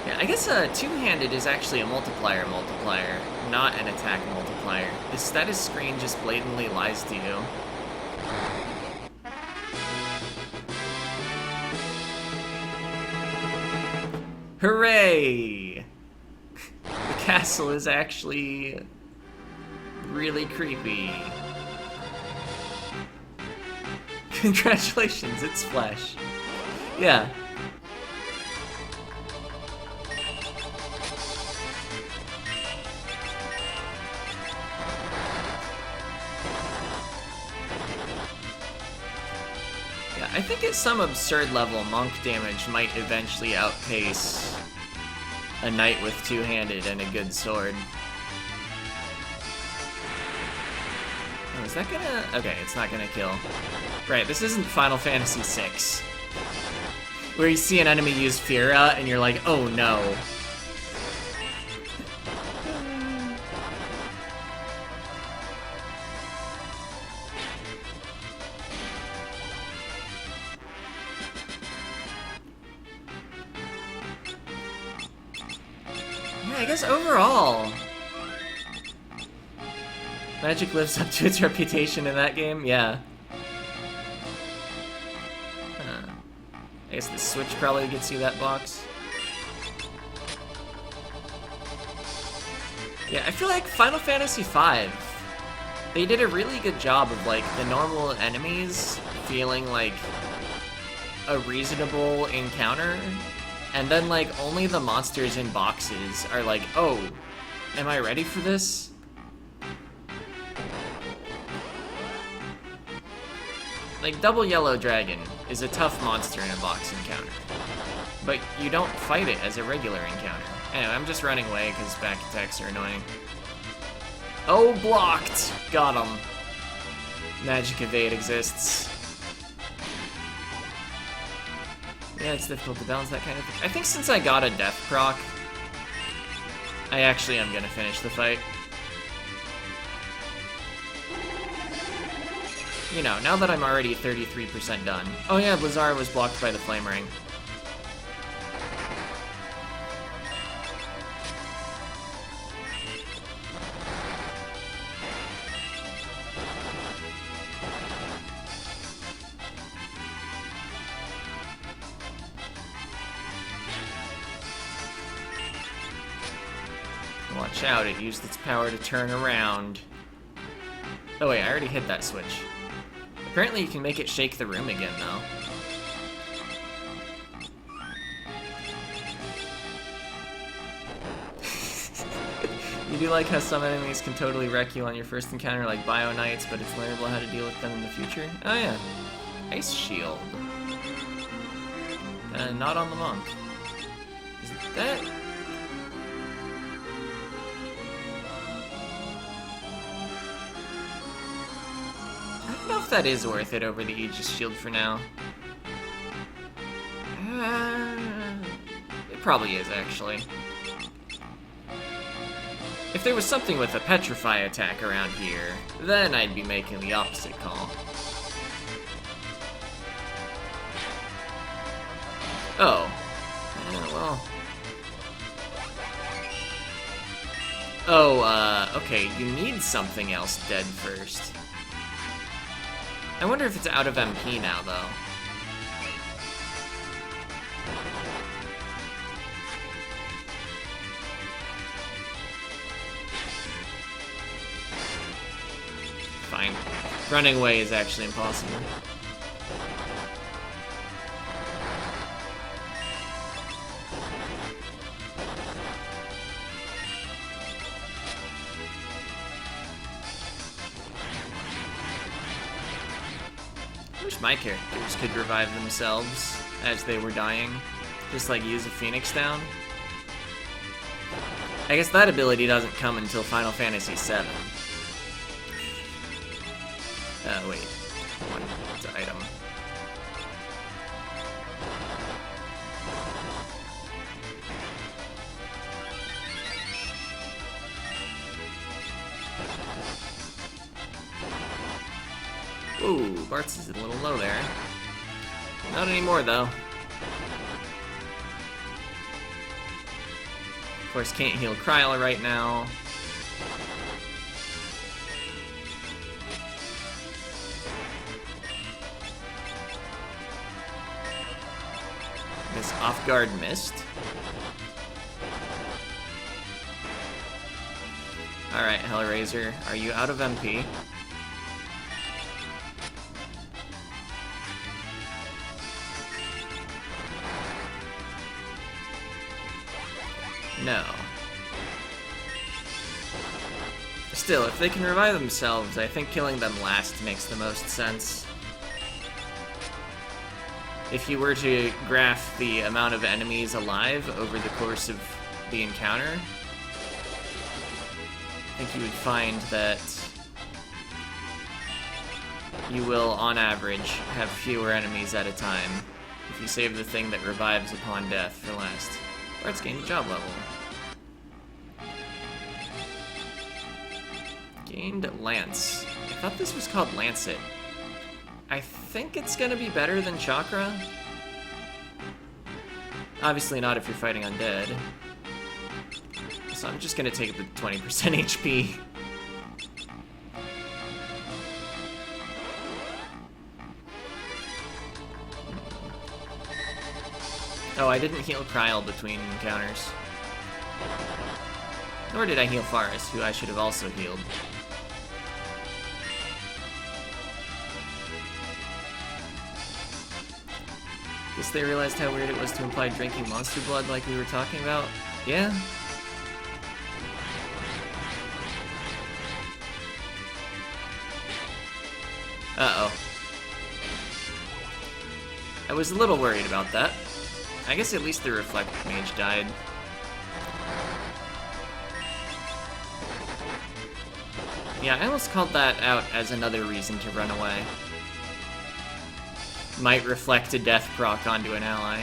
Yeah, I guess two-handed is actually a multiplier, not an attack multiplier. The status screen just blatantly lies to you. Hooray! The castle is actually really creepy. Congratulations, it's flesh. Yeah. Yeah, I think at some absurd level, monk damage might eventually outpace a knight with two-handed and a good sword. Oh, is that gonna... Okay, it's not gonna kill. Right, this isn't Final Fantasy VI, where you see an enemy use Fira and you're like, oh no. Yeah, I guess overall, Magic lives up to its reputation in that game, yeah. I guess the Switch probably gets you that box. Yeah, I feel like Final Fantasy V, they did a really good job of, like, the normal enemies feeling like a reasonable encounter. And then, like, only the monsters in boxes are like, oh, am I ready for this? Like, Double Yellow Dragon is a tough monster in a box encounter. But you don't fight it as a regular encounter. Anyway, I'm just running away because back attacks are annoying. Oh, blocked! Got him. Magic Evade exists. Yeah, it's difficult to balance that kind of thing. I think since I got a death proc, I actually am gonna finish the fight. You know, now that I'm already 33% done. Oh yeah, Blizzard was blocked by the Flame Ring. Watch out, it used its power to turn around. Oh wait, I already hit that switch. Apparently you can make it shake the room again, though. You do like how some enemies can totally wreck you on your first encounter, like Bio Knights, but it's learnable how to deal with them in the future? Oh yeah. Ice Shield. Not on the monk. Is it that? I don't know if that is worth it over the Aegis Shield for now. It probably is, actually. If there was something with a Petrify attack around here, then I'd be making the opposite call. Oh. Well. Oh, okay, you need something else dead first. I wonder if it's out of MP now, though. Fine. Running away is actually impossible. I wish my characters could revive themselves as they were dying. Just like use a Phoenix down. I guess that ability doesn't come until Final Fantasy VII. Wait. One item. Ooh, Bart's is a little low there. Not anymore, though. Of course, can't heal Kryla right now. This off-guard missed. Alright, Hellraiser, are you out of MP? No. Still, if they can revive themselves, I think killing them last makes the most sense. If you were to graph the amount of enemies alive over the course of the encounter, I think you would find that you will, on average, have fewer enemies at a time if you save the thing that revives upon death for last. Or it's gained a job level. Gained Lance. I thought this was called Lancet. I think it's gonna be better than Chakra. Obviously not if you're fighting undead. So I'm just gonna take the 20% HP. Oh, I didn't heal Kryl between encounters. Nor did I heal Faris, who I should have also healed. Guess they realized how weird it was to imply drinking monster blood like we were talking about. Yeah? Uh-oh. I was a little worried about that. I guess at least the Reflect Mage died. Yeah, I almost called that out as another reason to run away. Might reflect a death proc onto an ally.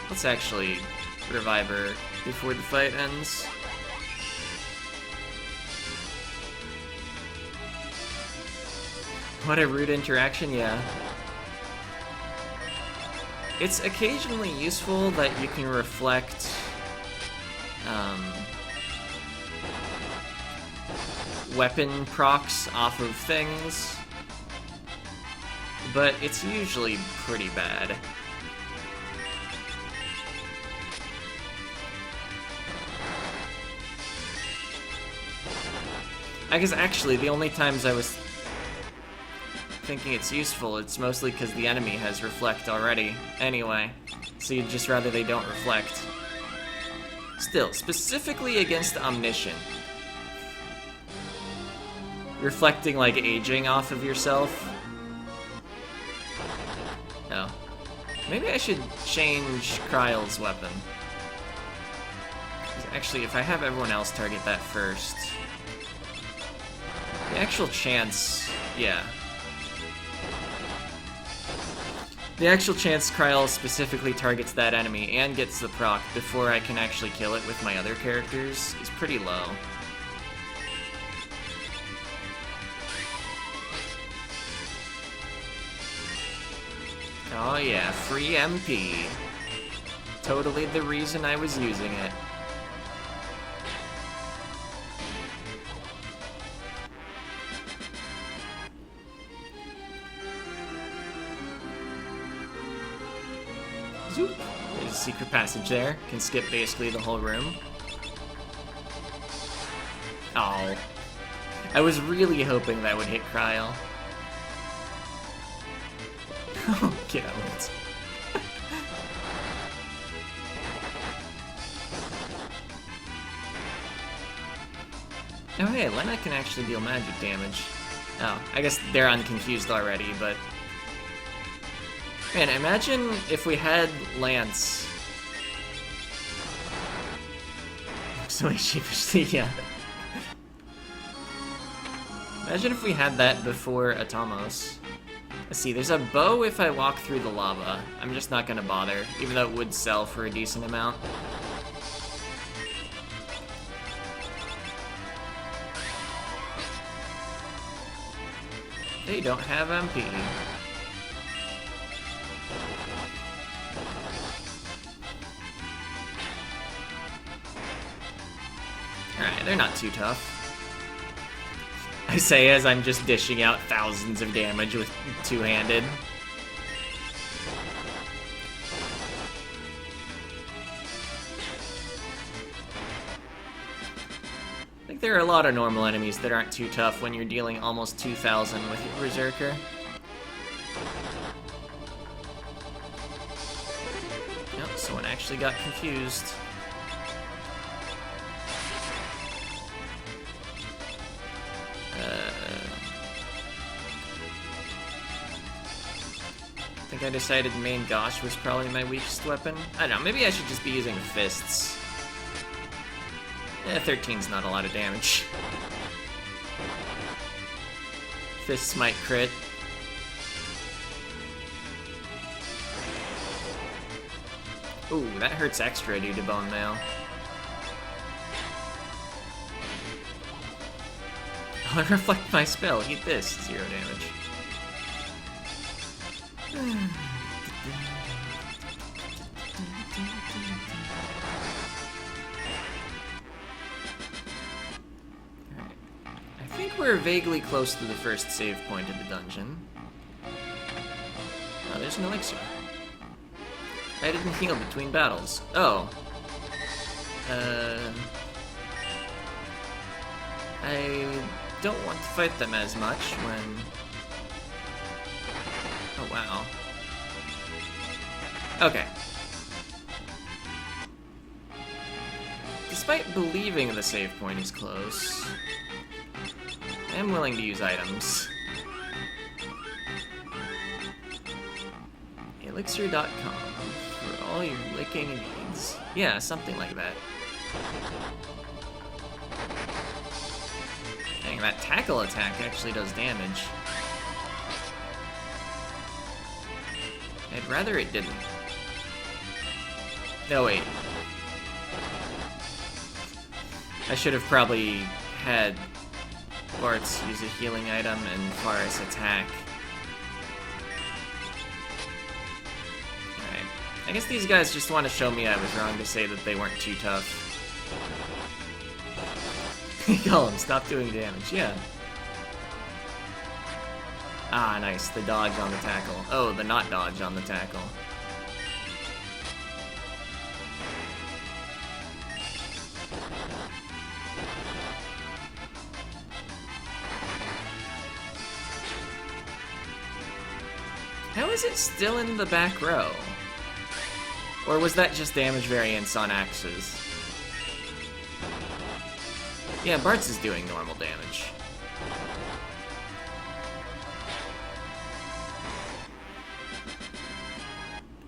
Let's actually revive her before the fight ends. What a rude interaction, yeah. It's occasionally useful that you can reflect weapon procs off of things, but it's usually pretty bad. I guess actually the only times I was thinking it's useful, it's mostly because the enemy has reflect already anyway, so you'd just rather they don't reflect. Still, specifically against Omniscient, reflecting like aging off of yourself. Oh. Maybe I should change Kryle's weapon. Actually, if I have everyone else target that first, the actual chance, yeah. The actual chance Kryle specifically targets that enemy and gets the proc before I can actually kill it with my other characters is pretty low. Oh yeah, free MP. Totally the reason I was using it. Zoop. There's a secret passage there. Can skip basically the whole room. Oh. I was really hoping that would hit Kryle. Oh, get out. Oh hey, Lena can actually deal magic damage. Oh, I guess they're unconfused already, but... Man, imagine if we had Lance. So sheepishly, yeah. Imagine if we had that before Atomos. Let's see, there's a bow if I walk through the lava. I'm just not gonna bother, even though it would sell for a decent amount. They don't have MP. Alright, they're not too tough. I say as I'm just dishing out thousands of damage with two-handed. I think there are a lot of normal enemies that aren't too tough when you're dealing almost 2,000 with your Berserker. Nope, someone actually got confused. I think I decided main Gosh was probably my weakest weapon. I don't know, maybe I should just be using fists. 13's not a lot of damage. Fists might crit. Ooh, that hurts extra due to bone mail. I'll reflect my spell. Eat this. 0 damage. Alright. I think we're vaguely close to the first save point of the dungeon. Oh, there's an elixir. I didn't heal between battles. Oh. don't want to fight them as much when... Oh, wow. Okay. Despite believing the save point is close, I am willing to use items. Elixir.com for all your licking needs. Yeah, something like that. Dang, that tackle attack actually does damage. I'd rather it didn't. No, wait. I should have probably had Bartz use a healing item and Faris attack. Alright. I guess these guys just want to show me I was wrong to say that they weren't too tough. Gollum, stop doing damage, yeah. Ah, nice, the dodge on the tackle. Oh, the not dodge on the tackle. How is it still in the back row? Or was that just damage variance on axes? Yeah, Bartz is doing normal damage.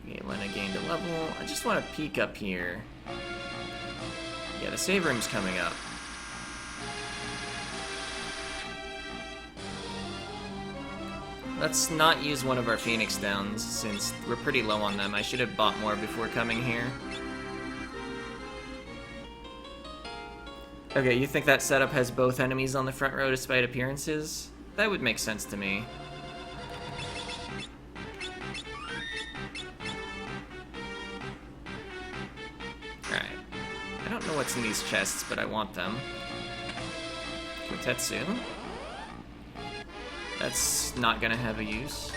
Okay, Lena gained a level. I just want to peek up here. Yeah, the save room's coming up. Let's not use one of our Phoenix Downs, since we're pretty low on them. I should have bought more before coming here. Okay, you think that setup has both enemies on the front row despite appearances? That would make sense to me. Alright. I don't know what's in these chests, but I want them. Kotetsu. That's not gonna have a use.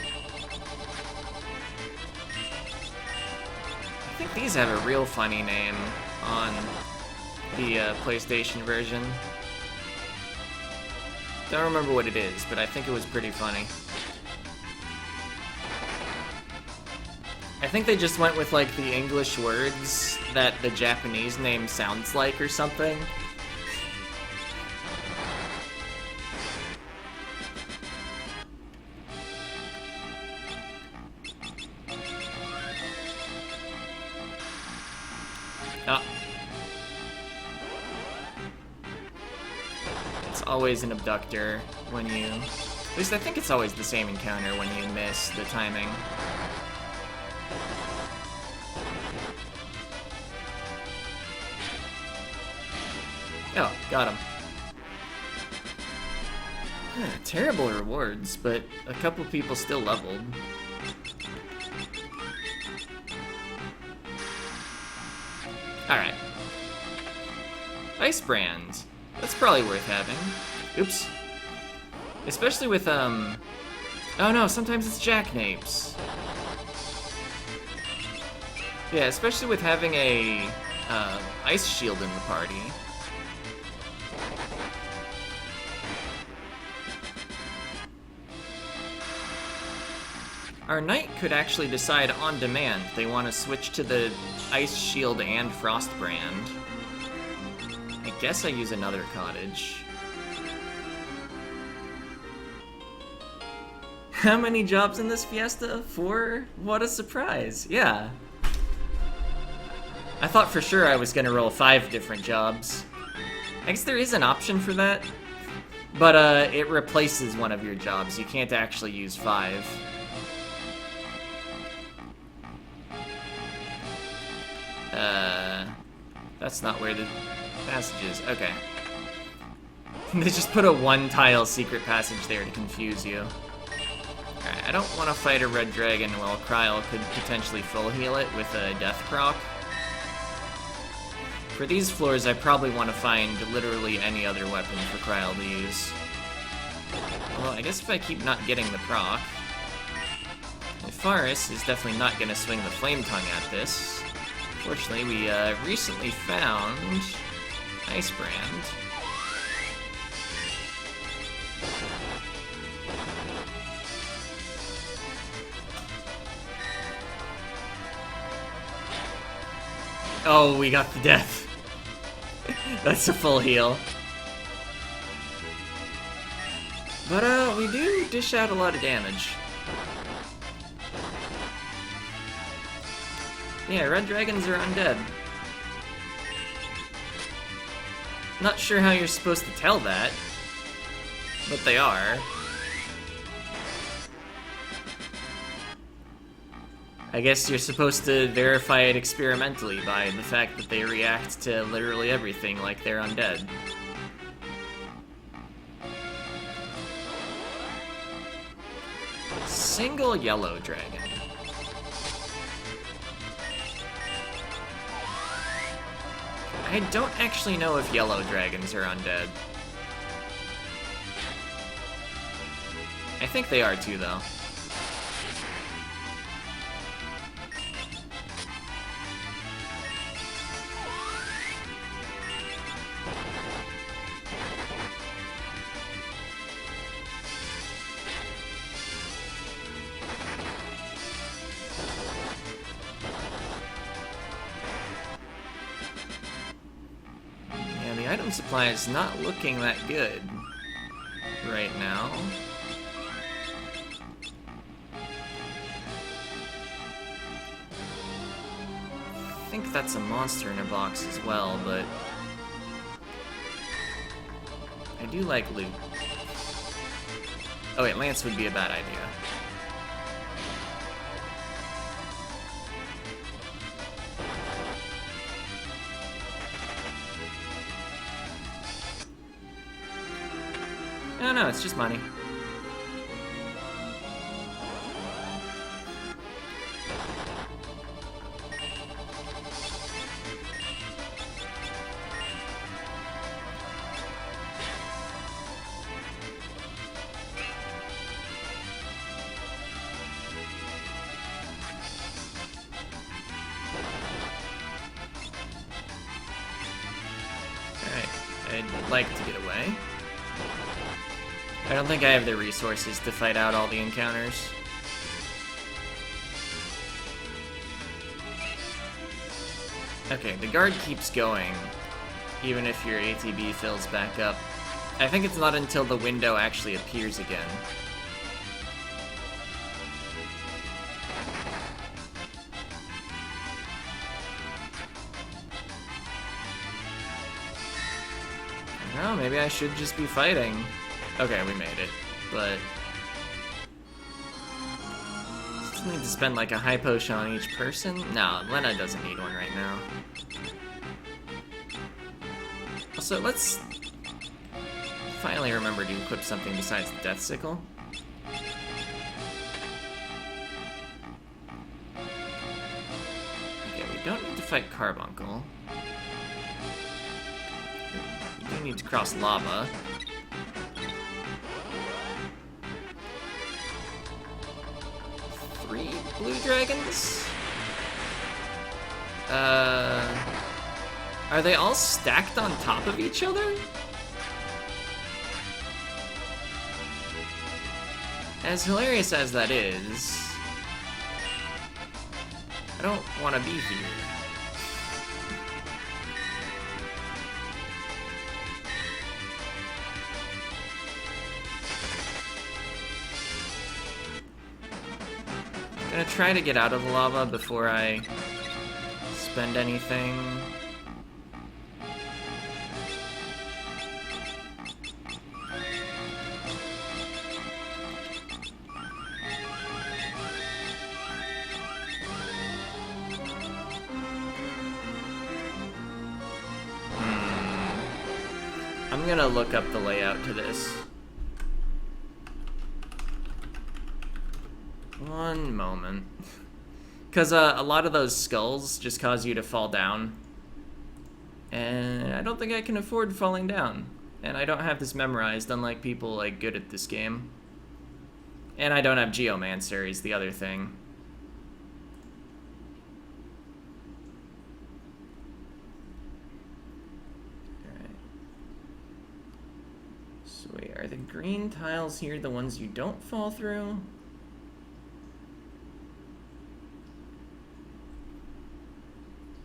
I think these have a real funny name on the PlayStation version. Don't remember what it is, but I think it was pretty funny. I think they just went with like the English words that the Japanese name sounds like or something. Oh. It's always an abductor when you... At least I think it's always the same encounter when you miss the timing. Oh, got him. Terrible rewards, but a couple people still leveled. Alright. Ice Brand. That's probably worth having. Oops. Especially with, Oh no, sometimes it's Jackanapes. Yeah, especially with having a, ice shield in the party. Our knight could actually decide on demand if they want to switch to the Ice Shield and Frost Brand. I guess I use another cottage. How many jobs in this Fiesta? 4? What a surprise. Yeah. I thought for sure I was gonna roll 5 different jobs. I guess there is an option for that, but it replaces one of your jobs. You can't actually use 5. That's not where the passage is. Okay. They just put a 1-tile secret passage there to confuse you. Alright, I don't want to fight a red dragon while Kryl could potentially full heal it with a death proc. For these floors, I probably want to find literally any other weapon for Kryl to use. Well, I guess if I keep not getting the proc... Faris is definitely not going to swing the Flame Tongue at this. Fortunately, we recently found Ice Brand. Oh, we got the death. That's a full heal. But, we do dish out a lot of damage. Yeah, red dragons are undead. Not sure how you're supposed to tell that, but they are. I guess you're supposed to verify it experimentally by the fact that they react to literally everything like they're undead. Single yellow dragon. I don't actually know if yellow dragons are undead. I think they are too, though. The item supply is not looking that good right now. I think that's a monster in a box as well, but I do like loot. Oh wait, Lance would be a bad idea. No, it's just money. Alright, I'd like to get away. I don't think I have the resources to fight out all the encounters. Okay, the guard keeps going, even if your ATB fills back up. I think it's not until the window actually appears again. I don't know, maybe I should just be fighting. Okay, we made it, but still need to spend like a high potion on each person? No, Lena doesn't need one right now. Also, let's finally remember to equip something besides the Death Sickle. Okay, we don't need to fight Carbuncle. We do need to cross lava. Three blue dragons? Are they all stacked on top of each other? As hilarious as that is, I don't want to be here. I'm gonna try to get out of the lava before I spend anything. I'm gonna look up the layout to this. One moment. Because a lot of those skulls just cause you to fall down. And I don't think I can afford falling down. And I don't have this memorized, unlike people like good at this game. And I don't have Geomancer is the other thing. Alright. So wait, are the green tiles here the ones you don't fall through?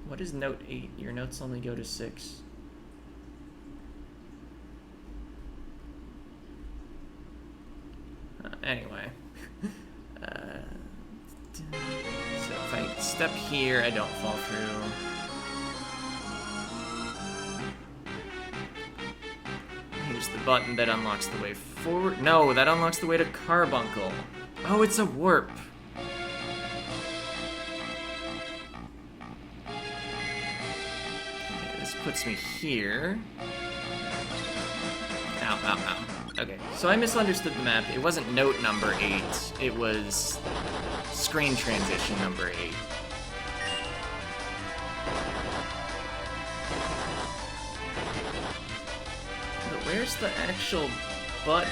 What does note 8? Your notes only go to 6. Anyway. So if I step here, I don't fall through. Here's the button that unlocks the way forward. No, that unlocks the way to Carbuncle. Oh, it's a warp. Okay, this puts me here. Ow, ow, ow. Okay, so I misunderstood the map. It wasn't note number 8. It was screen transition number 8. But where's the actual button?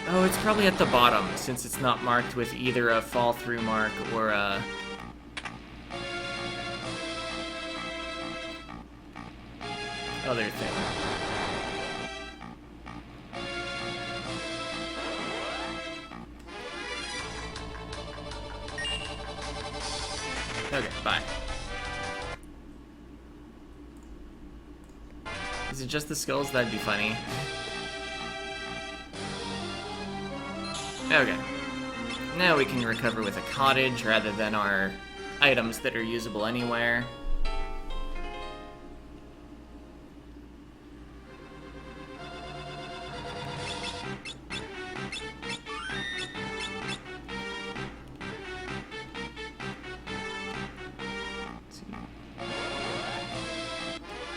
Oh, it's probably at the bottom, since it's not marked with either a fall-through mark or a... other thing. Okay, bye. Is it just the skulls? That'd be funny. Okay. Now we can recover with a cottage rather than our items that are usable anywhere.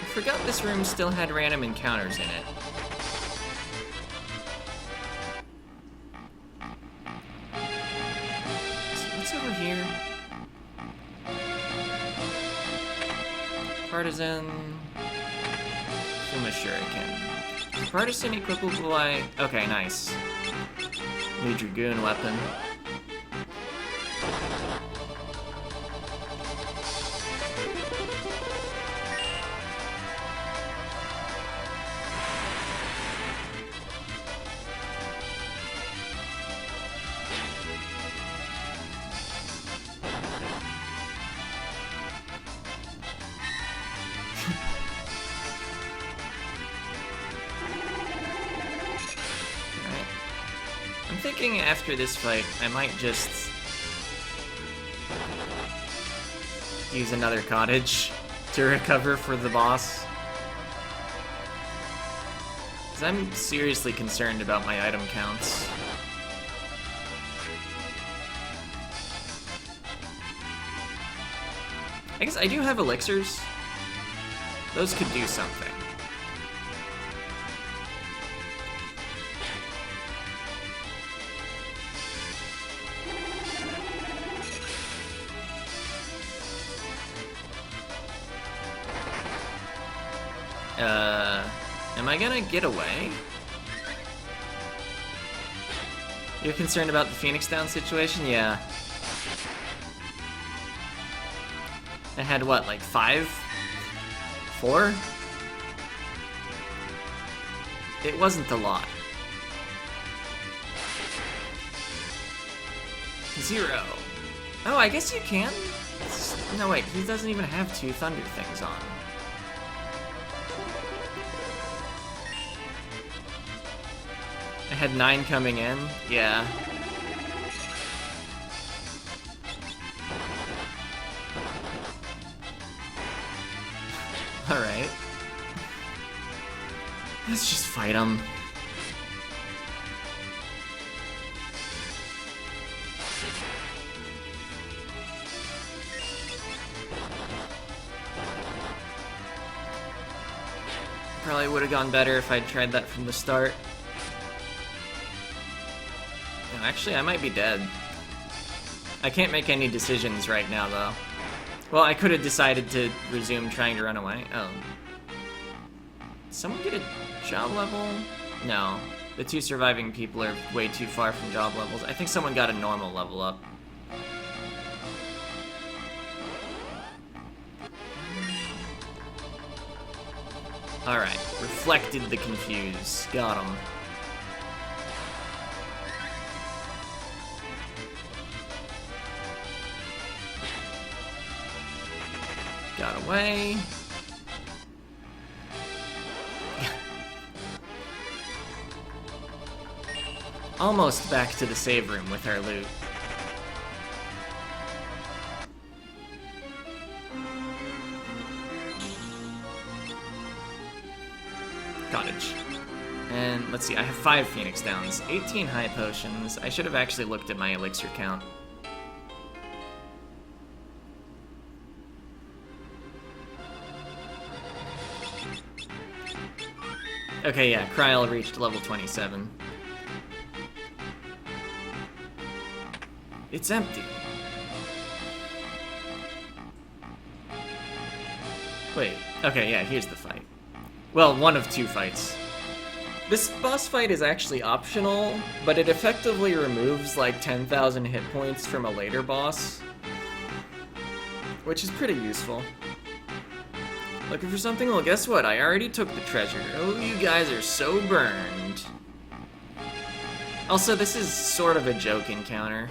I forgot this room still had random encounters in it. What's over here? Partisan... Fuma Shuriken. Partisan equipable by... Okay, nice. New Dragoon weapon. I'm thinking after this fight, I might just use another cottage to recover for the boss. Because I'm seriously concerned about my item counts. I guess I do have elixirs. Those could do something. Am I gonna get away? You're concerned about the Phoenix Down situation? Yeah. I had what, like 5? 4? It wasn't a lot. 0. Oh, I guess you can? No, wait, he doesn't even have 2 thunder things on. I had 9 coming in, yeah. Alright. Let's just fight him. Probably would have gone better if I'd tried that from the start. No, actually, I might be dead. I can't make any decisions right now, though. Well, I could have decided to resume trying to run away. Oh. Did someone get a job level? No. The 2 surviving people are way too far from job levels. I think someone got a normal level up. Alright. Reflected the confuse. Got him. Got away. Almost back to the save room with our loot. Cottage. And let's see, I have 5 Phoenix Downs, 18 high potions. I should have actually looked at my elixir count. Okay, yeah, Kryl reached level 27. It's empty. Wait, okay, yeah, here's the fight. Well, one of 2 fights. This boss fight is actually optional, but it effectively removes like 10,000 hit points from a later boss, which is pretty useful. Looking for something? Well, guess what? I already took the treasure. Oh, you guys are so burned. Also, this is sort of a joke encounter.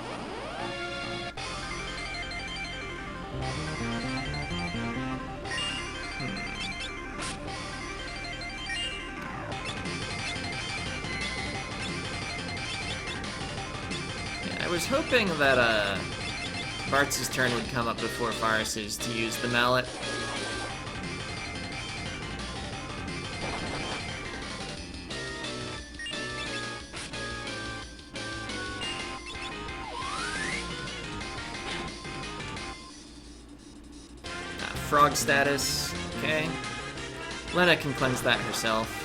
I was hoping that Bart's turn would come up before Faris's to use the mallet. Frog status, okay. Lena can cleanse that herself.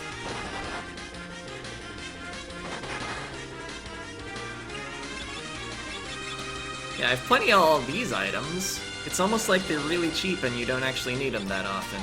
Yeah, I have plenty of all these items. It's almost like they're really cheap and you don't actually need them that often.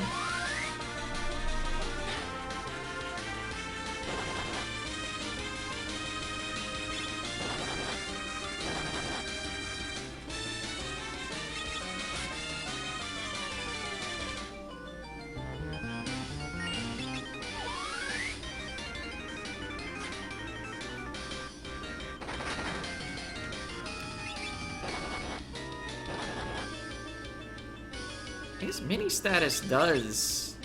His mini status does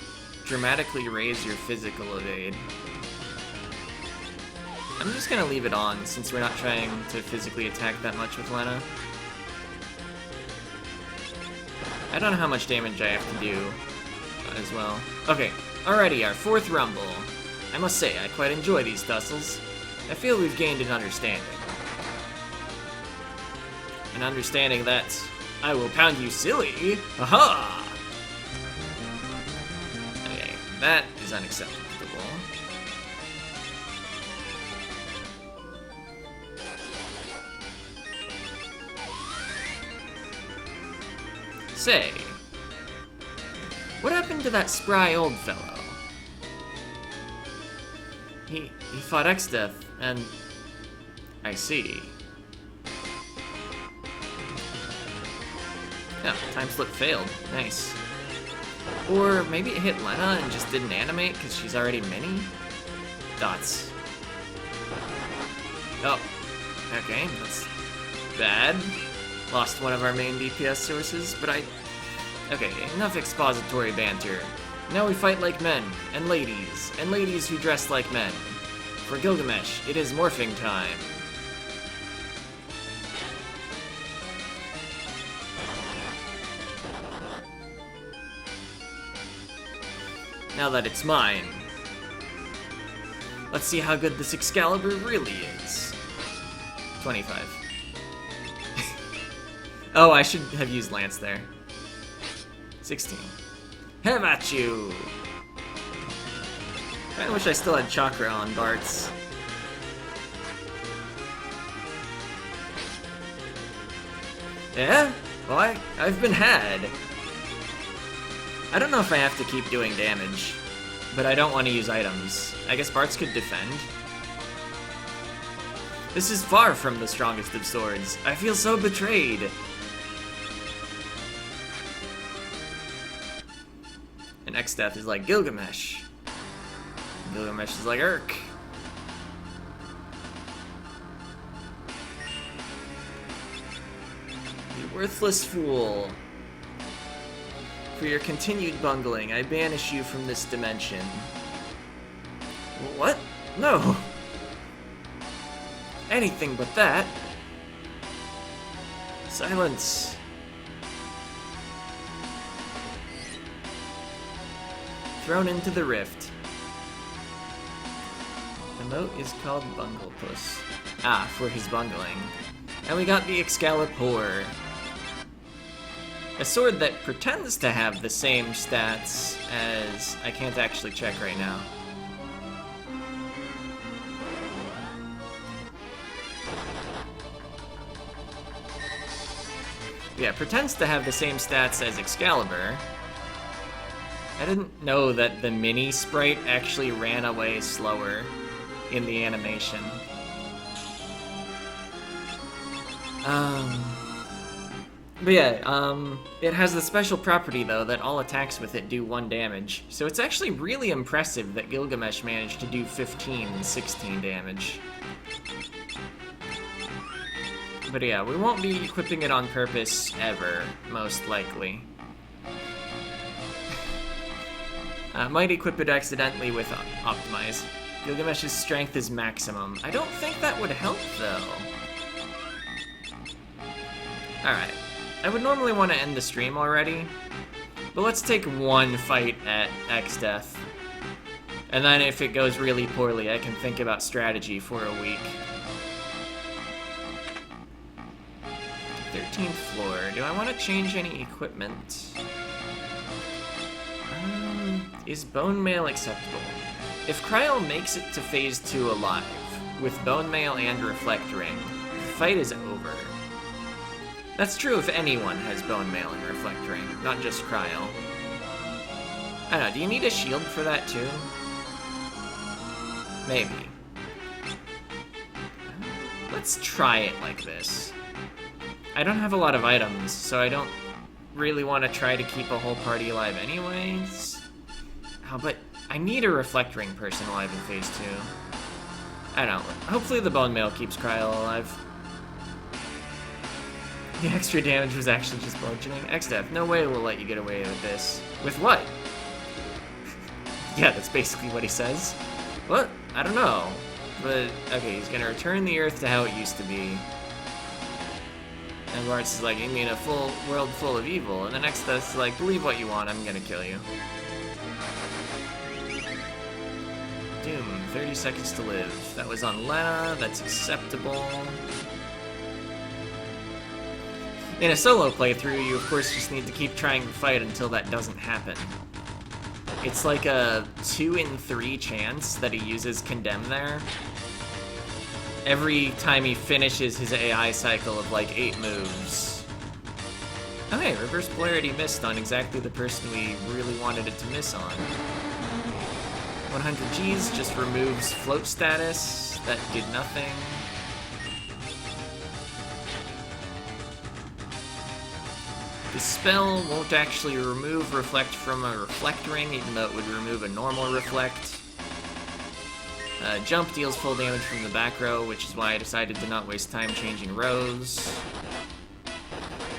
dramatically raise your physical evade. I'm just gonna leave it on since we're not trying to physically attack that much with Lena. I don't know how much damage I have to do as well. Okay, alrighty, our 4th rumble. I must say, I quite enjoy these tussles. I feel we've gained an understanding. An understanding that I will pound you silly. Aha! Okay, that is unacceptable. Say, what happened to that spry old fellow? He fought Exdeath, and I see. Yeah, time slip failed. Nice. Or maybe it hit Lena and just didn't animate because she's already mini? Dots. Oh. Okay, that's bad. Lost one of our main DPS sources, but okay, enough expository banter. Now we fight like men, and ladies who dress like men. For Gilgamesh, it is morphing time. Now that it's mine, let's see how good this Excalibur really is. 25. Oh, I should have used Lance there. 16. Have at you! I wish I still had Chakra on Bart's. Yeah? Well, I've been had. I don't know if I have to keep doing damage, but I don't want to use items. I guess Bart's could defend. This is far from the strongest of swords. I feel so betrayed. And Exdeath is like Gilgamesh. Gilgamesh is like Urk. You worthless fool. For your continued bungling, I banish you from this dimension. What? No! Anything but that. Silence. Thrown into the rift. The moat is called Bunglepuss. Ah, for his bungling. And we got the Excalibur. A sword that pretends to have the same stats as... I can't actually check right now. Yeah, pretends to have the same stats as Excalibur. I didn't know that the mini sprite actually ran away slower in the animation. But yeah, it has the special property though that all attacks with it do 1 damage. So it's actually really impressive that Gilgamesh managed to do 15 and 16 damage. But yeah, we won't be equipping it on purpose ever, most likely. Might equip it accidentally with Optimize. Gilgamesh's strength is maximum. I don't think that would help though. Alright. I would normally want to end the stream already, but let's take one fight at Exdeath. And then if it goes really poorly, I can think about strategy for a week. 13th floor. Do I want to change any equipment? Is bone mail acceptable? If Cryo makes it to phase 2 alive, with bone mail and reflect ring, the fight is over. That's true if anyone has bone mail and reflect ring, not just Cryo. I don't know, do you need a shield for that too? Maybe. Let's try it like this. I don't have a lot of items, so I don't really want to try to keep a whole party alive anyways. Oh, but I need a reflect ring person alive in phase 2. I don't know. Hopefully the bone mail keeps Cryo alive. The extra damage was actually just bludgeoning. Exdeath, no way we'll let you get away with this. With what? Yeah, that's basically what he says. What? I don't know. But, okay, he's gonna return the Earth to how it used to be. And Bart's is like, you mean a full world full of evil? And the Exdeath's like, believe what you want, I'm gonna kill you. Doom, 30 seconds to live. That was on Lena, that's acceptable. In a solo playthrough, you of course just need to keep trying to fight until that doesn't happen. It's like a 2 in 3 chance that he uses Condemn there. Every time he finishes his AI cycle of like 8 moves. Oh hey, Reverse Polarity missed on exactly the person we really wanted it to miss on. 100 Gs just removes float status. That did nothing. The spell won't actually remove Reflect from a Reflect ring, even though it would remove a normal Reflect. Jump deals full damage from the back row, which is why I decided to not waste time changing rows.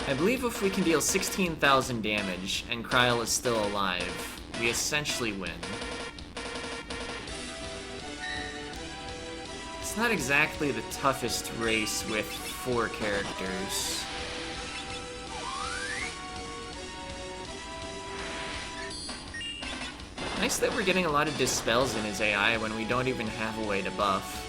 I believe if we can deal 16,000 damage and Kryl is still alive, we essentially win. It's not exactly the toughest race with 4 characters. Nice that we're getting a lot of dispels in his AI when we don't even have a way to buff.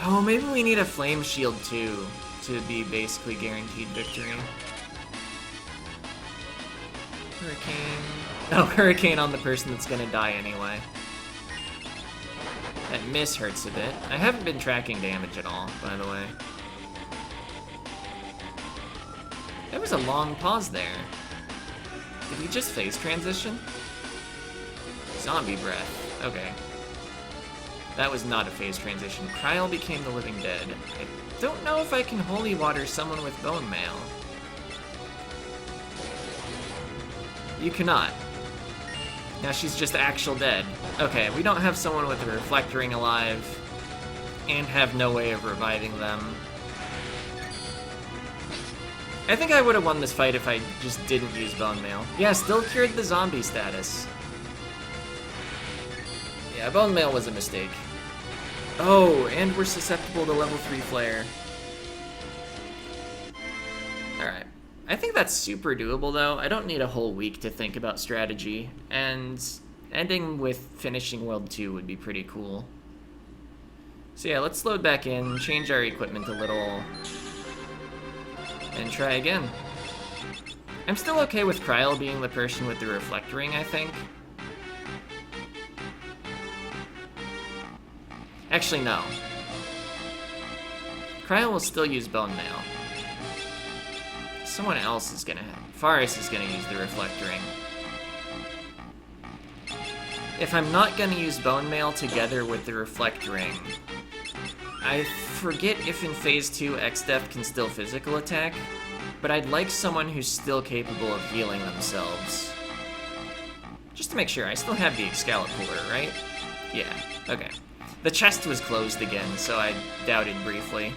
Oh, maybe we need a flame shield too, to be basically guaranteed victory. Hurricane. Oh, Hurricane on the person that's gonna die anyway. That miss hurts a bit. I haven't been tracking damage at all, by the way. There was a long pause there. Did he just phase transition? Zombie breath. Okay. That was not a phase transition. Kryl became the living dead. I don't know if I can holy water someone with bone mail. You cannot. Now she's just actual dead. Okay, we don't have someone with a reflect ring alive, and have no way of reviving them. I think I would have won this fight if I just didn't use Bone Mail. Yeah, still cured the zombie status. Yeah, Bone Mail was a mistake. Oh, and we're susceptible to level 3 Flare. Alright. I think that's super doable, though. I don't need a whole week to think about strategy, and ending with finishing World 2 would be pretty cool. So yeah, let's load back in, change our equipment a little, and try again. I'm still okay with Kryl being the person with the Reflect Ring, I think. Actually, no. Kryl will still use Bone Mail. Someone else is gonna have... Faris is gonna use the Reflect Ring. If I'm not gonna use Bone Mail together with the Reflect Ring, I forget if in Phase 2 Exdeath can still physical attack, but I'd like someone who's still capable of healing themselves. Just to make sure, I still have the Excalibur, right? Yeah, okay. The chest was closed again, so I doubted briefly.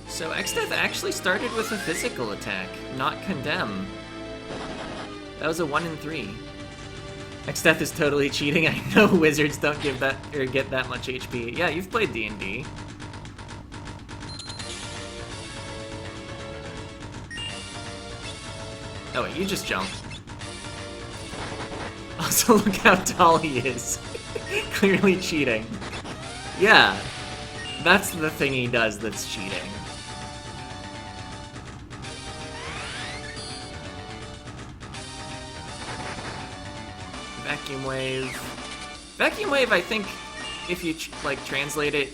So Exdeath actually started with a physical attack, not Condemn. That was a 1 in 3. Exdeath is totally cheating. I know wizards don't give that or get that much HP. Yeah, you've played D&D. Oh wait, you just jump. Also, look how tall he is. Clearly cheating. Yeah, that's the thing he does that's cheating. Vacuum Wave. Vacuum Wave, I think, if you like translate it,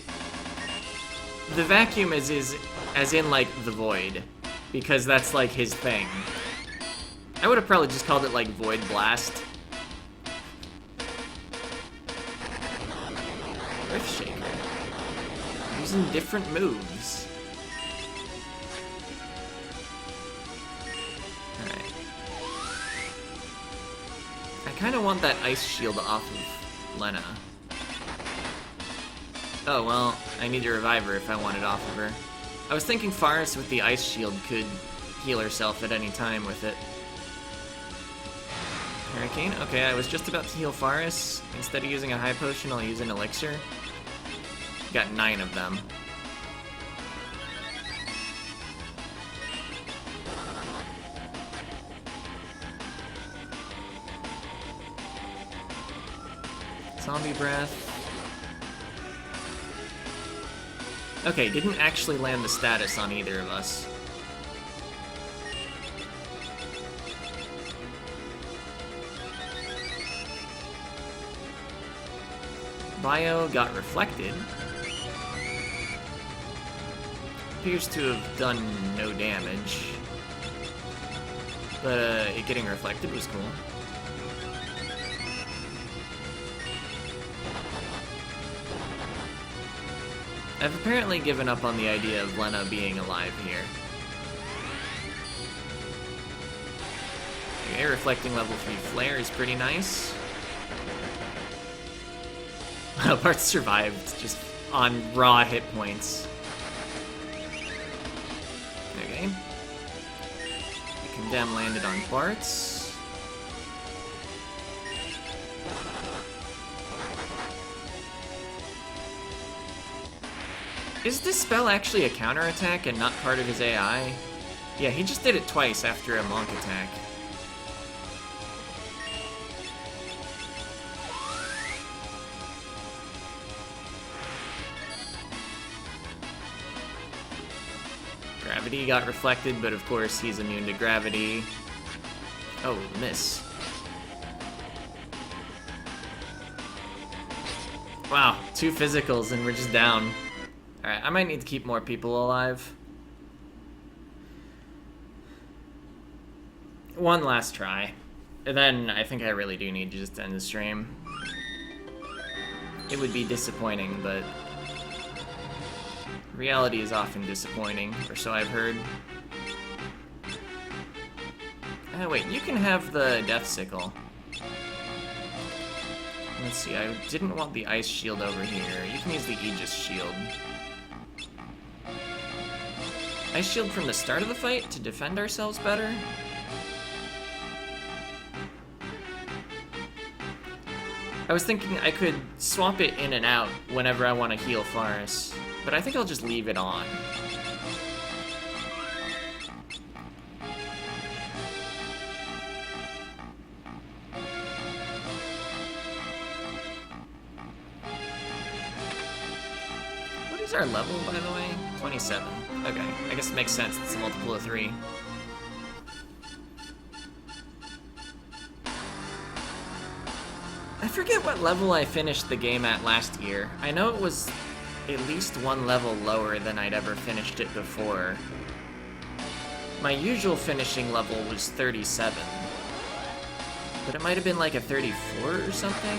the vacuum is as in like the void, because that's like his thing. I would have probably just called it like Void Blast. Earthshaker. Using different moves. Alright. I kind of want that Ice Shield off of Lena. Oh, well, I need to revive her if I want it off of her. I was thinking Faris with the Ice Shield could heal herself at any time with it. Hurricane? Okay, I was just about to heal Faris. Instead of using a high potion, I'll use an elixir. Got 9 of them. Zombie Breath. Okay, didn't actually land the status on either of us. Bio got reflected. Appears to have done no damage. But it getting reflected was cool. I've apparently given up on the idea of Lena being alive here. Okay, reflecting level 3 flare is pretty nice. Bart survived just on raw hit points. Okay. The Condemn landed on Bart's. Is this spell actually a counterattack and not part of his AI? Yeah, he just did it twice after a monk attack. Gravity got reflected, but of course he's immune to gravity. Oh, miss. Wow, 2 physicals and we're just down. Alright, I might need to keep more people alive. One last try. And then I think I really do need to just end the stream. It would be disappointing, but reality is often disappointing, or so I've heard. Wait, you can have the Death Sickle. Let's see, I didn't want the Ice Shield over here. You can use the Aegis Shield. Ice Shield from the start of the fight to defend ourselves better? I was thinking I could swap it in and out whenever I want to heal Faris, but I think I'll just leave it on. What is our level, by the way? 27. Okay, I guess it makes sense. It's a multiple of 3. I forget what level I finished the game at last year. I know it was at least one level lower than I'd ever finished it before. My usual finishing level was 37. But it might have been like a 34 or something.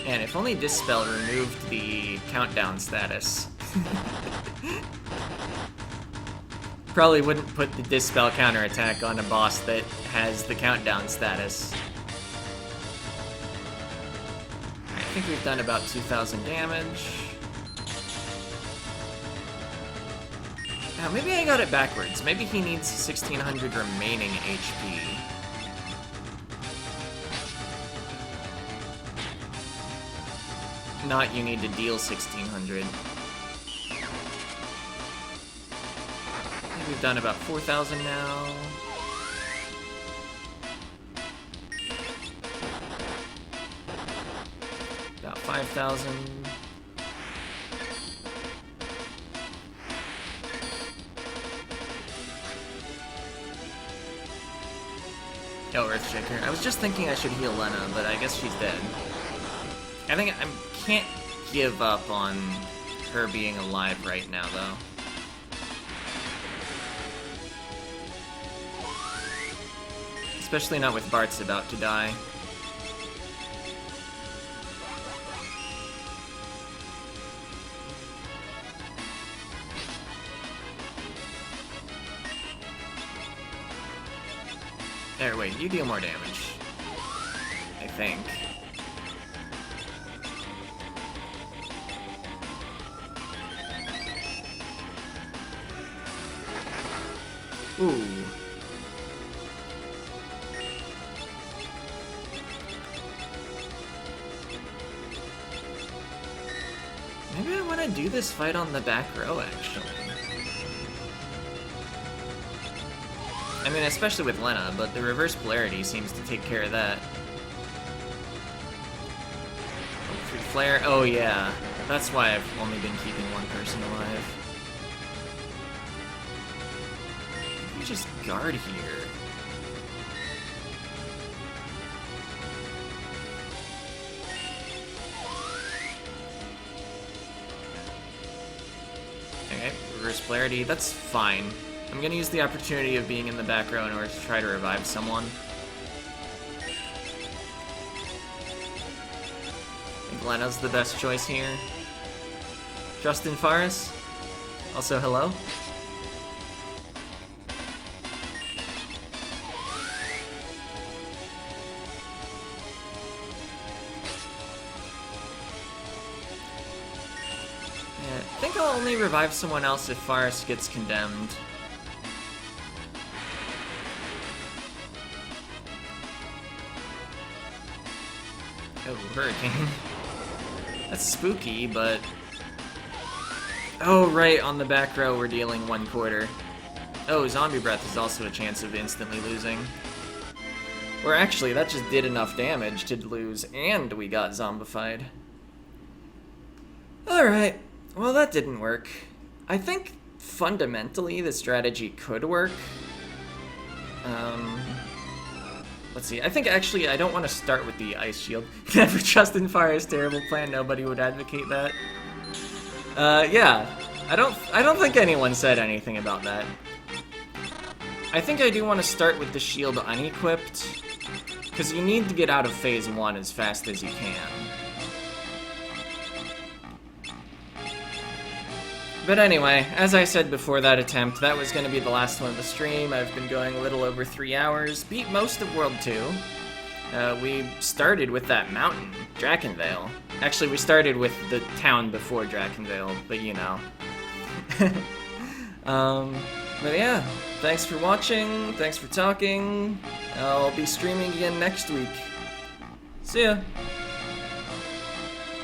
And if only Dispel removed the countdown status. Probably wouldn't put the Dispel counterattack on a boss that has the countdown status. I think we've done about 2,000 damage. Now, maybe I got it backwards. Maybe he needs 1,600 remaining HP. Not you need to deal 1,600. We've done about 4,000 now. About 5,000. Oh, Earthshaker. I was just thinking I should heal Lena, but I guess she's dead. I think I can't give up on her being alive right now, though. Especially not with Bart's about to die. There, wait, you deal more damage. I think. Ooh. Maybe I want to do this fight on the back row, actually. I mean, especially with Lena, but the reverse polarity seems to take care of that. Free flare? Oh yeah. That's why I've only been keeping one person alive. Let me just guard here. Okay, reverse polarity, that's fine. I'm gonna use the opportunity of being in the back row in order to try to revive someone. I think Lena's the best choice here. Justin Faris? Also, hello? Yeah, I think I'll only revive someone else if Faris gets condemned. Oh, Hurricane. That's spooky, but... Oh, right, on the back row we're dealing 1/4. Oh, Zombie Breath is also a chance of instantly losing. Or actually, that just did enough damage to lose, and we got zombified. Alright, well that didn't work. I think, fundamentally, the strategy could work. Let's see, I think actually I don't want to start with the Ice Shield. Never trust in Fire's terrible plan, nobody would advocate that. Yeah. I don't think anyone said anything about that. I think I do want to start with the shield unequipped, because you need to get out of phase 1 as fast as you can. But anyway, as I said before that attempt, that was going to be the last one of the stream. I've been going a little over 3 hours, beat most of World 2. We started with that mountain, Drakenvale. Actually, we started with the town before Drakenvale, but you know. But yeah, thanks for watching, thanks for talking. I'll be streaming again next week. See ya!